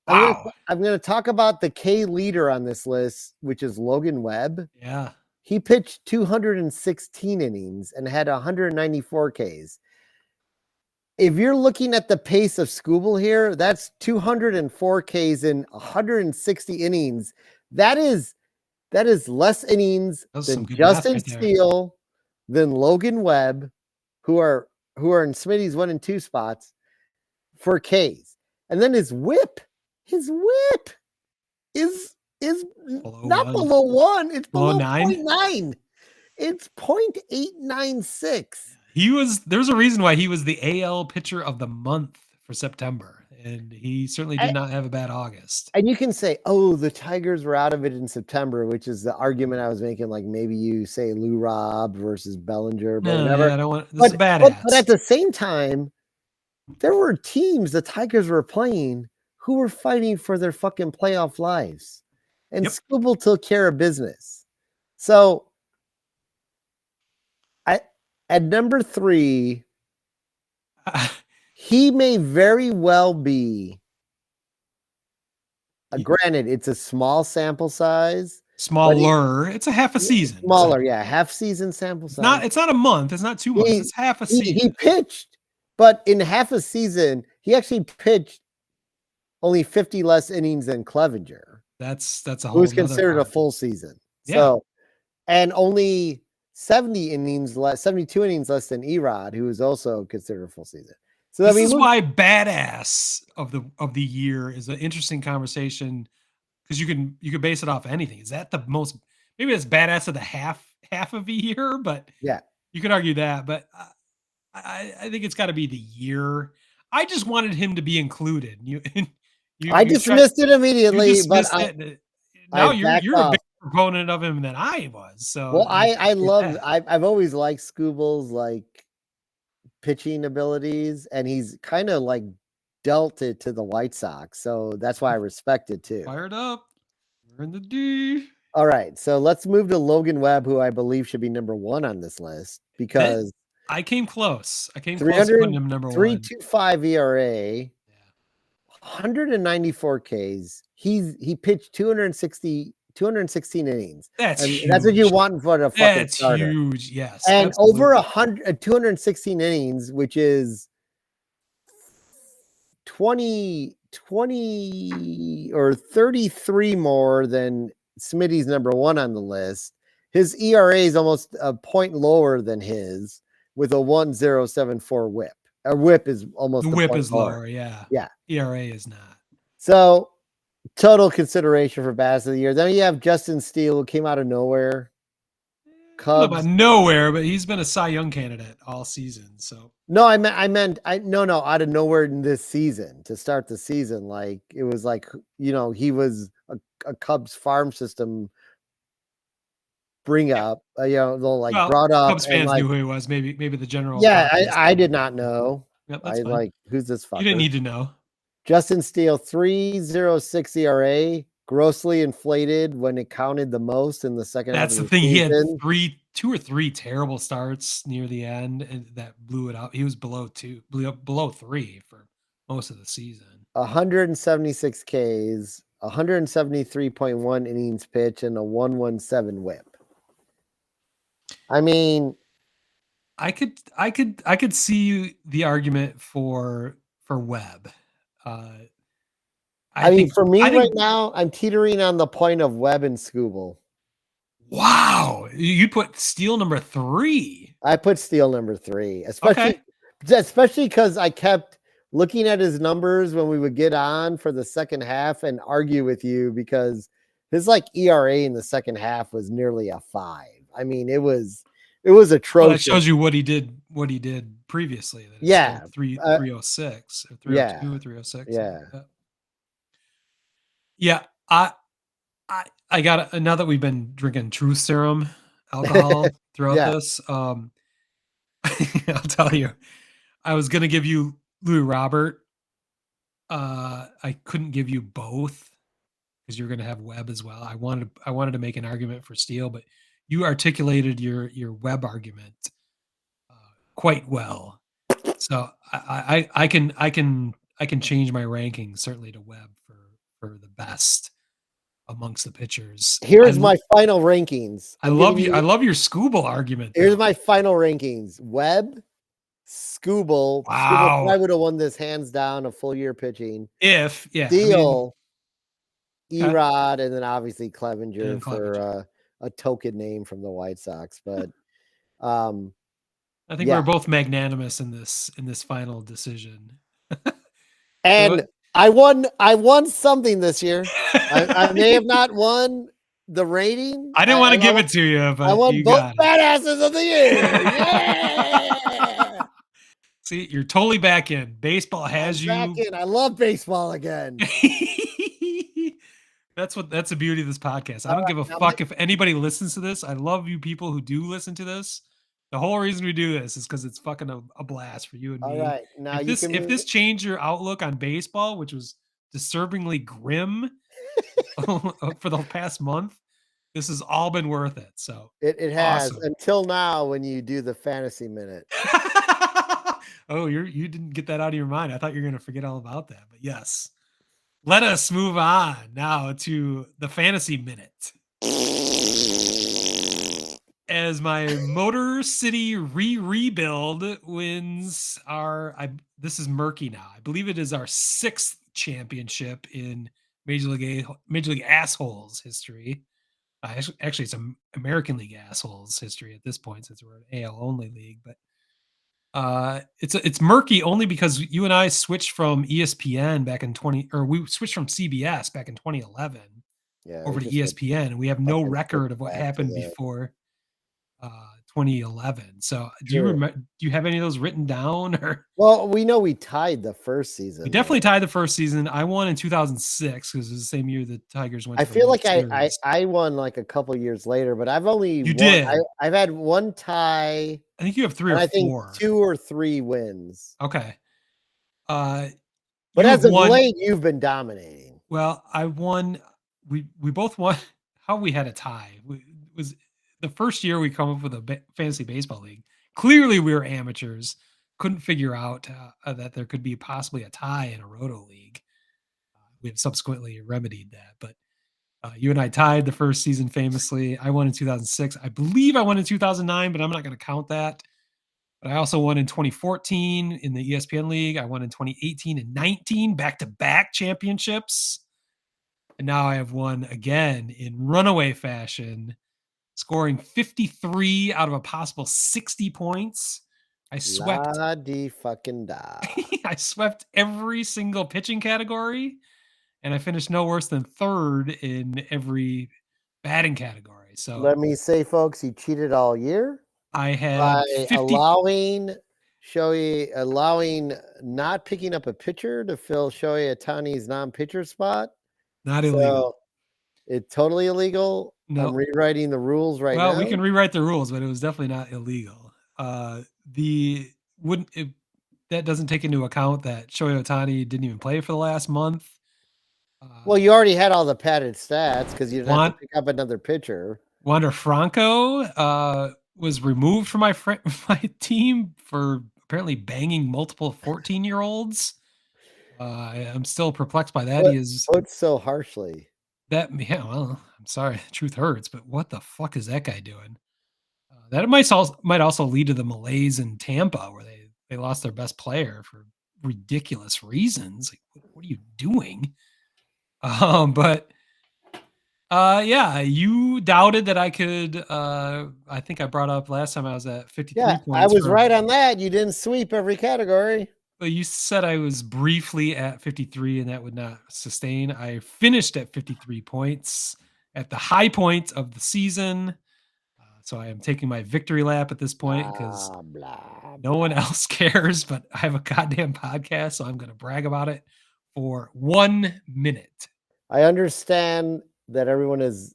Wow. I'm gonna talk about the K leader on this list, which is Logan Webb. Yeah. He pitched 216 innings and had 194 Ks. If you're looking at the pace of Skubal here, that's 204 Ks in 160 innings. That is less innings than Justin Steele, than Logan Webb, who are in Smitty's 1 and 2 spots for Ks. And then his whip is not below 1. It's below 0.9. It's 0.896. There's a reason why he was the AL pitcher of the month for September, and he certainly did not have a bad August. And you can say, oh, the Tigers were out of it in September, which is the argument I was making. Like maybe you say Lou Robb versus Bellinger, but whatever. Yeah, I don't want this is badass. But at the same time, there were teams the Tigers were playing who were fighting for their fucking playoff lives. And Skubal took care of business. So at number 3, he may very well be. Granted, it's a small sample size. Smaller. It's a half a season. Smaller, half season sample size. It's not a month. It's not 2 months. It's half a season. He pitched, but in half a season, he actually pitched only 50 less innings than Clevenger. That's a whole. Who's considered a full season. Yeah. So, and only 72 innings less than Erod, who is also considered a full season. So this is why badass of the year is an interesting conversation, because you can base it off anything. Is that the most, maybe it's badass of the half of the year, but yeah, you could argue that. But I think it's got to be the year. I just wanted him to be included. I dismissed it immediately, but now you're a big proponent of him than I was. So well, I've always liked Skubal's like pitching abilities, and he's kind of like dealt it to the White Sox, so that's why I respect it too. Fired up. We're in the D. All right, so let's move to Logan Webb, who I believe should be number 1 on this list, because I came close. I came close to putting him number 1. 3.25 ERA, 194 Ks. He pitched 216 innings. That's huge. That's what you want for a fucking starter. That's huge. Yes. And absolutely. Over 216 innings, which is 20 or 33 more than Smitty's number 1 on the list. His ERA is almost a point lower than his, with a 1.074 whip. A whip is almost the whip is lower. Yeah. ERA is not. So total consideration for Bass of the Year. Then you have Justin Steele, who came out of nowhere. Cubs. Out of nowhere, but he's been a Cy Young candidate all season. So no, I meant out of nowhere in this season to start the season. Like it was like, he was a Cubs farm system bring up, brought up. Cubs fans knew who he was. Maybe the general. Yeah, I did not know. Yep, that's fine. Like, who's this fucker? You didn't need to know. Justin Steele, 3.06 ERA, grossly inflated when it counted the most in the second half of the season. He had 2 or 3 terrible starts near the end, and that blew it out. He was below 3 for most of the season. 176 Ks, 173.1 innings pitched, and a 1.17 whip. I mean, I could see the argument for Webb. I mean, for me right now, I'm teetering on the point of Webb and Skubal. Wow, you put Steele number 3. I put Steele number 3, especially because I kept looking at his numbers when we would get on for the second half and argue with you, because his ERA in the second half was nearly a 5. I mean, it was atrocious. Well, that shows you what he did previously. 306 or 302 or 306. Yeah. I got now that we've been drinking truth serum alcohol throughout this. I'll tell you. I was gonna give you Louis Robert. I couldn't give you both because you're gonna have Webb as well. I wanted to make an argument for Steele, but you articulated your Webb argument quite well. So I can change my ranking certainly to Webb for the best amongst the pitchers. Here's my final rankings. I love your Scooble argument. Here's my final rankings. Webb, Scooble. Wow. Scooble probably would have won this hands down, a full year pitching. Steele, Erod, and then obviously Clevenger for a token name from the White Sox. But I think we're both magnanimous in this final decision. And I won something this year. I may have not won the rating. I didn't want to give it to you, but I won both badasses of the year. Yeah. See, you're totally back in. Baseball has you back in. I love baseball again. That's the beauty of this podcast. I don't give a fuck if anybody listens to this. I love you people who do listen to this. The whole reason we do this is because it's fucking a blast for you and me. All right. Now if this changed your outlook on baseball, which was disturbingly grim for the past month, this has all been worth it. So it has until now when you do the fantasy minute. Oh, you didn't get that out of your mind. I thought you were going to forget all about that. But yes, let us move on now to the fantasy minute. As my Motor City rebuild wins this is murky now. I believe it is our 6th championship in Major League Assholes history. Actually, it's American League Assholes history at this point since we're an AL only league. But it's murky only because you and I switched from ESPN back in we switched from CBS back in 2011 over to ESPN, and we have no record of what happened before 2011. So do you have any of those written down? Or well, we know we tied the first season. We definitely tied the first season. I won in 2006 because it was the same year the Tigers went. I feel like I won like a couple years later, but I've only did. I've had one tie. I think you have 3 or 4. I think 2 or 3 wins. Okay. But as of late, you've been dominating. Well, I won. We both won. How we had a tie was the first year we come up with a fantasy baseball league. Clearly, we were amateurs. Couldn't figure out that there could be possibly a tie in a roto league. We have subsequently remedied that, but you and I tied the first season famously. I won in 2006. I believe I won in 2009, but I'm not going to count that. But I also won in 2014 in the ESPN league. I won in 2018 and 19 back-to-back championships. And now I have won again in runaway fashion, scoring 53 out of a possible 60 points. I swept. I swept every single pitching category, and I finished no worse than 3rd in every batting category. So let me say, folks, you cheated all year. I had 50... allowing not picking up a pitcher to fill Shohei Ohtani's non-pitcher spot. Not illegal. It's totally illegal. No. I'm rewriting the rules now. Well, we can rewrite the rules, but it was definitely not illegal. That doesn't take into account that Shohei Ohtani didn't even play for the last month. Well, you already had all the padded stats because you didn't have to pick up another pitcher. Wander Franco was removed from my team for apparently banging multiple 14-year-olds. I'm still perplexed by that. He is put so harshly. Well, I'm sorry, the truth hurts, but what the fuck is that guy doing? That might also lead to the malaise in Tampa, where they lost their best player for ridiculous reasons. Like, what are you doing? Yeah, you doubted that I could. I think I brought up last time I was at 53 points. I was right on that. You didn't sweep every category. But you said I was briefly at 53 and that would not sustain. I finished at 53 points at the high point of the season. So I am taking my victory lap at this point because no one else cares, but I have a goddamn podcast, so I'm going to brag about it for 1 minute. I understand that everyone is,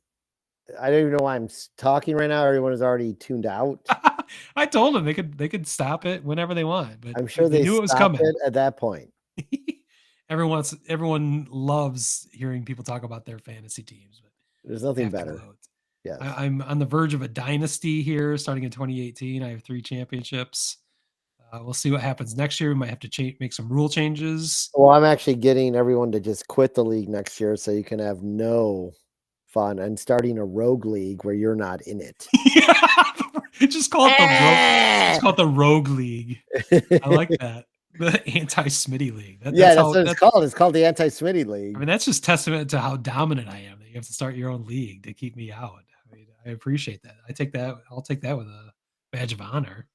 I don't even know why I'm talking right now. Everyone is already tuned out. I told them they could stop it whenever they want, but I'm sure they they knew it was stopped coming. it at that point. Everyone loves hearing people talk about their fantasy teams, but There's I nothing have to better. gloat. Yes. I'm on the verge of a dynasty here starting in 2018. I have 3 championships. We'll see what happens next year. We might have to make some rule changes. Well, I'm actually getting everyone to just quit the league next year so you can have no fun and starting a rogue league where you're not in it. Just call it the rogue league. I like that. The anti-Smitty league. That's what it's called. It's called the anti-Smitty league. I mean, that's just testament to how dominant I am that you have to start your own league to keep me out. I mean, I appreciate that. I'll take that with a badge of honor.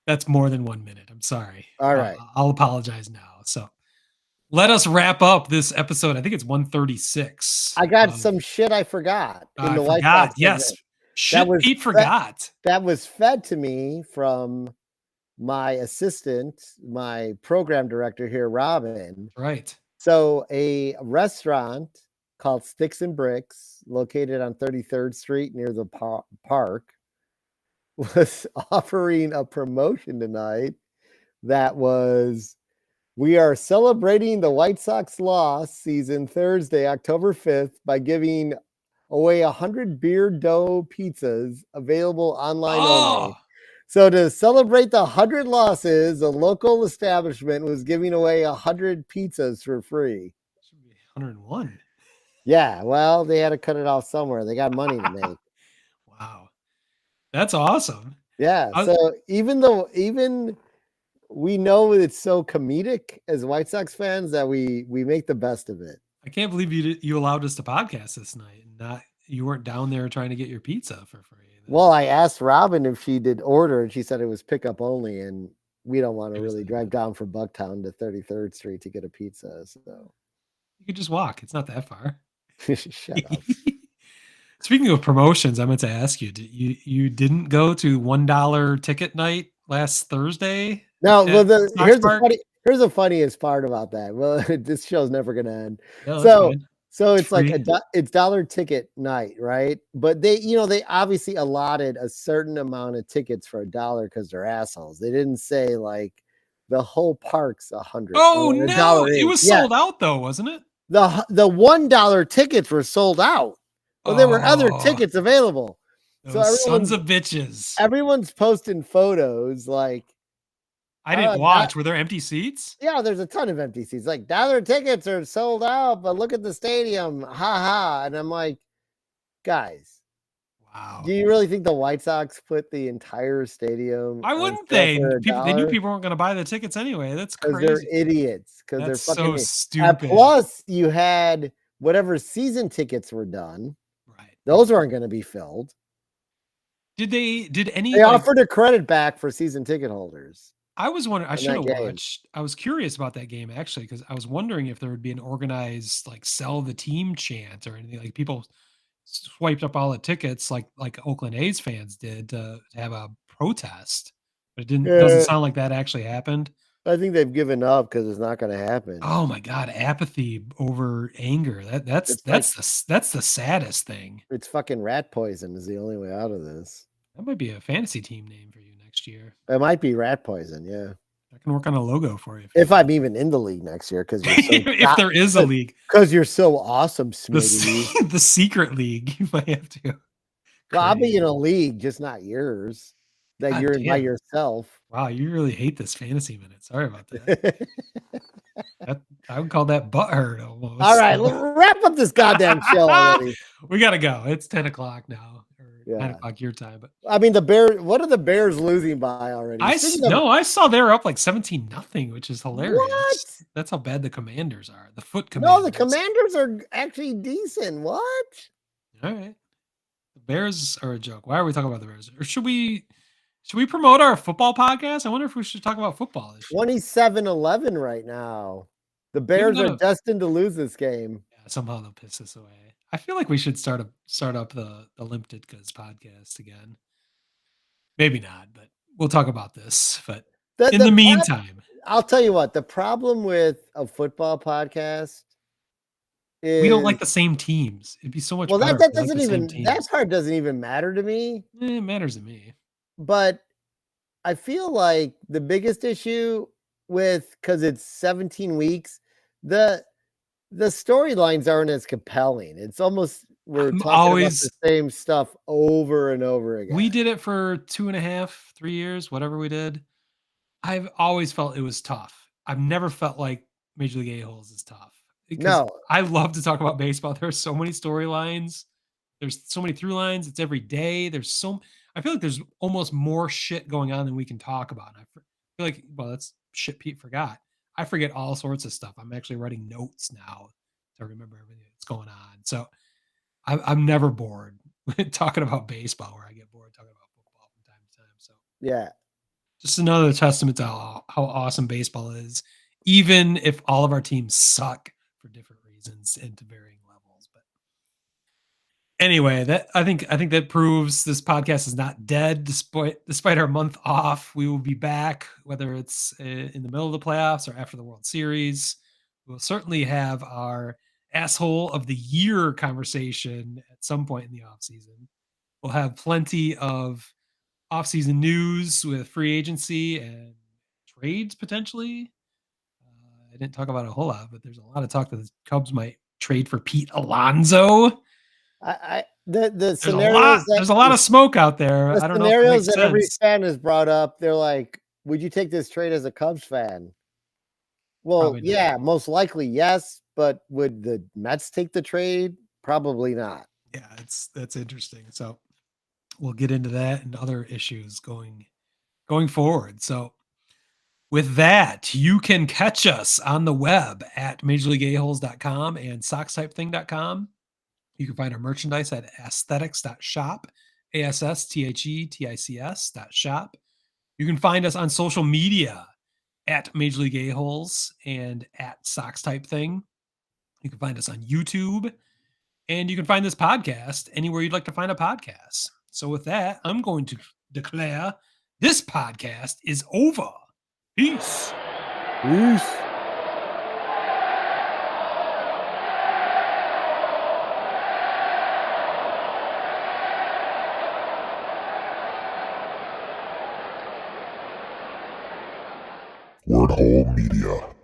That's more than 1 minute. I'm sorry. All right. I'll apologize now. So let us wrap up this episode. I think it's 136. I got some shit I forgot in the White Sox. Yes. Shit Pete forgot. That was fed to me from my assistant, my program director here, Robin. Right. So a restaurant called Sticks and Bricks, located on 33rd Street near the park, was offering a promotion tonight that was, we are celebrating the White Sox loss season Thursday, October 5th, by giving away 100 beer dough pizzas available online only. So to celebrate the 100 losses, a local establishment was giving away 100 pizzas for free. Should be 101. Yeah, well, they had to cut it off somewhere. They got money to make. Wow. That's awesome. Yeah. So even we know it's so comedic as White Sox fans that we make the best of it. I can't believe you allowed us to podcast this night and you weren't down there trying to get your pizza for free. Well, I asked Robin if she did order, and she said it was pickup only, and we don't want to really drive down from Bucktown to 33rd Street to get a pizza. So you could just walk. It's not that far. Shut up. Speaking of promotions, I meant to ask you, you didn't go to $1 ticket night last Thursday? No, well, here's the funniest part about that. Well, this show's never gonna end. No, so it's like it's $1 ticket night, right? But they obviously allotted a certain amount of tickets for $1 because they're assholes. They didn't say like the whole park's 100. Oh no, it was sold out though, wasn't it? The $1 tickets were sold out. Well, there were other tickets available. Those sons of bitches. Everyone's posting photos like. I didn't watch. Were there empty seats? Yeah, there's a ton of empty seats. Like $1 tickets are sold out, but look at the stadium. Ha ha. And I'm like, guys. Wow. Do you really think the White Sox put the entire stadium? Why wouldn't they? They knew people weren't going to buy the tickets anyway. That's crazy. They're idiots. Because they're fucking so stupid. Plus, you had whatever season tickets were done. Right. Those weren't going to be filled. They offered a credit back for season ticket holders. I was wondering, I should have watched. I was curious about that game actually, because I was wondering if there would be an organized like sell the team chant or anything. Like people swiped up all the tickets like Oakland A's fans did to have a protest. But it doesn't sound like that actually happened. I think they've given up because it's not going to happen. Oh my God, apathy over anger. That's the saddest thing. It's fucking rat poison is the only way out of this. That might be a fantasy team name for you next year. It might be rat poison, yeah. I can work on a logo for you. If I'm even in the league next year, because if there is a league. Because you're so awesome, Smitty. The secret league, you might have to. Well, I'll be in a league, just not yours. That you're in by yourself. Wow, you really hate this fantasy minute. Sorry about that. I would call that butthurt almost. All right, wrap up this goddamn show already. We got to go. It's 10 o'clock now. 9 o'clock your time, but I mean the Bears. What are the Bears losing by already? I saw they're up like 17-0, which is hilarious. What? That's how bad the Commanders are. The Foot Commanders. No, the Commanders are actually decent. What? All right, the Bears are a joke. Why are we talking about the Bears? Or should we promote our football podcast? I wonder if we should talk about football this year. 27-11 right now. The Bears are destined to lose this game. Yeah, somehow they'll piss us away. I feel like we should start up the Limp Ditkas podcast again. Maybe not, but we'll talk about this. But in the meantime, I'll tell you what, the problem with a football podcast is we don't like the same teams. It'd be so much better. That part doesn't even matter to me. It matters to me. but I feel like the biggest issue because it's 17 weeks, the storylines aren't as compelling. It's almost we're I'm talking about the always same stuff over and over again. we did it for 2.5, 3 years, whatever we did. I've always felt it was tough. I've never felt like Major League A-holes is tough because No, I love to talk about baseball. There are so many storylines. There's so many through lines. It's every day. I feel like there's almost more shit going on than we can talk about. And feel like, well, that's shit Pete forgot. I forget all sorts of stuff. I'm actually writing notes now to remember everything that's going on. So I'm never bored talking about baseball, where I get bored talking about football from time to time. So yeah. just another testament to how awesome baseball is, even if all of our teams suck for different reasons and to varying levels. But anyway, that I think that proves this podcast is not dead despite our month off. We will be back, whether it's in the middle of the playoffs or after the World Series. We'll certainly have our asshole of the year conversation at some point in the off season. We'll have plenty of off-season news with free agency and trades potentially. I didn't talk about it a whole lot, but there's a lot of talk that the Cubs might trade for Pete Alonso. The There's scenarios a lot of smoke out there. the I don't know if it scenarios makes that every sense. fan has brought up, they're like, would you take this trade as a Cubs fan? Well, Probably not. yeah, most likely yes, but would the Mets take the trade? Probably not. Yeah, that's interesting. So we'll get into that and other issues going forward. So with that, you can catch us on the web at majorleagueaholes.com and sockstypething.com. You can find our merchandise at aesthetics.shop, ASSTHETICS.shop. You can find us on social media at Major League A-Holes and at Socks Type Thing. You can find us on YouTube, and you can find this podcast anywhere you'd like to find a podcast. So with that, I'm going to declare this podcast is over. Peace. Peace. Word Hole Media.